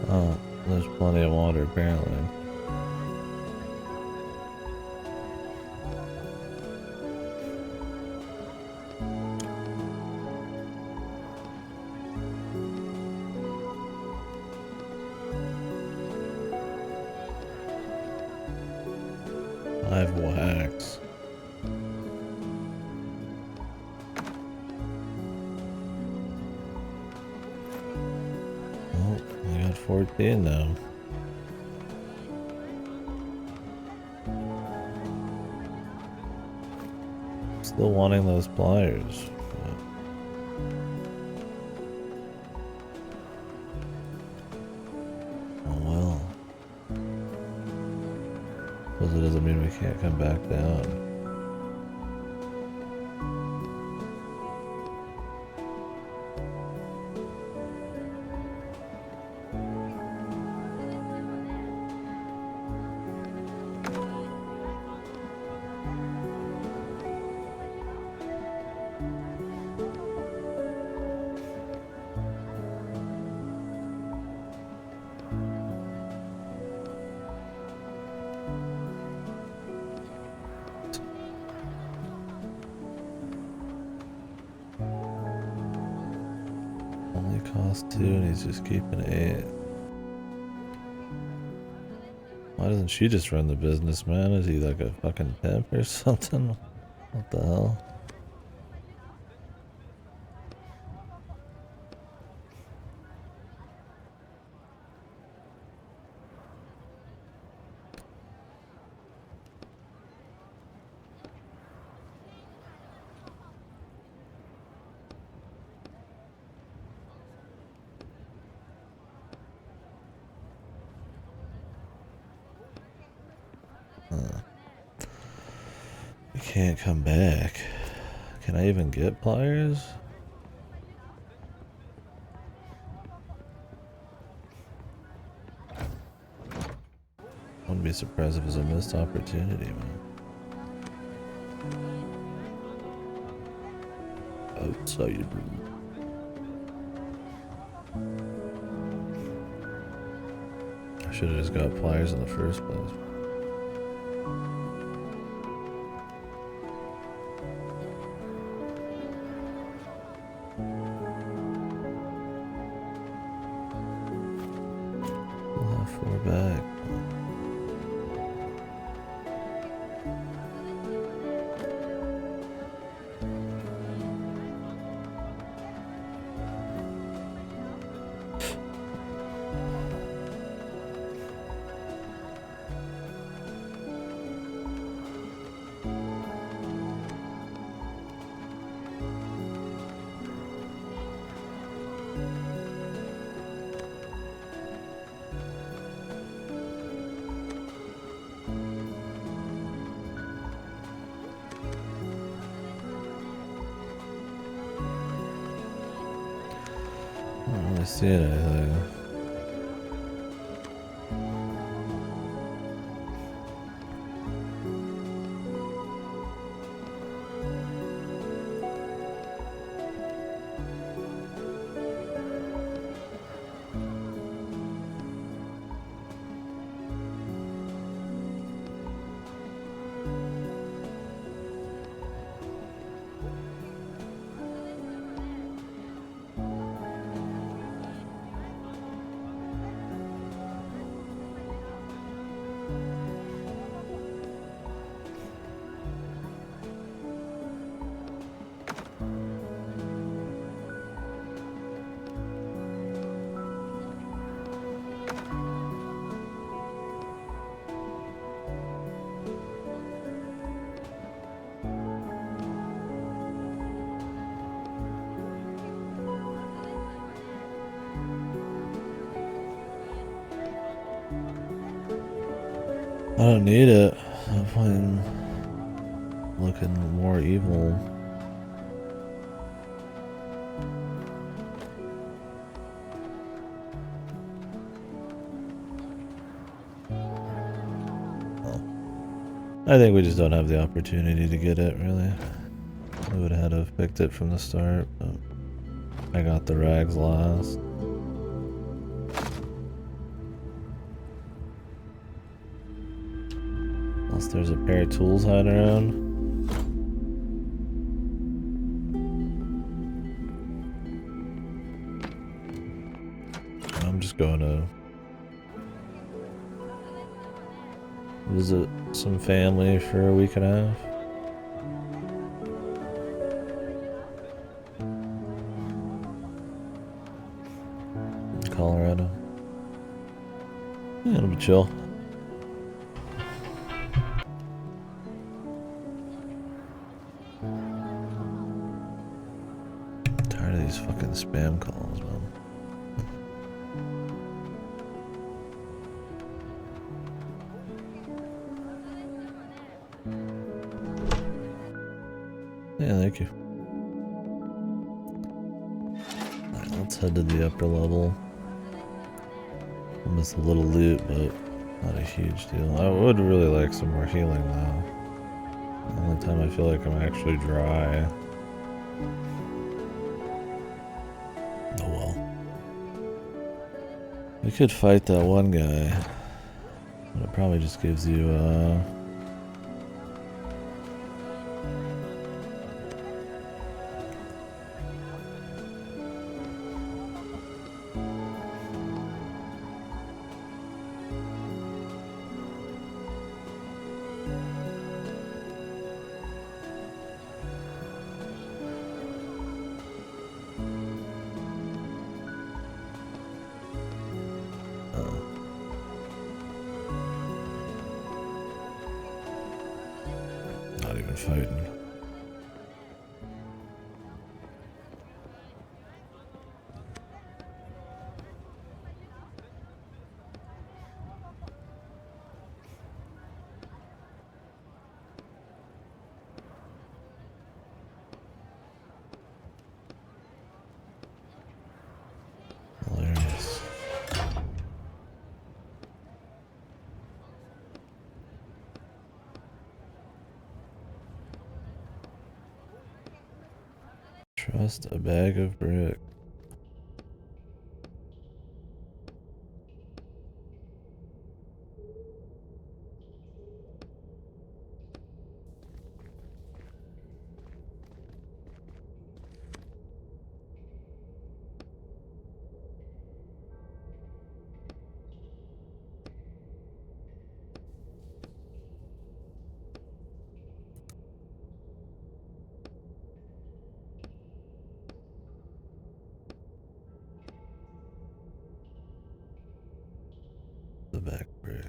Oh, there's plenty of water apparently. Live wax. Oh, I got 14 now. Still wanting those pliers. Oh well. Suppose it doesn't mean we can't come back down. Only cost 2 and he's just keeping 8. Why doesn't she just run the business, man? Is he like a fucking pimp or something? What the hell? I can't come back. Can I even get pliers? Wouldn't be surprised if it was a missed opportunity, man. Outside room. I should have just got pliers in the first place. We'll have 4 back. I don't really see anything. I don't need it. I'm fine looking more evil. Well, I think we just don't have the opportunity to get it, really. We would have had to have picked it from the start, but I got the rags last. Unless there's a pair of tools hiding around. I'm just going to visit some family for a week and a half. In Colorado. Yeah, it'll be chill. Tired of these fucking spam calls, man. Yeah, thank you. Alright, let's head to the upper level. Almost a little loot, but not a huge deal. I would really like some more healing, though. The only time I feel like I'm actually dry. Oh well. We could fight that one guy. But it probably just gives you, not even fighting. Hilarious. Trust a bag of brick. The back brick.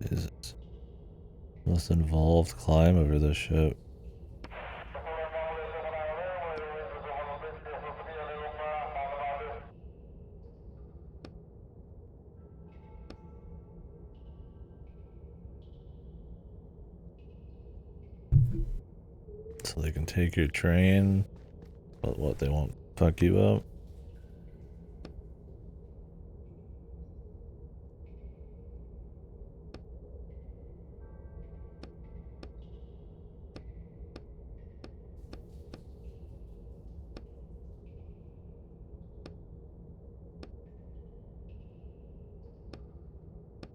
Jesus. Most involved climb over this ship. So they can take your train, but what, they won't fuck you up?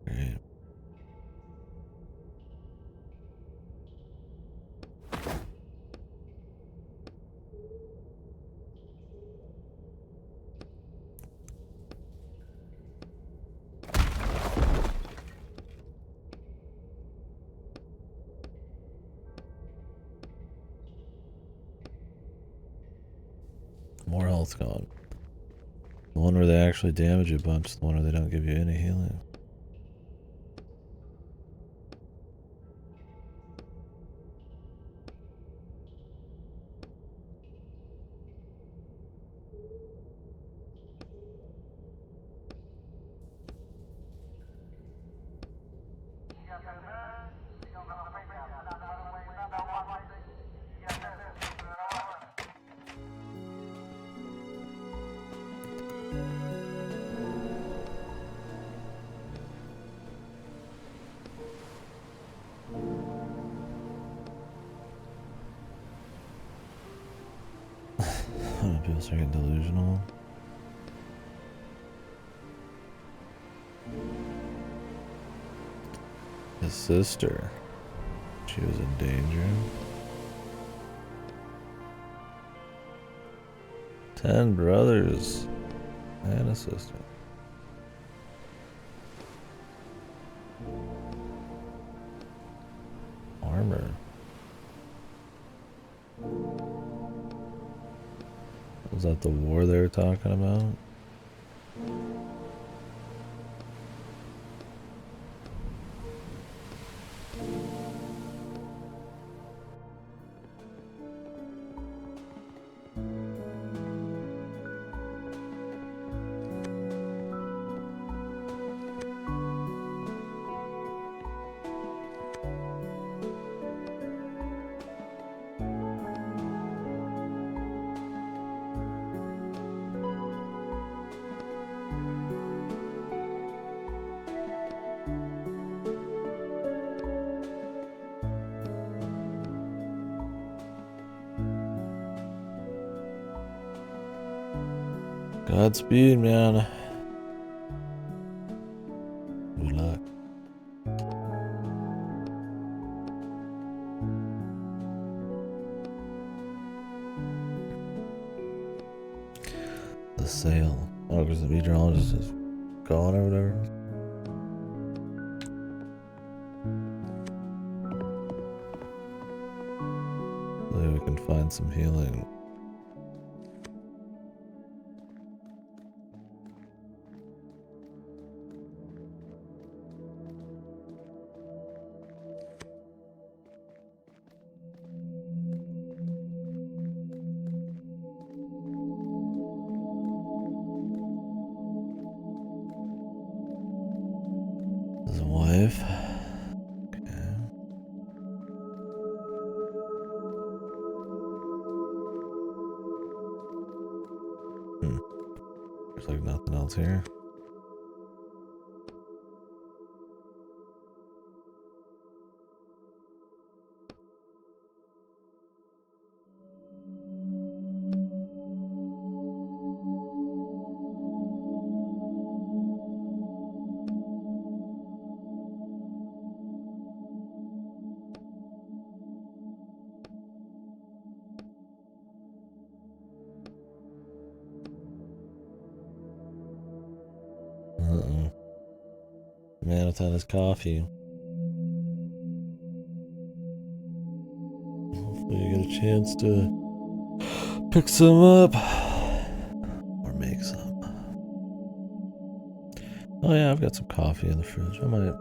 Great. More health gone. The one where they actually damage you a bunch, the one where they don't give you any healing. People start getting delusional. His sister. She was in danger. 10 brothers and a sister. Armor. Was that the war they were talking about? Godspeed, man. Good luck. The sale. Oh, because the meteorologist is gone or whatever. Maybe we can find some healing. His wife. Okay. There's like nothing else here. Man without his coffee. Hopefully you get a chance to pick some up. Or make some. Oh yeah, I've got some coffee in the fridge. I might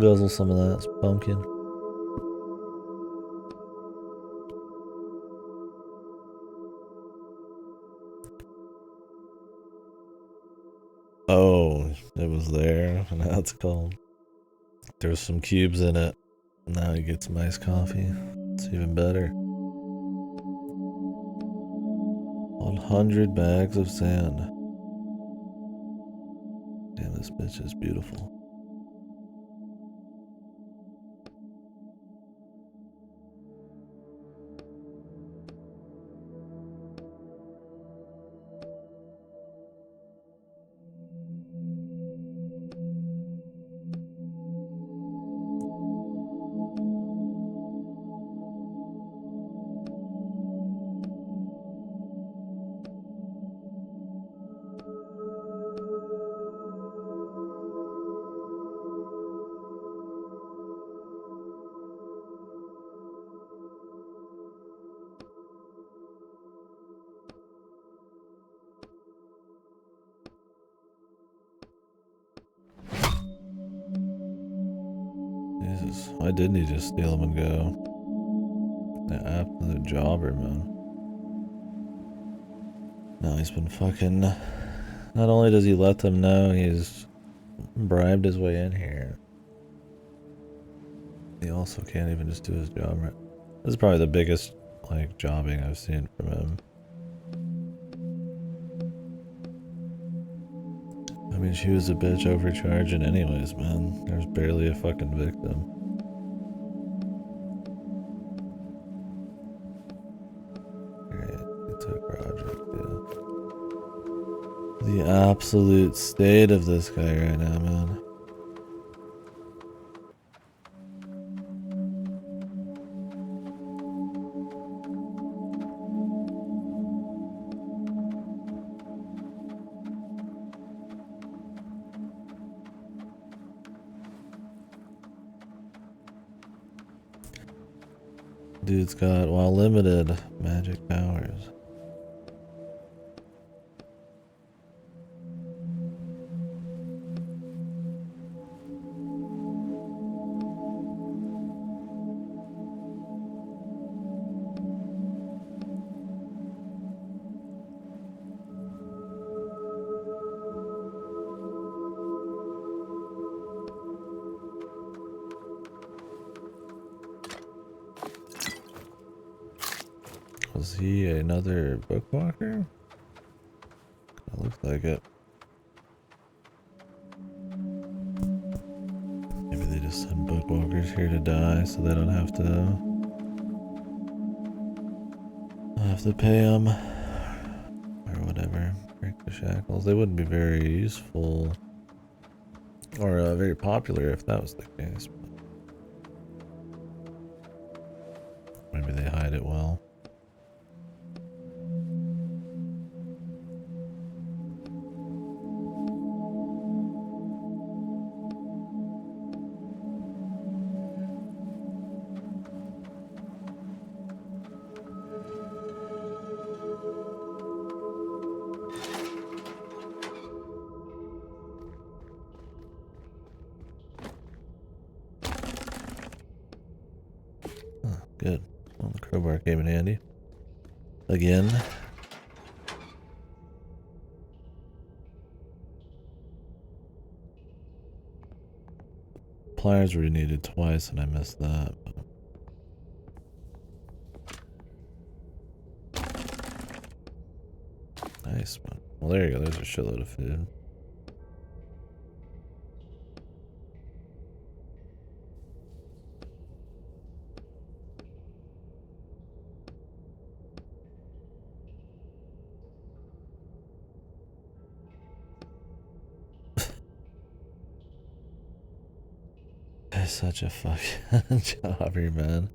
guzzle some of that. It's pumpkin. Oh, it was there. Now it's cold. There's some cubes in it. Now he gets some iced coffee. It's even better. 100 bags of sand. Damn, this bitch is beautiful. Jesus, why didn't he just steal them and go? The absolute jobber, man. No, he's been fucking... Not only does he let them know, he's bribed his way in here. He also can't even just do his job right. This is probably the biggest, like, jobbing I've seen from him. I mean, she was a bitch overcharging anyways, man. There's barely a fucking victim. Alright, he took Roderick, yeah. The absolute state of this guy right now, man. Dude's got, while limited, magic powers. Was he another Bookwalker? It looks like it. Maybe they just send Bookwalkers here to die so they don't have to pay them or whatever. Break the shackles. They wouldn't be very useful or very popular if that was the case. But maybe they hide it well. Good. Well, the crowbar came in handy. Again. Pliers were needed twice and I missed that. Nice one. Well, there you go. There's a shitload of food. He's such a fucking jobber, man.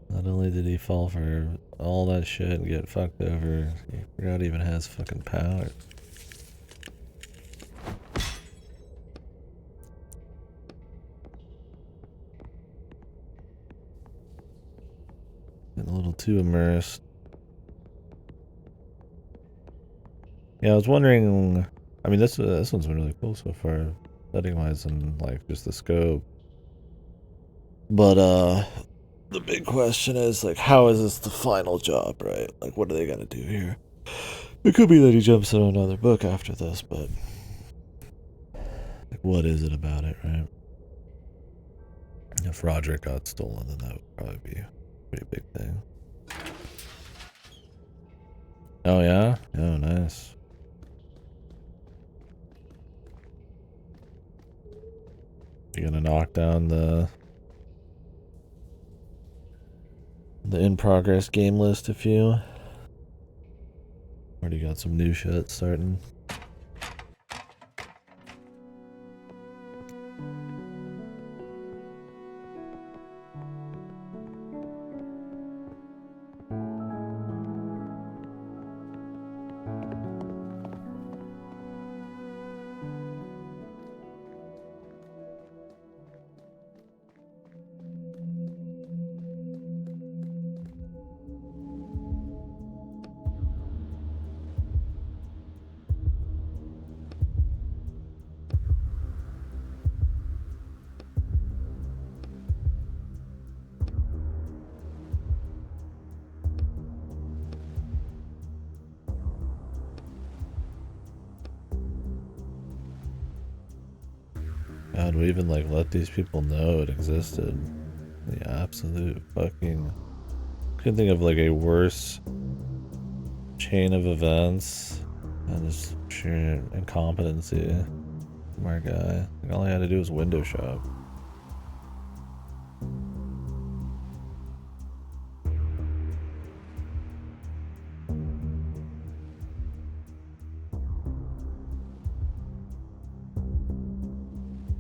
Not only did he fall for all that shit and get fucked over, he forgot he even has fucking power. Getting a little too immersed. Yeah, I was wondering. I mean, this one's been really cool so far, setting wise and like just the scope. But the big question is like, how is this the final job, right? Like, what are they gonna do here? It could be that he jumps into another book after this, but like, what is it about it, right? If Roderick got stolen, then that would probably be a pretty big thing. Oh yeah? Oh, nice. You gonna knock down the in-progress game list if you already got some new shit starting. God, we even like let these people know it existed. The absolute fucking. Couldn't think of like a worse chain of events and just sheer incompetency from our guy. Like, all he had to do was window shop.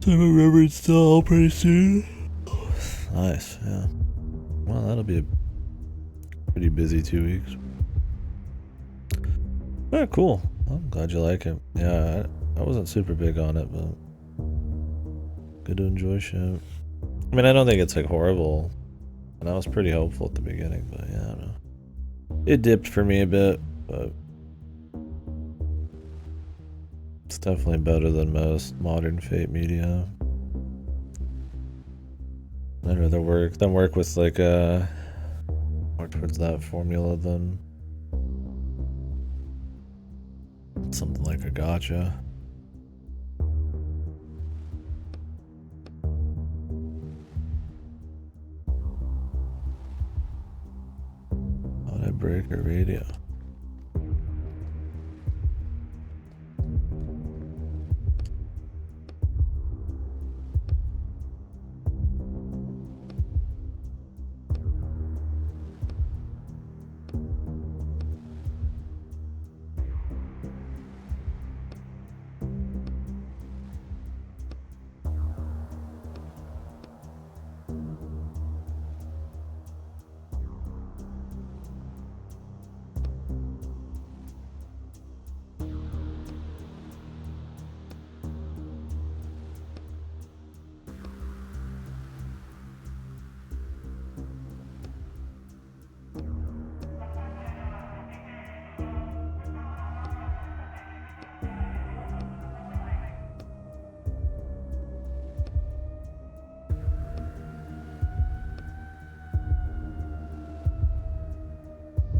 Time of remembrance still pretty soon. Nice, yeah. Well, that'll be a pretty busy 2 weeks. Yeah, cool. I'm glad you like it. Yeah, I wasn't super big on it, but good to enjoy shit. I mean, I don't think it's like horrible. And I was pretty hopeful at the beginning, but yeah, I don't know. It dipped for me a bit, but it's definitely better than most modern Fate media. I'd rather work with like more towards that formula than something like a gotcha. How'd I break a radio?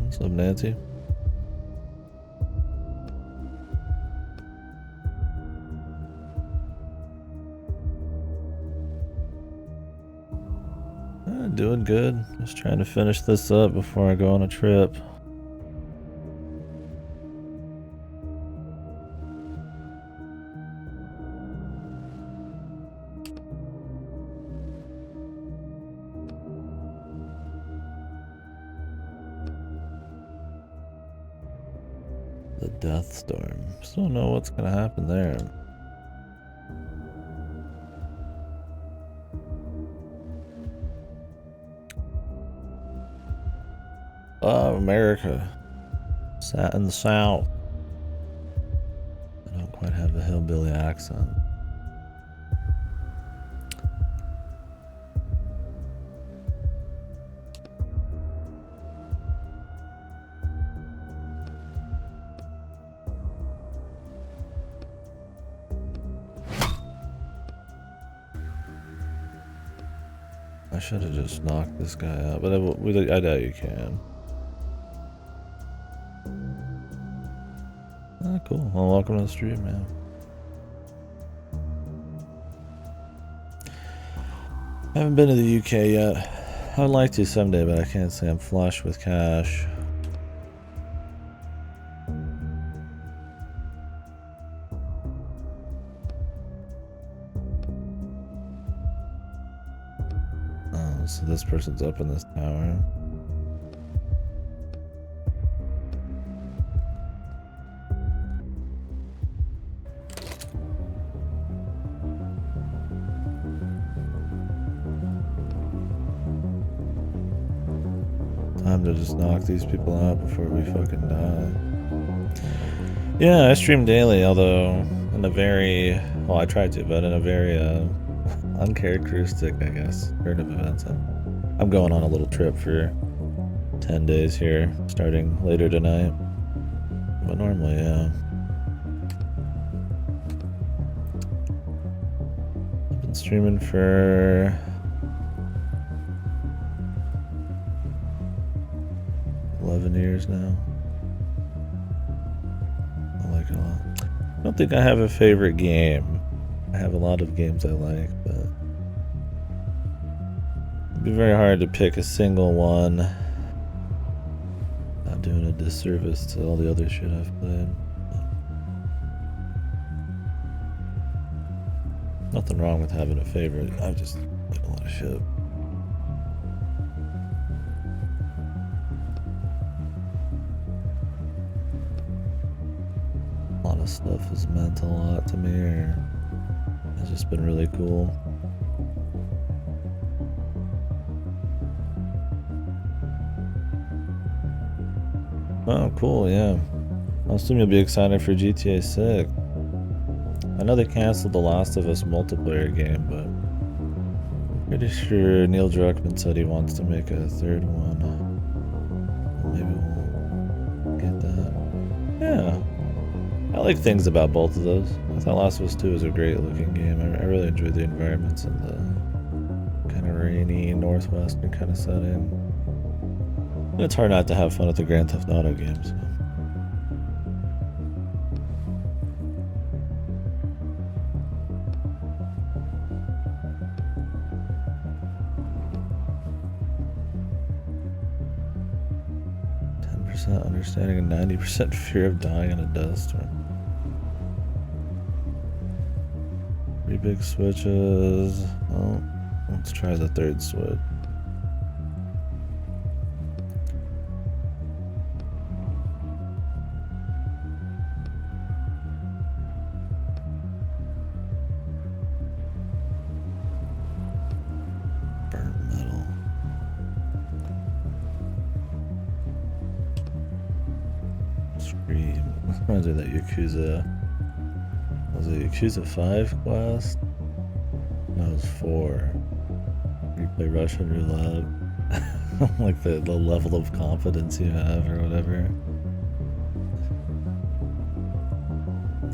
What's up, Nancy? Doing good. Just trying to finish this up before I go on a trip. The Death Storm. Still don't know what's gonna happen there. Oh, America. Sat in the South. I don't quite have a hillbilly accent. I should have just knocked this guy out, but I doubt you can. Ah, cool. Well, welcome to the stream, man. I haven't been to the UK yet. I'd like to someday, but I can't say I'm flush with cash. Oh, so this person's up in this tower. Time to just knock these people out before we fucking die. Yeah, I stream daily, although in a very, well, I try to, but in a very uncharacteristic, I guess, turn of events. I'm going on a little trip for 10 days here, starting later tonight. But normally, yeah. I've been streaming for 11 years now. I like it a lot. I don't think I have a favorite game. I have a lot of games I like, but it'd be very hard to pick a single one. Not doing a disservice to all the other shit I've played. Nothing wrong with having a favorite. I've just played a lot of shit. A lot of stuff has meant a lot to me, or it's just been really cool. Oh, cool, yeah. I assume you'll be excited for GTA 6. I know they canceled the Last of Us multiplayer game, but I'm Pretty sure Neil Druckmann said he wants to make a third one. Maybe we'll get that. Yeah. I like things about both of those. I thought Last of Us 2 was a great looking game. I really enjoyed the environments and the kind of rainy, northwestern kind of setting. And it's hard not to have fun at the Grand Theft Auto games. So. 10% understanding and 90% fear of dying in a dust storm. 3 big switches. Oh, let's try the third switch. Burnt metal. Scream. Reminds me of that Yakuza. Was it Yakuza 5 quest? No, it was 4. You play Russian roulette. Like the level of confidence you have or whatever.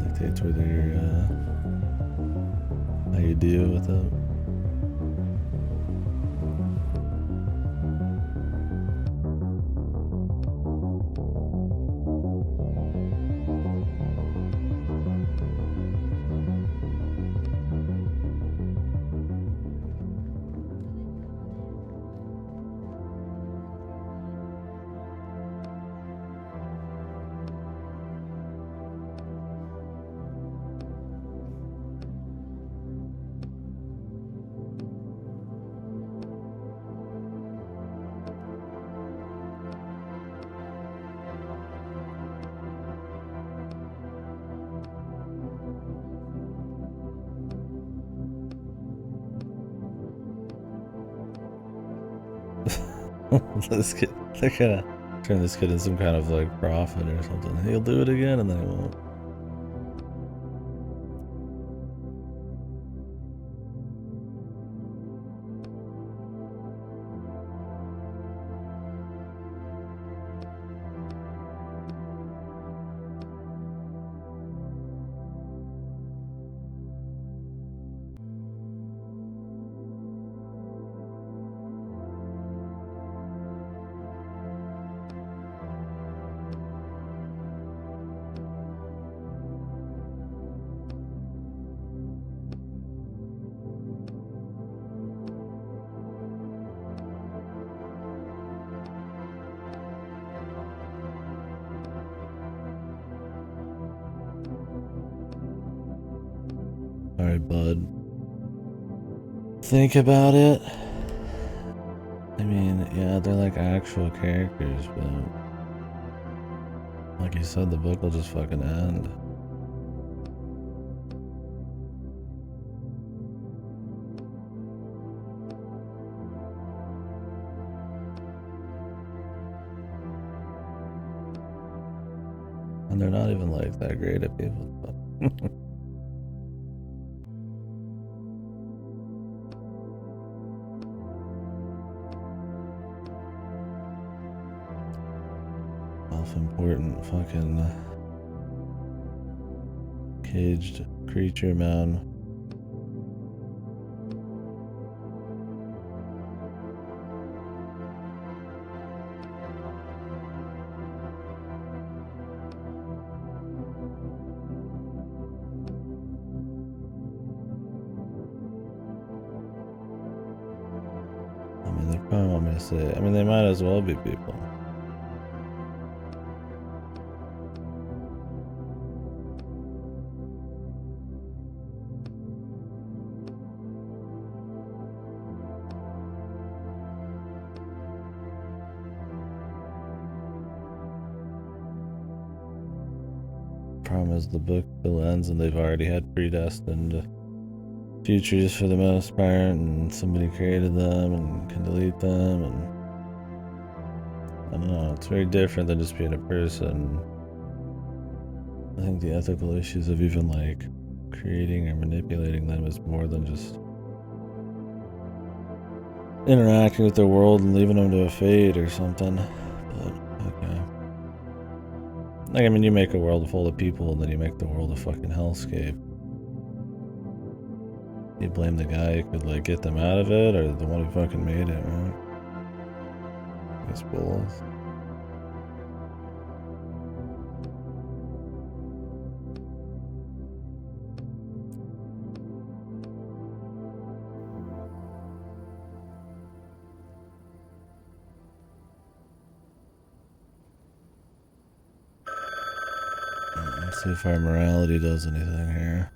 Dictates whether you're, how you deal with it. This kid, they're gonna turn this kid into some kind of like prophet or something. He'll do it again and then he won't. Alright, bud. Think about it. I mean, yeah, they're like actual characters, but like you said, the book will just fucking end. And they're not even like that great at people. Self-important fucking caged creature, man. I mean, they probably want me to say, I mean, they might as well be people. Problem is the book still ends and they've already had predestined futures for the most part, and somebody created them and can delete them, and I don't know, it's very different than just being a person. I think the ethical issues of even like creating or manipulating them is more than just interacting with their world and leaving them to a fate or something. But okay. Like, I mean, you make a world full of people and then you make the world a fucking hellscape. You blame the guy who could, like, get them out of it, or the one who fucking made it, right? I guess both. Let's see if our morality does anything here.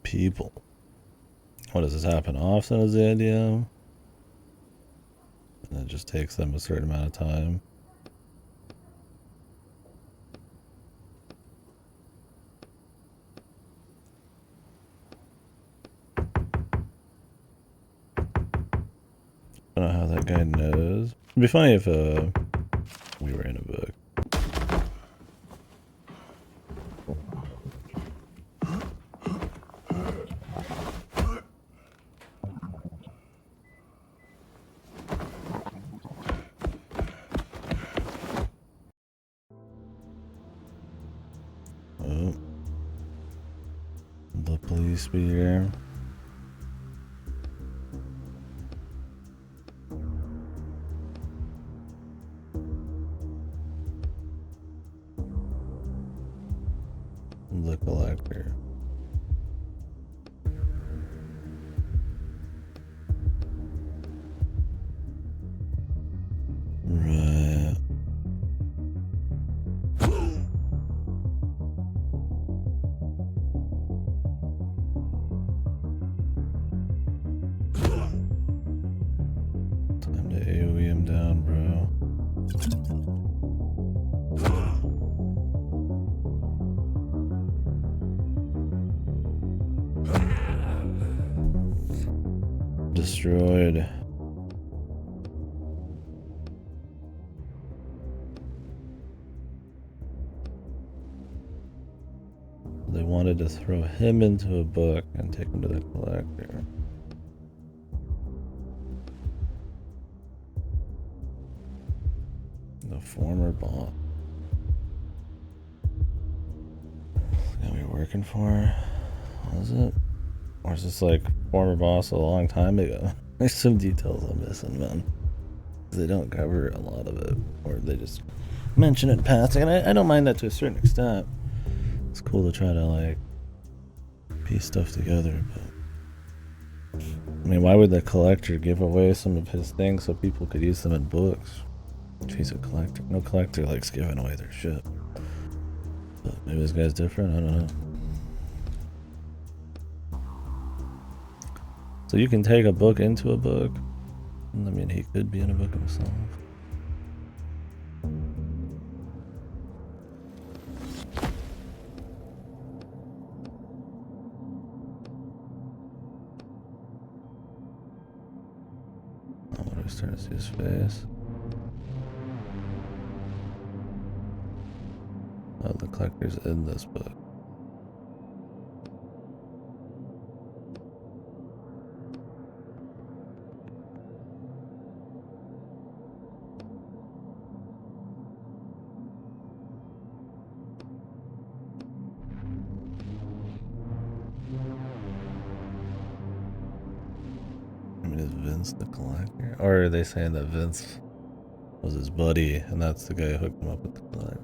People. What does this happen often is the idea? And it just takes them a certain amount of time. I don't know how that guy knows. It'd be funny if we were in a book. Oh. The police be here. The collector. Right. Time to AoE him down, bro. Destroyed. They wanted to throw him into a book and take him to the collector. The former boss. Gonna be working for? Was it? Or is this like former boss a long time ago? There's some details I'm missing, man. They don't cover a lot of it, or they just mention it in passing, and I don't mind that to a certain extent. It's cool to try to like piece stuff together, but I mean, why would the collector give away some of his things so people could use them in books? If he's a collector. No collector likes giving away their shit. But maybe this guy's different, I don't know. So you can take a book into a book. I mean, he could be in a book himself. Oh, what are we starting to see his face? Oh, the collector's in this book. I mean, is Vince the collector? Or are they saying that Vince was his buddy and that's the guy who hooked him up with the collector?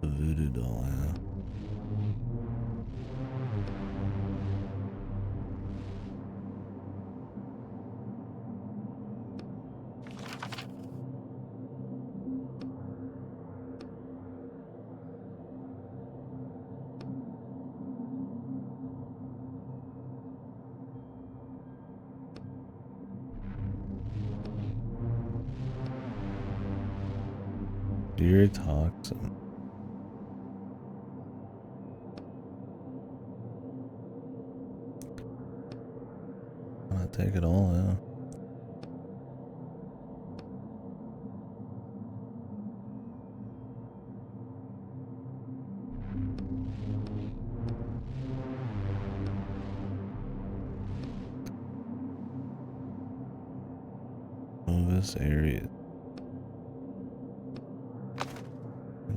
The voodoo doll, yeah. Deer toxin. I'm gonna take it all out. Oh, this area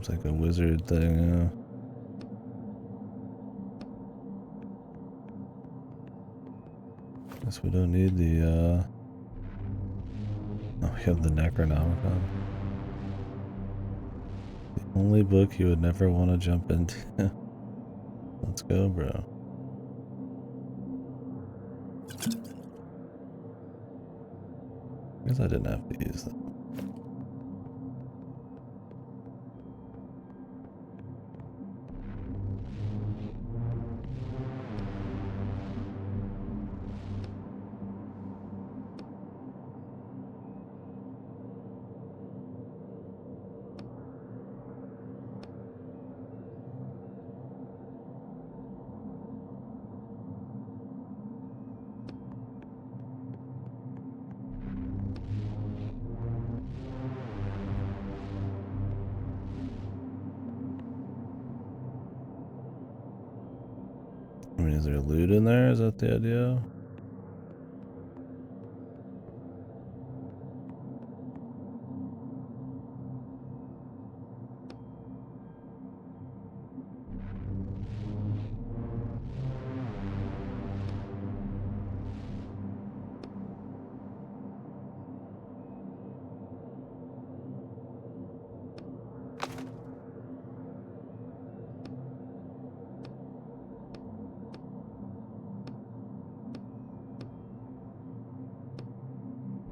seems like a wizard thing. Guess we don't need the oh, we have the Necronomicon. The only book you would never want to jump into. Let's go, bro. I guess I didn't have to use that. I mean, is there loot in there? Is that the idea?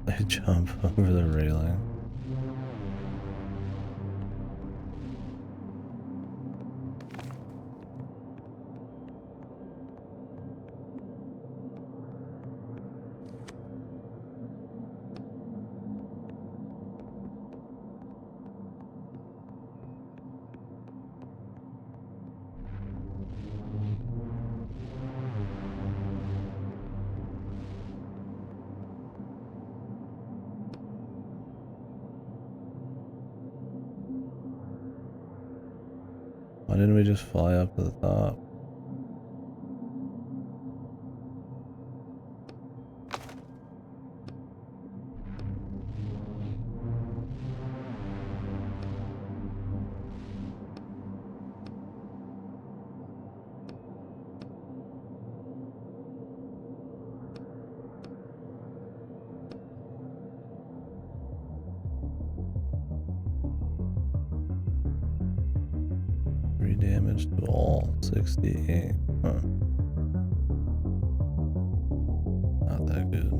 I jump over the railing. Why didn't we just fly up to the top? Damage to all 68. Huh. Not that good.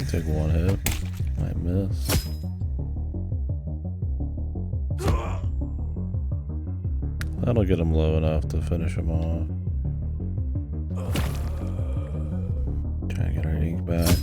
Take one hit. Might miss. That'll get him low enough to finish him off. Try and get our ink back.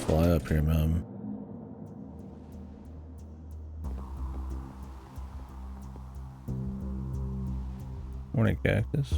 fly up here, man. Morning, cactus.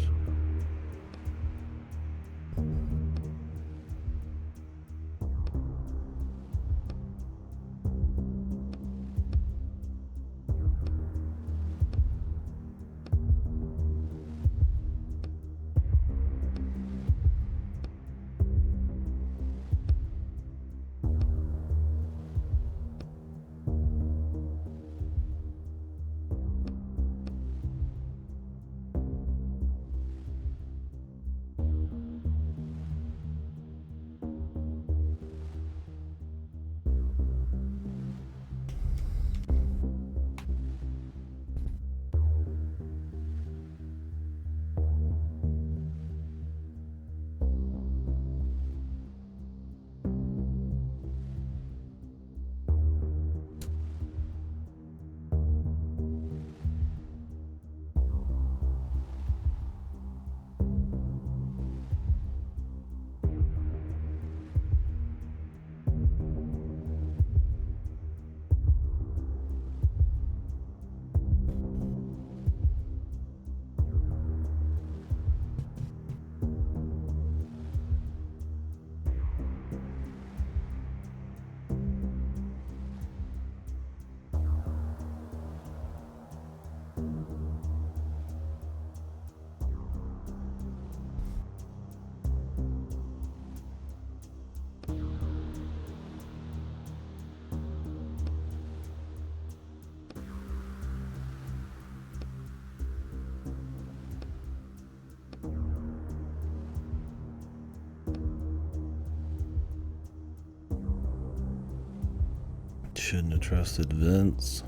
Shouldn't have trusted Vince.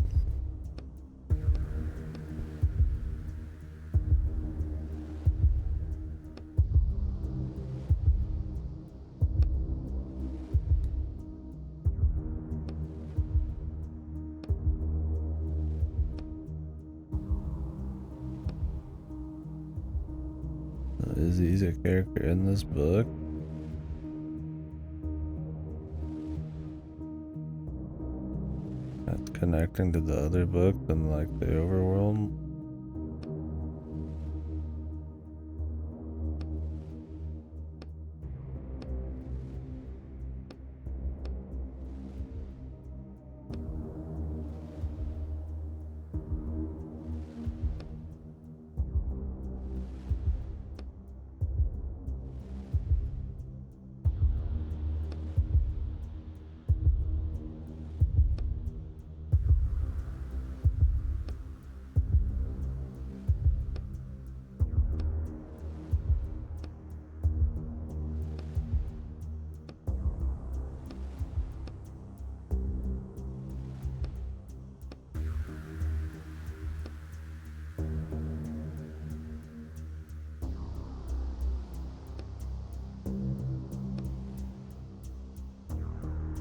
He's a character in this book. That's connecting to the other book and like the overworld.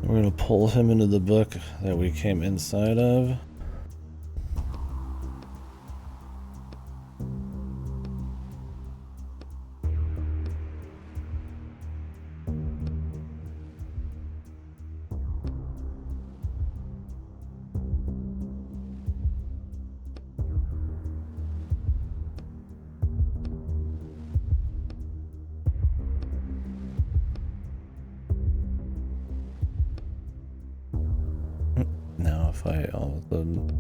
We're gonna pull him into the book that we came inside of. Now if I all of a sudden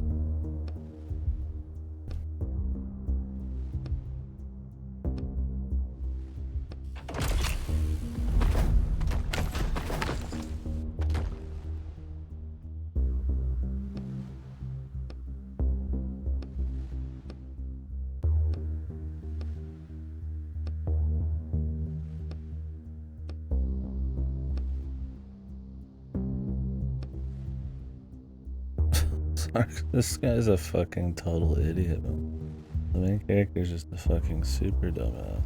this guy's a fucking total idiot. The main character's just a fucking super dumbass.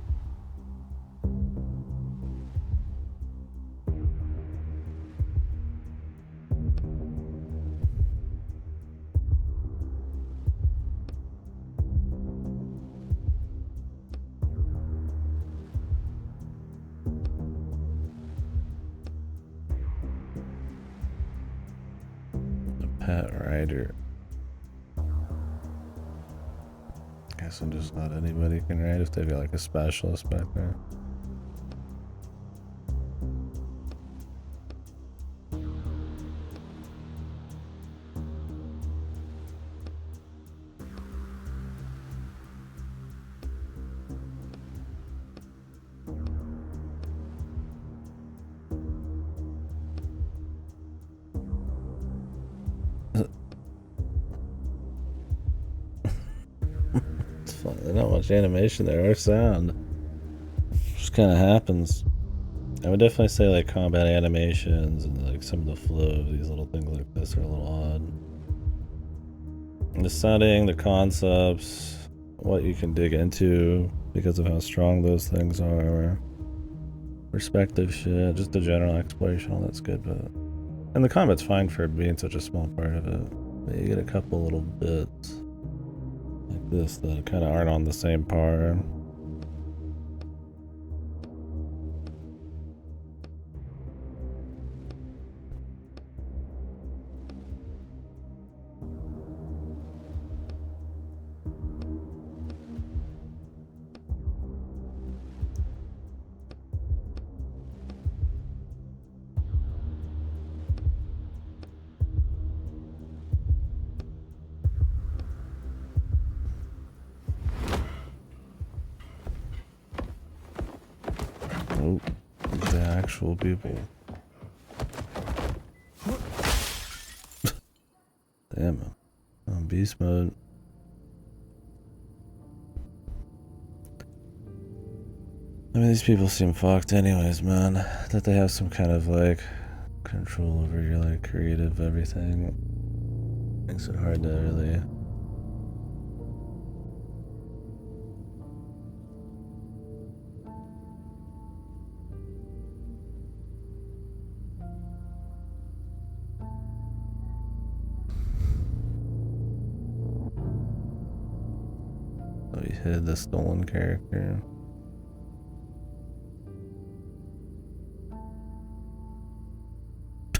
pet rider. Guess I'm just not anybody can ride if they've got like a specialist back there. It's fun. There's not much animation there or sound. It just kind of happens. I would definitely say like combat animations and like some of the flow of these little things like this are a little odd. And the setting, the concepts, what you can dig into because of how strong those things are. Perspective shit, just the general exploration, all that's good, but... And the combat's fine for being such a small part of it. But you get a couple little bits like this that kind of aren't on the same par. Oh, the actual people. Damn it. I'm beast mode. I mean, these people seem fucked anyways, man. That they have some kind of, like, control over your, like, creative everything. Makes it hard to really... Oh, he hid the stolen character.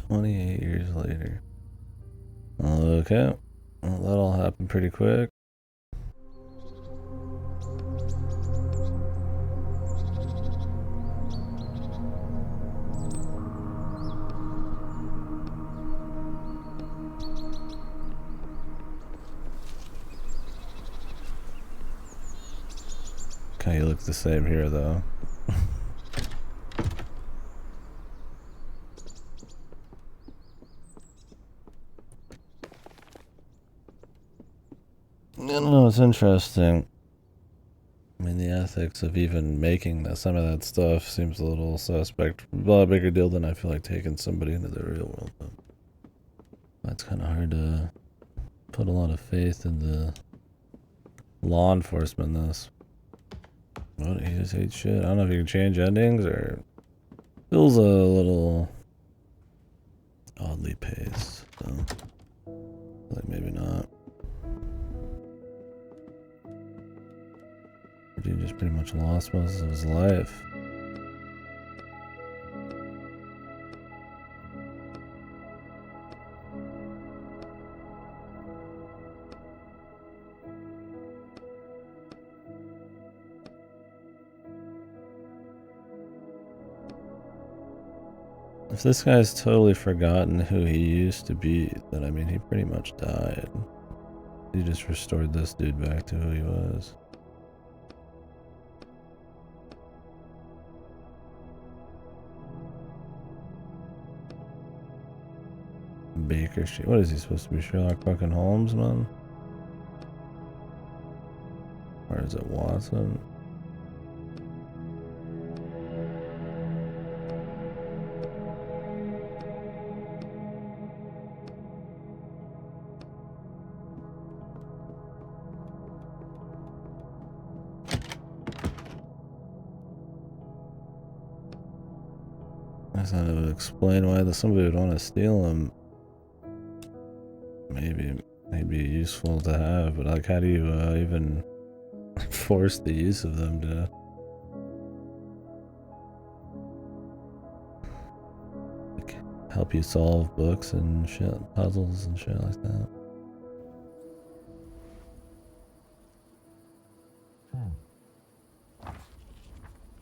"28 years later." Okay. Well, that all happened pretty quick. Okay, you look the same here, though. No, it's interesting. I mean, the ethics of even making some of that stuff seems a little suspect. A lot bigger deal than I feel like taking somebody into the real world. But that's kind of hard to put a lot of faith in the law enforcement in this. What? He just hates shit. I don't know if you can change endings or... Feels a little oddly paced, so... Like, maybe not. Dude just pretty much lost most of his life. If this guy's totally forgotten who he used to be, then I mean he pretty much died. He just restored this dude back to who he was. Baker Street. What is he supposed to be, Sherlock fucking Holmes, man? Or is it Watson? I thought it would explain why somebody would want to steal him. Maybe useful to have, but like, how do you even force the use of them to? Like, help you solve books and shit, puzzles and shit like that.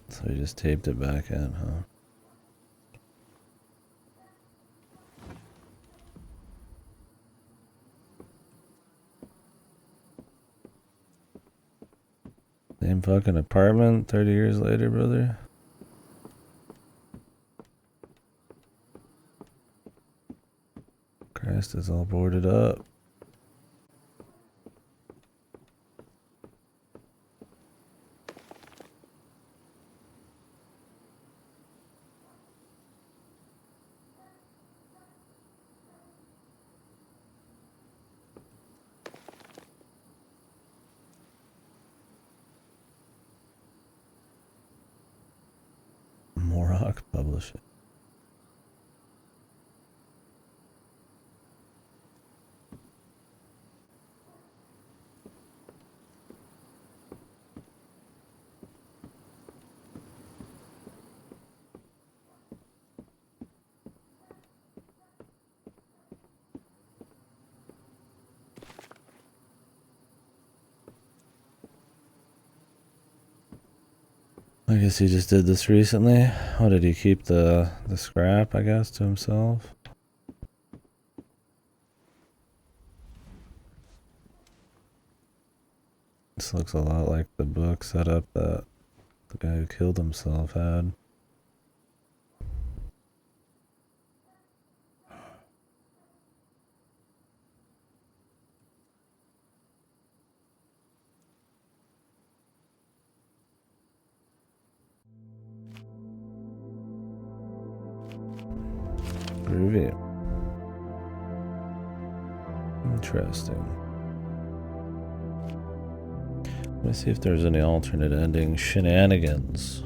So you just taped it back in, huh? Same fucking apartment 30 years later, brother. Christ, is all boarded up. Morok Publishing. I guess he just did this recently. What did he keep the scrap, I guess, to himself? This looks a lot like the book setup that the guy who killed himself had. Groovy. Interesting. Let me see if there's any alternate ending shenanigans.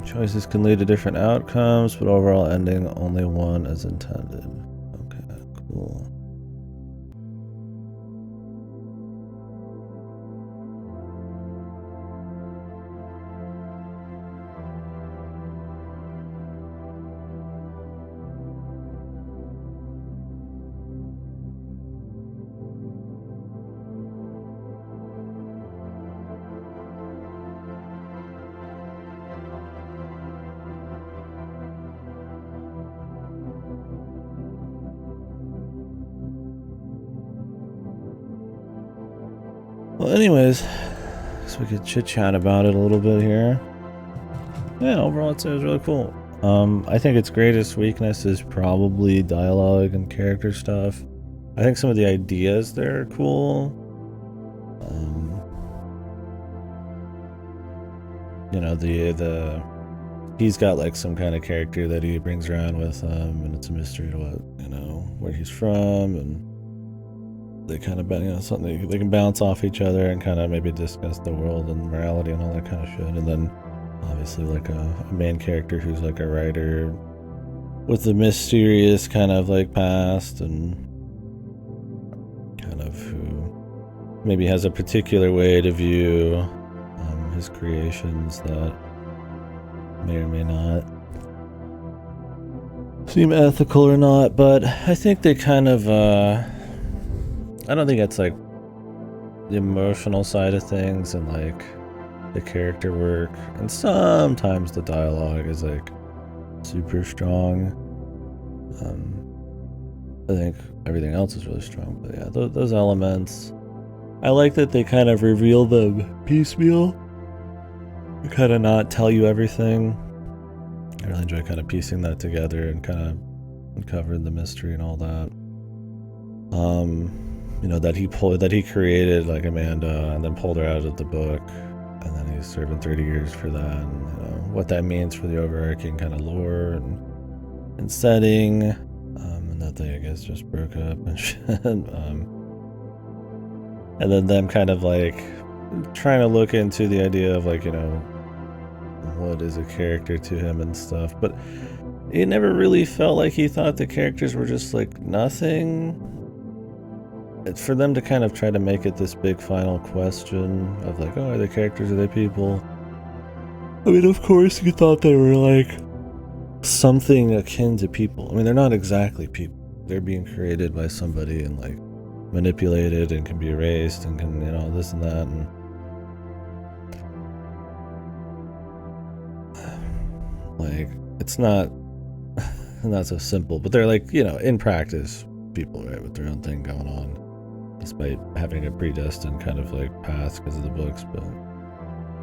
Choices can lead to different outcomes, but overall ending only one as intended. Okay, cool. Well, anyways, so we could chit chat about it a little bit here. Yeah, overall, I'd say it was really cool. I think its greatest weakness is probably dialogue and character stuff. I think some of the ideas there are cool. You know, he's got like some kind of character that he brings around with him, and it's a mystery to where he's from, and they kind of, something they can bounce off each other and kind of maybe discuss the world and morality and all that kind of shit. And then obviously like a main character who's like a writer with a mysterious kind of like past, and kind of who maybe has a particular way to view his creations that may or may not seem ethical or not. But I think they kind of I don't think it's like the emotional side of things and like the character work, and sometimes the dialogue is like super strong. I think everything else is really strong, but yeah, those elements, I like that they kind of reveal them piecemeal, kind of not tell you everything. I really enjoy kind of piecing that together and kind of uncovering the mystery and all that. That he created like Amanda and then pulled her out of the book. and then he's serving 30 years for that, and what that means for the overarching kind of lore and setting, and that they, I guess, just broke up and shit. And then them kind of like trying to look into the idea of like, what is a character to him and stuff, but it never really felt like he thought the characters were just like nothing. For them to kind of try to make it this big final question of like, oh, are they characters, are they people? I mean, of course you thought they were like something akin to people. I mean, they're not exactly people. They're being created by somebody and like manipulated and can be erased and can, this and that, and like it's not so simple, but they're like, in practice people, right, with their own thing going on, despite having a predestined kind of like path because of the books. But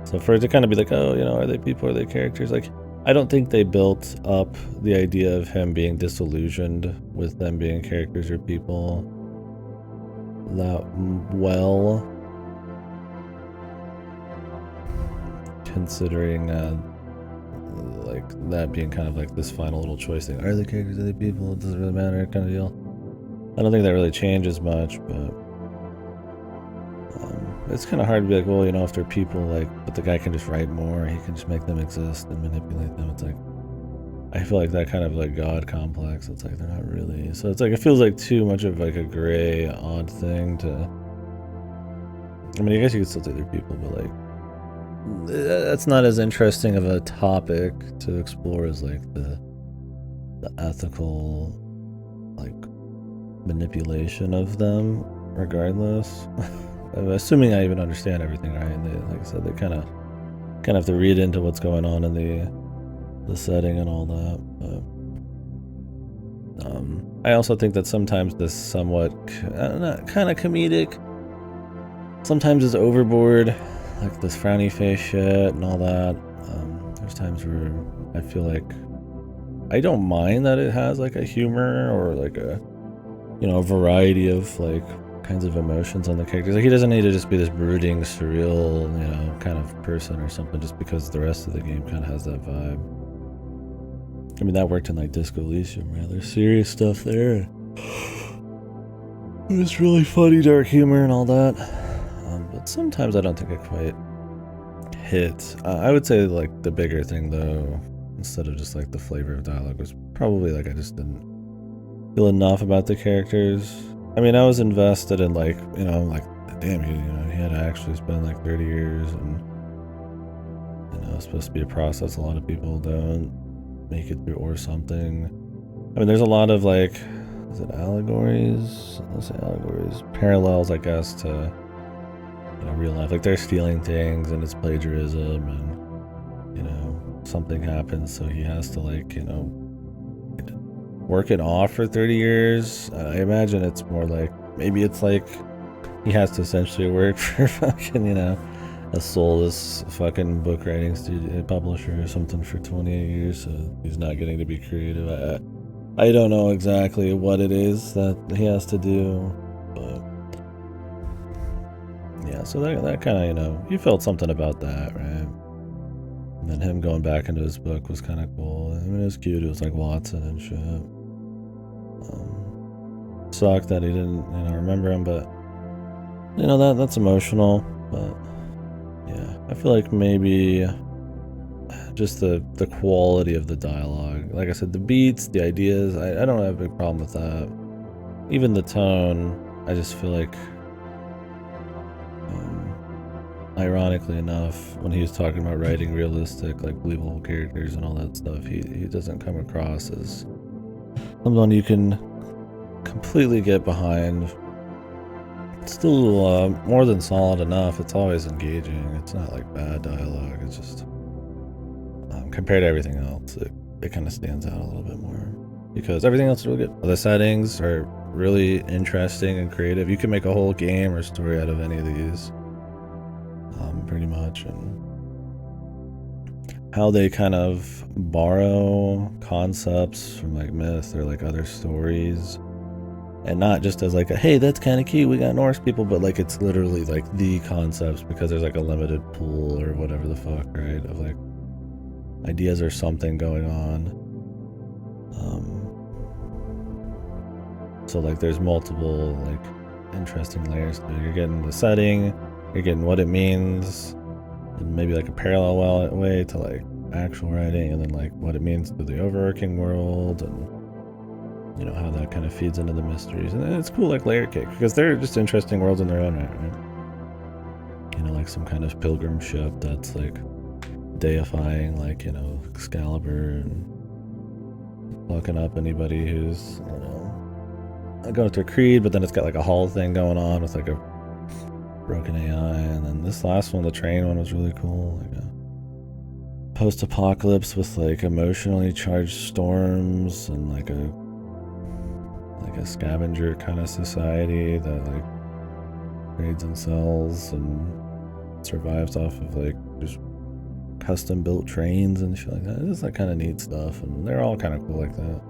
so for it to kind of be like, oh, are they people, are they characters? Like, I don't think they built up the idea of him being disillusioned with them being characters or people that well, considering like that being kind of like this final little choice thing. Are they characters, are they people? It doesn't really matter kind of deal. I don't think that really changes much, but it's kind of hard to be like, well, if they're people, like, but the guy can just write more, he can just make them exist and manipulate them. It's like, I feel like that kind of like God complex, it's like they're not really, so it's like, it feels like too much of like a gray, odd thing to, I mean, I guess you could still say they're people, but like, that's not as interesting of a topic to explore as like the ethical like manipulation of them, regardless. Assuming I even understand everything, right? And they, like I said, they kind of have to read into what's going on in the setting and all that. But I also think that sometimes this somewhat kind of comedic sometimes is overboard, like this frowny face shit and all that. There's times where I feel like I don't mind that it has like a humor or like a a variety of like kinds of emotions on the characters. Like, he doesn't need to just be this brooding, surreal, kind of person or something, just because the rest of the game kind of has that vibe. I mean, that worked in like Disco Elysium, right? There's serious stuff there. It's really funny, dark humor and all that. But sometimes I don't think it quite hits. I would say like the bigger thing though, instead of just like the flavor of dialogue, was probably like I just didn't feel enough about the characters. I mean, I was invested in like, like, damn, he had to actually spend like 30 years, and it's supposed to be a process a lot of people don't make it through or something. I mean, there's a lot of like, is it allegories? Let's say allegories, parallels, I guess, to real life. Like, they're stealing things and it's plagiarism, and something happens, so he has to like work it off for 30 years. I imagine it's more like, maybe it's like he has to essentially work for fucking, a soulless fucking book writing studio publisher or something for 28 years, so he's not getting to be creative. I don't know exactly what it is that he has to do, but yeah, so that kind of, you felt something about that, right? And then him going back into his book was kind of cool. I mean, it was cute. It was like Watson and shit. Sucked that he didn't, remember him, but that's emotional. But yeah, I feel like maybe just the quality of the dialogue. Like I said, the beats, the ideas, I don't have a big problem with that. Even the tone, I just feel like, ironically enough, when he was talking about writing realistic, like believable characters and all that stuff, he doesn't come across as someone you can completely get behind. It's still more than solid enough. It's always engaging. It's not like bad dialogue. It's just compared to everything else, it kind of stands out a little bit more because everything else is really good. The settings are really interesting and creative. You can make a whole game or story out of any of these, pretty much. And how they kind of borrow concepts from like myth or like other stories And not just as like a, hey, that's kind of cute, we got Norse people, but like it's literally like the concepts, because there's like a limited pool or whatever the fuck, right? Of like ideas or something going on. So like there's multiple like interesting layers to it. You're getting the setting, you're getting what it means, and maybe like a parallel way to like actual writing, and then like what it means to the overarching world, and you know how that kind of feeds into the mysteries. And it's cool, like layer cake, because they're just interesting worlds in their own right? You know, like some kind of pilgrim ship that's like deifying, like, you know, Excalibur, and looking up anybody who's, you know, going through Creed, but then it's got like a hull thing going on with like a broken AI. And then this last one, the train one, was really cool, like a post-apocalypse with like emotionally charged storms, and like a scavenger kind of society that like trades and sells and survives off of like just custom built trains and shit like that. It's like kind of neat stuff, and they're all kind of cool like that.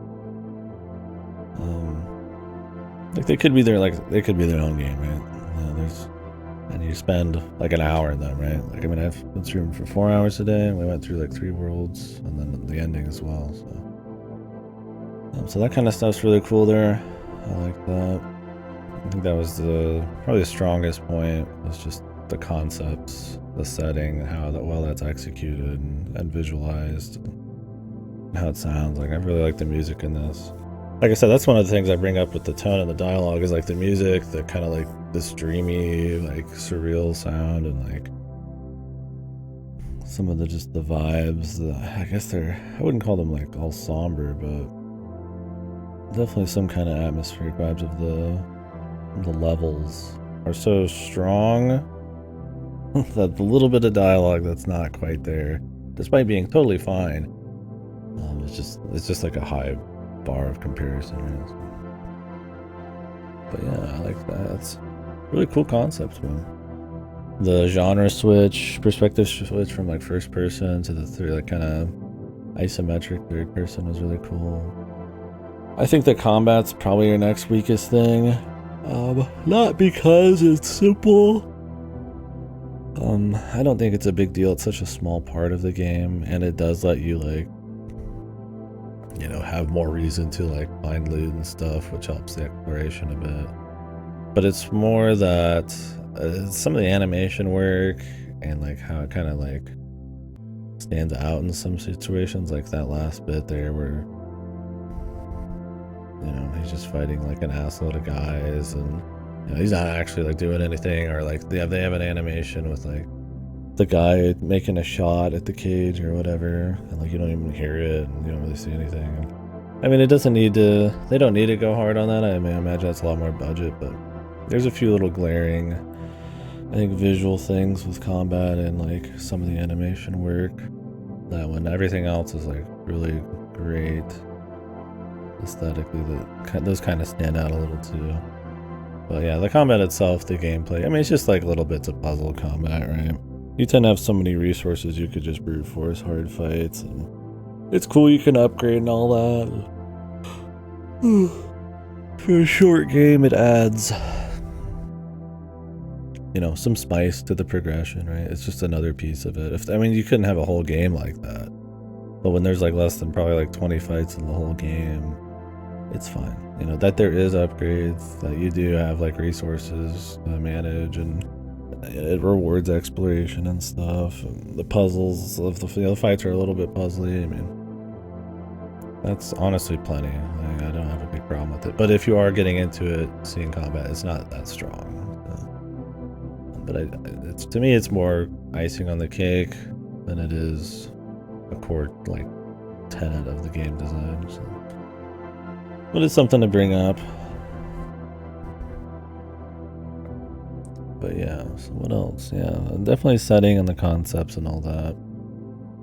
Like they could be their own game, right? You know, and you spend like an hour in them, right? Like I mean, I've been streaming for 4 hours today, and we went through like 3 worlds, and then the ending as well. So that kind of stuff's really cool there. I like that. I think that was probably the strongest point, was just the concepts, the setting, how well that's executed and visualized, and how it sounds. Like I really like the music in this. Like I said, that's one of the things I bring up with the tone and the dialogue, is like the music, the kind of like this dreamy, like surreal sound, and like some of the vibes. I guess I wouldn't call them like all somber, but definitely some kind of atmospheric vibes of the levels are so strong that the little bit of dialogue that's not quite there, despite being totally fine, it's just like a high bar of comparison. Right? But yeah, I like that. It's really cool concept, man. The genre switch, perspective switch from like first person to the like kind of isometric third person was really cool. I think the combat's probably your next weakest thing. Not because it's simple. I don't think it's a big deal. It's such a small part of the game, and it does let you like, you know, have more reason to like find loot and stuff, which helps the exploration a bit. But it's more that some of the animation work and like how it kind of like stands out in some situations, like that last bit there where, you know, he's just fighting like an assload of guys, and you know, he's not actually like doing anything, or like they have an animation with like the guy making a shot at the cage or whatever, and like you don't even hear it, and you don't really see anything. I mean, it doesn't need to, they don't need to go hard on that. I mean, I imagine that's a lot more budget, but there's a few little glaring, I think, visual things with combat and like some of the animation work, that when everything else is like really great aesthetically, those kind of stand out a little too. But yeah, the combat itself, the gameplay, I mean, it's just like little bits of puzzle combat, right? You tend to have so many resources, you could just brute force hard fights, and it's cool, you can upgrade and all that. For a short game, it adds, you know, some spice to the progression, right? It's just another piece of it. I mean, you couldn't have a whole game like that, but when there's like less than probably like 20 fights in the whole game, it's fine. You know, that there is upgrades, that you do have like resources to manage, and it rewards exploration and stuff. And the puzzles of the fights are a little bit puzzly. I mean, that's honestly plenty. Like, I don't have a big problem with it. But if you are getting into it, seeing combat, it's not that strong. But it's, to me, it's more icing on the cake than it is a core like tenet of the game design. So. But it's something to bring up. But yeah, so what else? Yeah, definitely setting and the concepts and all that.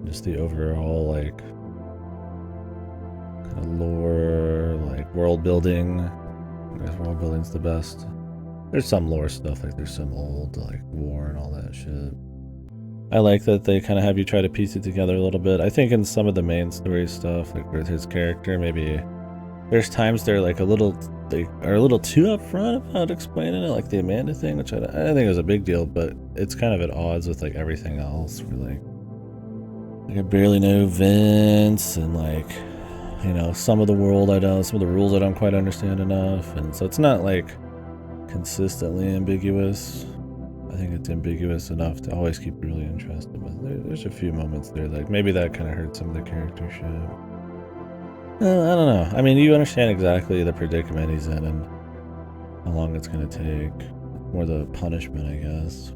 Just the overall like kind of lore, like world building. I guess world building's the best. There's some lore stuff, like there's some old like war and all that shit. I like that they kind of have you try to piece it together a little bit. I think in some of the main story stuff, like with his character, maybe there's times they are a little too upfront about explaining it, like the Amanda thing, which I think is a big deal, but it's kind of at odds with like everything else. Like I barely know Vince, and like, you know, some of the world I don't, some of the rules I don't quite understand enough, and so it's not like consistently ambiguous. I think it's ambiguous enough to always keep really interested. But there's a few moments there, like maybe that kind of hurt some of the character shit. I don't know. I mean, you understand exactly the predicament he's in and how long it's gonna take. More the punishment, I guess.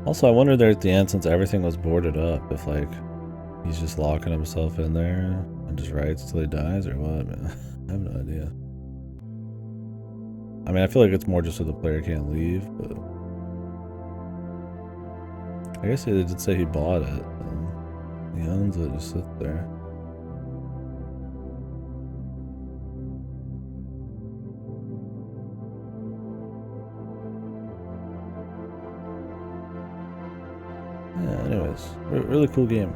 Also, I wonder there at the end, since everything was boarded up, if like he's just locking himself in there and just writes till he dies, or what? Man, I have no idea. I mean, I feel like it's more just so the player can't leave, but I guess he did say he bought it. He owns it, just sits there. Yeah, anyways, really cool game.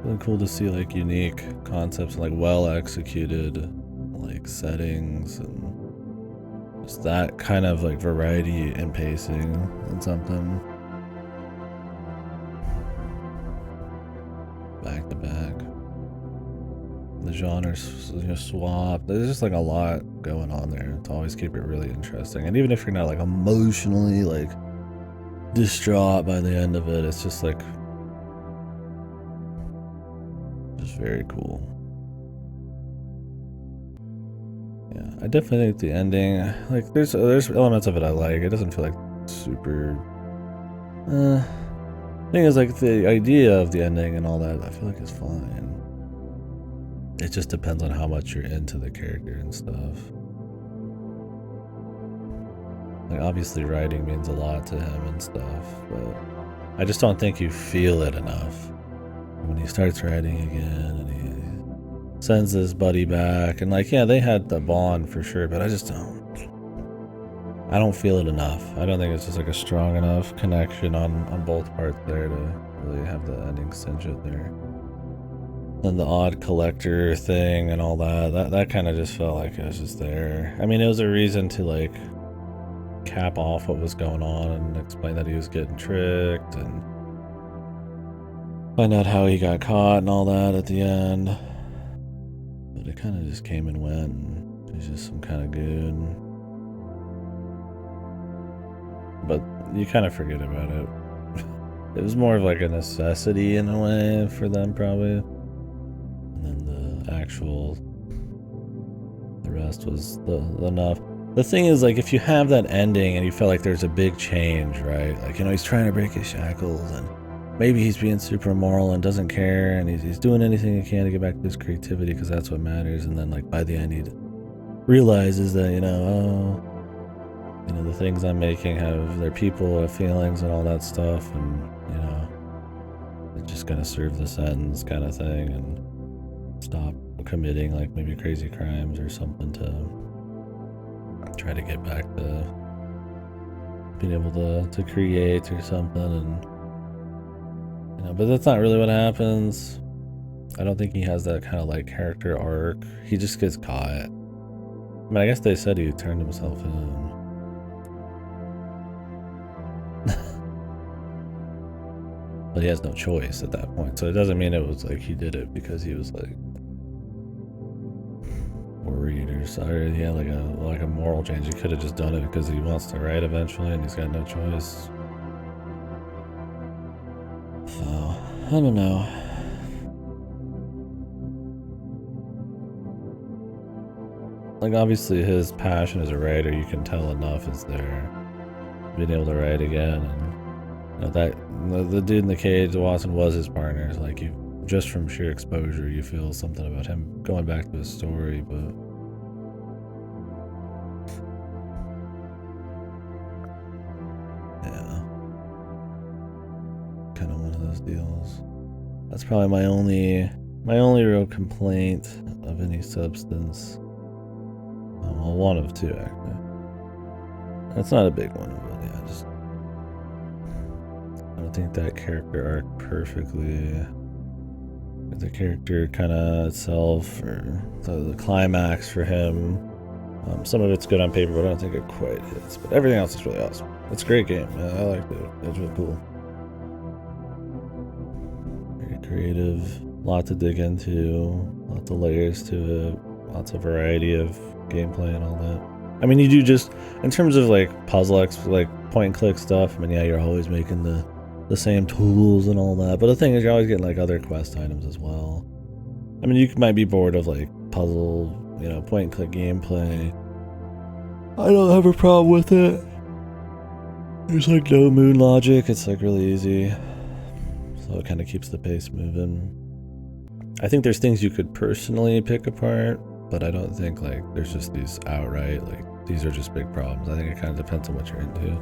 Really cool to see like unique concepts and like well executed like settings and just that kind of like variety and pacing and something. Back to back. The genres, you know, swap. There's just like a lot going on there to always keep it really interesting. And even if you're not like emotionally like distraught by the end of it, it's just like just very cool. Yeah, I definitely think the ending, like there's elements of it I like. It doesn't feel like super thing is like the idea of the ending and all that, I feel like it's fine. It just depends on how much you're into the character and stuff. Like obviously writing means a lot to him and stuff, but I just don't think you feel it enough when he starts writing again and he sends his buddy back, and like, yeah, they had the bond for sure, but I don't feel it enough. I don't think it's just like a strong enough connection on both parts there to really have the ending cinch it there. And the odd collector thing and all that kind of just felt like it was just there. I mean, it was a reason to like cap off what was going on and explain that he was getting tricked and find out how he got caught and all that at the end. But it kind of just came and went, and he's just some kind of good. But you kind of forget about it. It was more of like a necessity in a way for them, probably. And then the rest was enough. The thing is, like, if you have that ending and you felt like there's a big change, right? Like, you know, he's trying to break his shackles and maybe he's being super immoral and doesn't care, and he's doing anything he can to get back to his creativity because that's what matters. And then, like, by the end, he realizes that, you know, the things I'm making they're people, have feelings and all that stuff, and, you know, they're just gonna serve the sentence kind of thing and stop committing, like, maybe crazy crimes or something to try to get back to being able to create or something. And you know, but that's not really what happens. I don't think he has that kind of like character arc. He just gets caught. I mean, I guess they said he turned himself in. But he has no choice at that point. So it doesn't mean it was like he did it because he was like worried or sorry. He had like a moral change. He could have just done it because he wants to write eventually and he's got no choice. So I don't know. Like obviously his passion as a writer, you can tell enough is there. Being able to write again, and you know, that the dude in the cage, Watson, was his partner. It's like you just from sheer exposure, you feel something about him going back to his story, but yeah, kind of one of those deals. That's probably my only real complaint of any substance. Well, one of two actually. That's not a big one, but yeah, I don't think that character arc perfectly. The character kind of itself, or the climax for him. Some of it's good on paper, but I don't think it quite hits. But everything else is really awesome. It's a great game. I liked it. It's really cool. Very creative. Lot to dig into. Lots of layers to it. Lots of variety of gameplay and all that. I mean, you do just in terms of like puzzle like point and click stuff. I mean, yeah, you're always making the same tools and all that. But the thing is, you're always getting like other quest items as well. I mean, you might be bored of like puzzle, point and click gameplay. I don't have a problem with it. There's like no moon logic. It's like really easy. So it kind of keeps the pace moving. I think there's things you could personally pick apart, but I don't think like there's just these outright, like these are just big problems. I think it kind of depends on what you're into.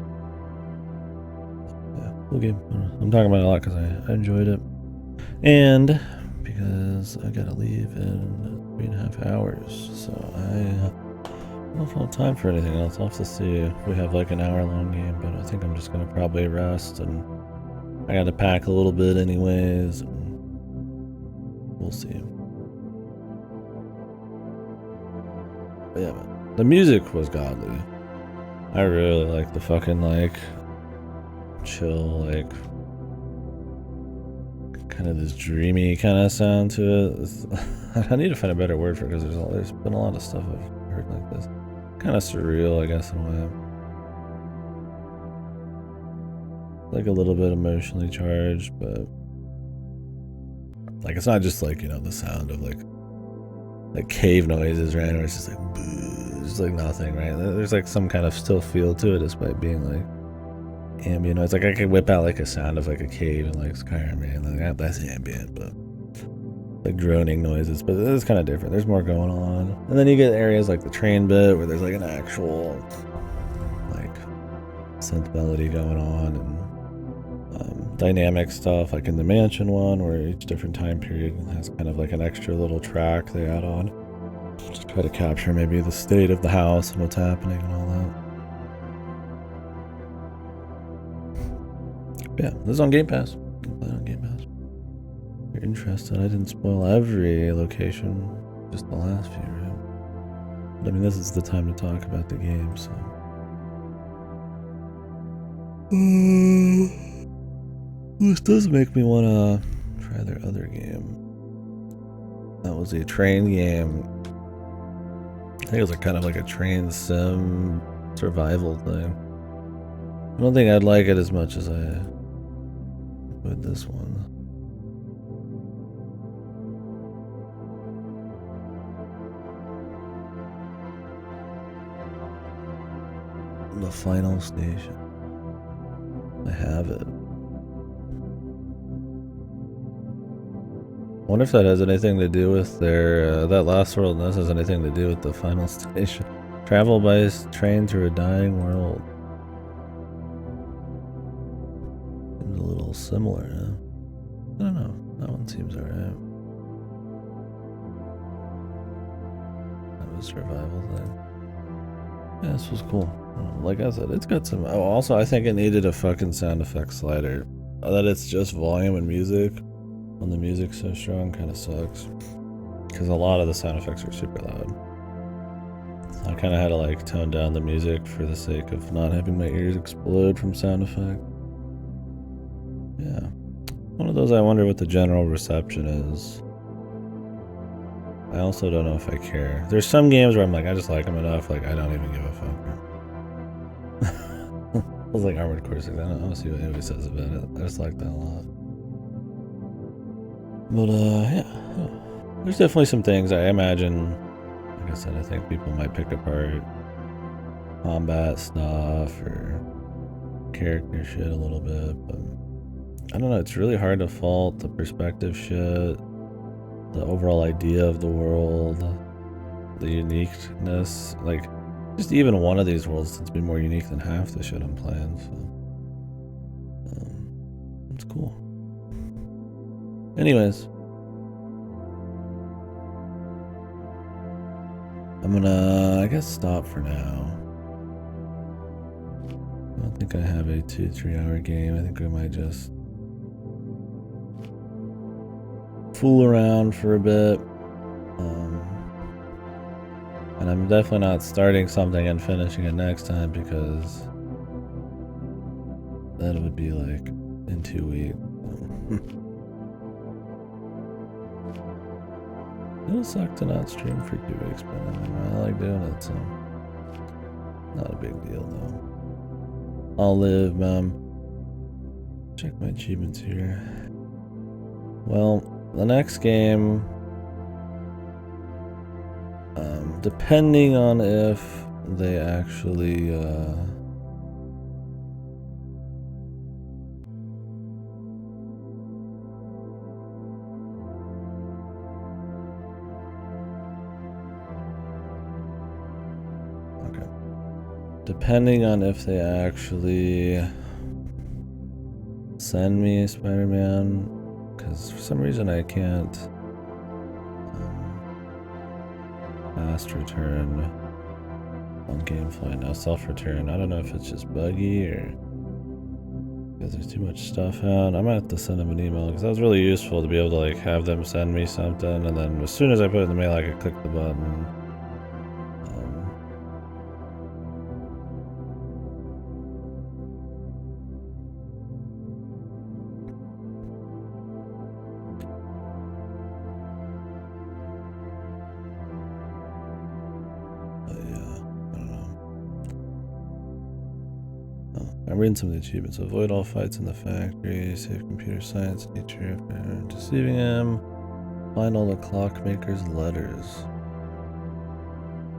Yeah, cool game. I'm talking about it a lot because I enjoyed it. And because I gotta leave in 3.5 hours, so I don't know if I'll have time for anything else. I'll have to see if we have like an hour-long game, but I think I'm just gonna probably rest, and I gotta pack a little bit anyways. We'll see. But yeah, man, the music was godly. I really like the fucking like chill, like kind of this dreamy kind of sound to it. I need to find a better word for it because there's been a lot of stuff I've heard like this. Kind of surreal, I guess, in a way. Like a little bit emotionally charged, but like it's not just like the sound of like cave noises, right? Or it's just like boo, just like nothing, right? There's like some kind of still feel to it despite being like ambient noise. Like I could whip out like a sound of like a cave and like Skyrim, and like that's ambient, but like droning noises. But it's kind of different. There's more going on, and then you get areas like the train bit where there's like an actual like synth melody going on, and dynamic stuff like in the mansion one where each different time period has kind of like an extra little track they add on to try to capture maybe the state of the house and what's happening and all that. But yeah, this is on Game Pass. You can play it on Game Pass. If you're interested, I didn't spoil every location, just the last few, right? But I mean, this is the time to talk about the game, so. This does make me want to try their other game. That was a train game. I think it was kind of like a train sim survival thing. I don't think I'd like it as much as I would this one. The final station. I have it. I wonder if that has anything to do with their, that last world, and this has anything to do with the final station. Travel by train through a dying world. Seems a little similar, huh? I don't know. That one seems alright. That was a survival thing. Yeah, this was cool. Like I said, it's got some. Oh, also, I think it needed a fucking sound effect slider. That it's just volume and music. When the music's so strong, kind of sucks. Because a lot of the sound effects are super loud. So I kind of had to like tone down the music for the sake of not having my ears explode from sound effect. Yeah. One of those I wonder what the general reception is. I also don't know if I care. There's some games where I'm like, I just like them enough, like I don't even give a fuck. I was like Armored Core 6, I don't see what anybody says about it. I just like that a lot. But yeah. There's definitely some things I imagine, like I said, I think people might pick apart combat stuff or character shit a little bit, but I don't know, it's really hard to fault the perspective shit, the overall idea of the world, the uniqueness. Like, just even one of these worlds tends to be more unique than half the shit I'm playing, so it's cool. Anyways, I'm gonna, I guess, stop for now. I don't think I have a 2-3 hour game. I think we might just fool around for a bit. And I'm definitely not starting something and finishing it next time because that would be like in 2 weeks. It'll suck to not stream for 2 weeks, but I like doing it, so not a big deal though. I'll live, check my achievements here. Well, the next game, depending on if they actually depending on if they actually send me Spider-Man, because for some reason I can't fast return on GameFly now. Self-return. I don't know if it's just buggy or because there's too much stuff out. I might have to send them an email because that was really useful to be able to like have them send me something, and then as soon as I put it in the mail, I could click the button. I'm reading some of the achievements. Avoid all fights in the factory, save computer science teacher after deceiving him, find all the clockmaker's letters,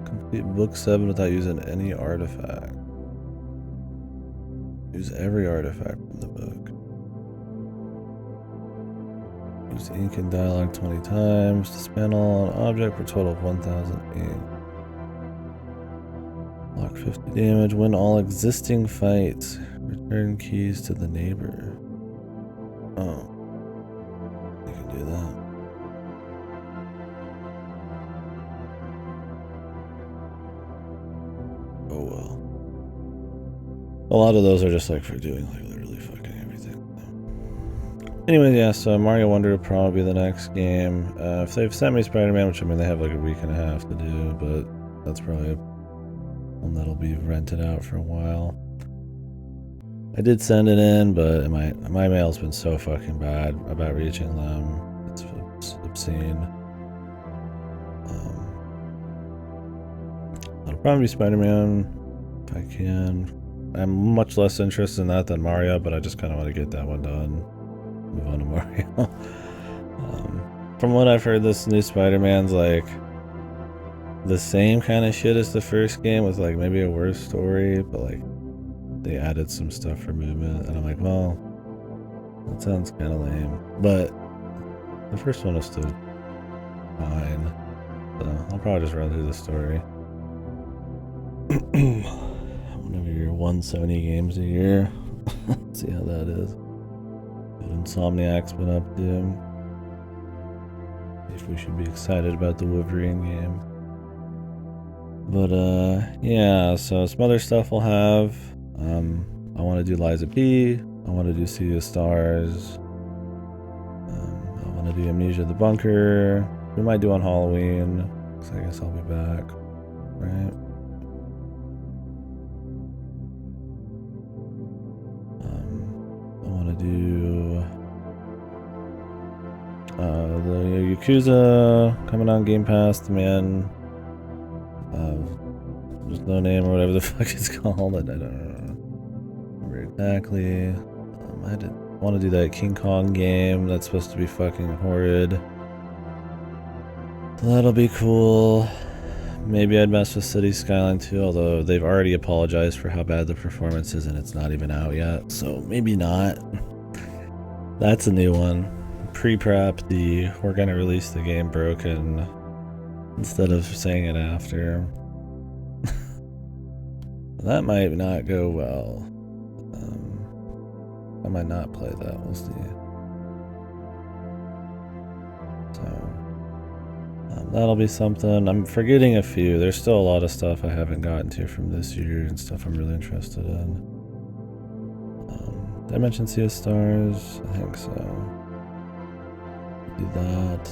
complete book 7 without using any artifact, use every artifact from the book, use ink and dialogue 20 times, dismantle an object for a total of 1,008. Block 50 damage, win all existing fights, return keys to the neighbor. Oh, you can do that. Oh well. A lot of those are just like for doing like literally fucking everything. Anyway, yeah, so Mario Wonder will probably be the next game. If they've sent me Spider-Man, which I mean they have like a week and a half to do, but that's probably one that'll be rented out for a while. I did send it in, but my mail's been so fucking bad about reaching them. It's obscene. It'll probably be Spider-Man if I can. I'm much less interested in that than Mario, but I just kind of want to get that one done. Move on to Mario. From what I've heard, this new Spider-Man's like the same kind of shit as the first game with like maybe a worse story, but like they added some stuff for movement, and I'm like, well, that sounds kind of lame. But the first one was still fine, so I'll probably just run through the story. One of your 1 Sony games a year. See how that is. What Insomniac's been up to. If we should be excited about the Wolverine game. But yeah, so some other stuff we'll have. I want to do Liza P. I want to do Sea of Stars. I want to do Amnesia the Bunker. We might do on Halloween, because I guess I'll be back, right? I want to do the Yakuza coming on Game Pass. The man, there's no name or whatever the fuck it's called. I don't remember exactly. I did want to do that King Kong game. That's supposed to be fucking horrid. So that'll be cool. Maybe I'd mess with City Skyline 2, although they've already apologized for how bad the performance is and it's not even out yet. So maybe not. That's a new one. Pre-prep, we're gonna release the game broken instead of saying it after. That might not go well. I might not play that, we'll see. So that'll be something. I'm forgetting a few. There's still a lot of stuff I haven't gotten to from this year and stuff I'm really interested in. Did I mention Sea of Stars? I think so. Do that.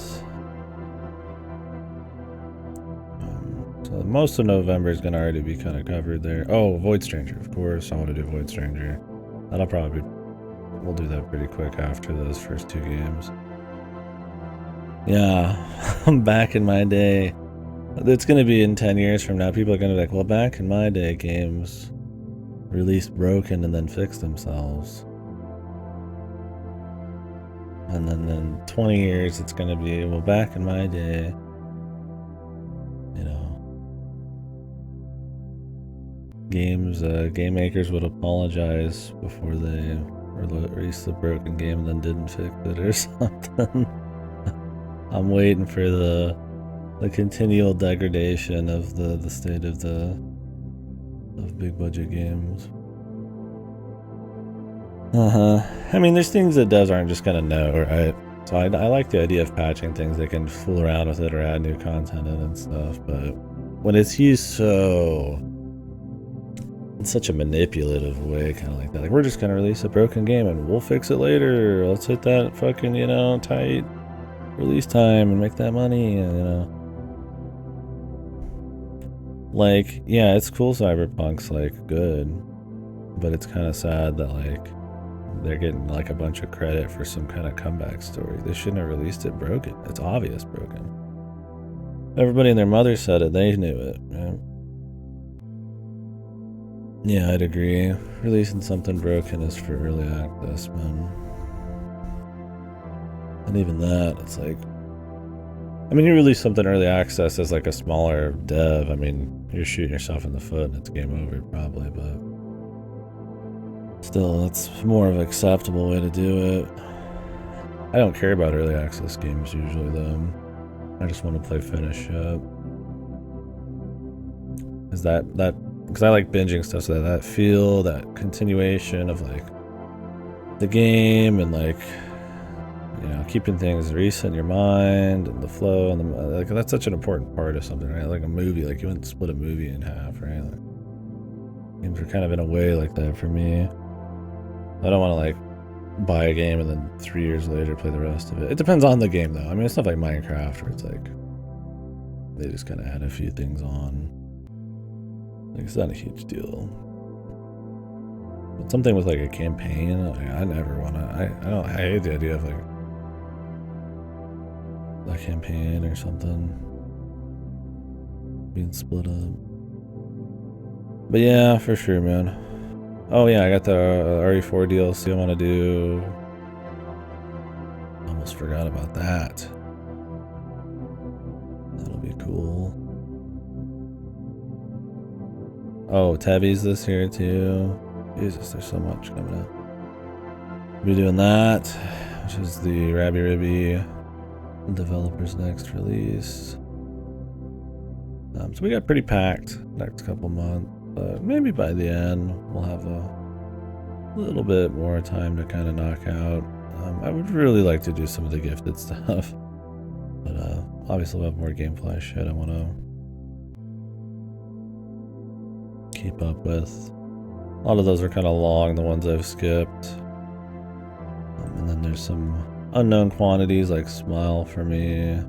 So most of November is gonna already be kind of covered there. Oh, Void Stranger, of course. I want to do Void Stranger. That'll probably we'll do that pretty quick after those first 2 games. Yeah, I'm back in my day. It's gonna be in 10 years from now. People are gonna be like, well, back in my day, games released broken and then fixed themselves. And then in 20 years, it's gonna be, well, back in my day, you know, game makers would apologize before they released the broken game and then didn't fix it or something. I'm waiting for the continual degradation of the state of big budget games. I mean, there's things that devs aren't just gonna know, right? So I like the idea of patching things. They can fool around with it or add new content in and stuff. But when it's used in such a manipulative way, kind of like that, like we're just gonna release a broken game and we'll fix it later. Let's hit that fucking tight release time and make that money. Like, yeah, it's cool. Cyberpunk's like good, but it's kind of sad that like they're getting like a bunch of credit for some kind of comeback story. They shouldn't have released it broken. It's obvious broken. Everybody and their mother said it. They knew it. Right? Yeah, I'd agree. Releasing something broken is for early access, man. And even that, it's like, I mean, you release something early access as like a smaller dev. I mean, you're shooting yourself in the foot and it's game over probably, but still, it's more of an acceptable way to do it. I don't care about early access games usually, though. I just want to play finish up. Is because I like binging stuff, so that feel, that continuation of like the game and like, keeping things recent in your mind and the flow and like that's such an important part of something, right? Like a movie, like you wouldn't split a movie in half, right? Like, games are kind of in a way like that for me. I don't want to like buy a game and then 3 years later play the rest of it. It depends on the game though. I mean, it's not like Minecraft where it's like they just kind of add a few things on. Like, it's not a huge deal. But something with like a campaign, I never want to. I hate the idea of like a campaign or something being split up. But yeah, for sure, man. Oh yeah, I got the RE4 DLC I want to do. Almost forgot about that. That'll be cool. Oh, Tabby's this year too. Jesus, there's so much coming up. We'll be doing that, which is the Rabby Ribby developer's next release. So we got pretty packed next couple months, but maybe by the end we'll have a little bit more time to kind of knock out. I would really like to do some of the gifted stuff, but obviously we'll have more gameplay shit I want to keep up with. A lot of those are kind of long, the ones I've skipped. And then there's some unknown quantities like Smile for me.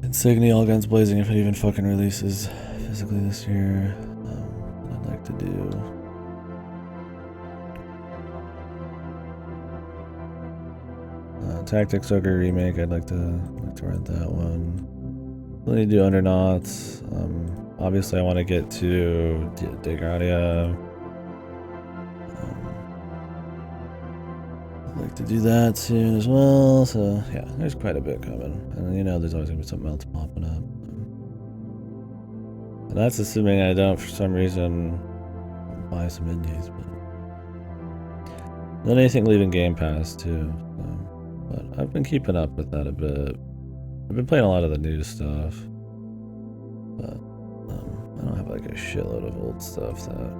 Insignia, All Guns Blazing, if it even fucking releases physically this year. I'd like to do. Tactics Ogre Remake, I'd like to rent that one. We'll need to do Undernauts. Obviously I want to get to Degradia. I'd like to do that soon as well. So yeah, there's quite a bit coming. And there's always gonna be something else popping up. And that's assuming I don't, for some reason, buy some indies. But then anything leaving Game Pass too. But I've been keeping up with that a bit. I've been playing a lot of the new stuff. But I don't have like a shitload of old stuff that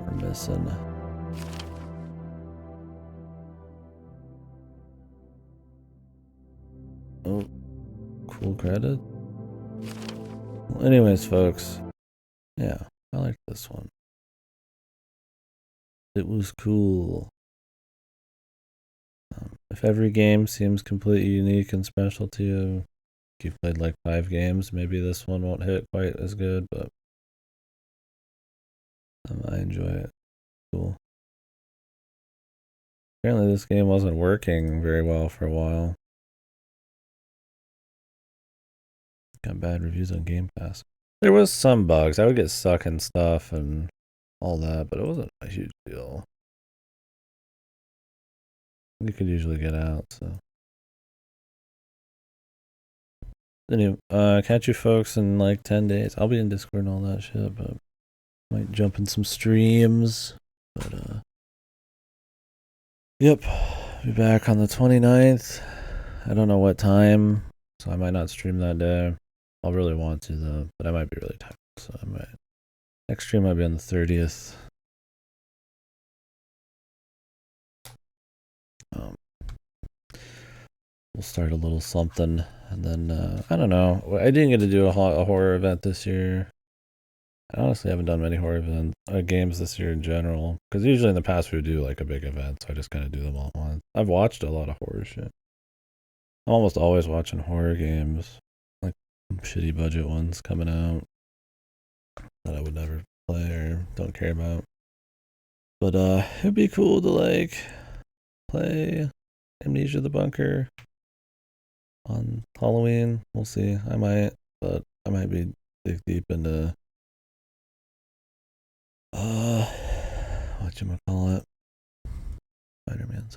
we're missing. Oh, cool credit. Well, anyways, folks, yeah, I like this one. It was cool. If every game seems completely unique and special to you, if you've played like 5 games, maybe this one won't hit quite as good, but I enjoy it. Cool. Apparently this game wasn't working very well for a while. Got bad reviews on Game Pass. There was some bugs. I would get stuck in stuff and all that, but it wasn't a huge deal. You could usually get out, so. Anyway, catch you folks in like 10 days. I'll be in Discord and all that shit, but might jump in some streams. But, yep. Be back on the 29th. I don't know what time, so I might not stream that day. I'll really want to, though, but I might be really tired, so I might. Next stream might be on the 30th. We'll start a little something, and then, I don't know. I didn't get to do a horror event this year. I honestly haven't done many horror games this year in general, because usually in the past we would do like a big event, so I just kind of do them all at once. I've watched a lot of horror shit. I'm almost always watching horror games, like shitty budget ones coming out that I would never play or don't care about. But it'd be cool to like play Amnesia the Bunker on Halloween. We'll see. I might, but I might be dig deep into whatchamacallit, Spider-Man.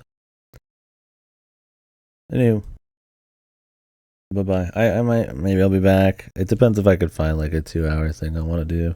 Anyway, bye bye. I might, maybe I'll be back. It depends if I could find like a 2-hour thing I want to do.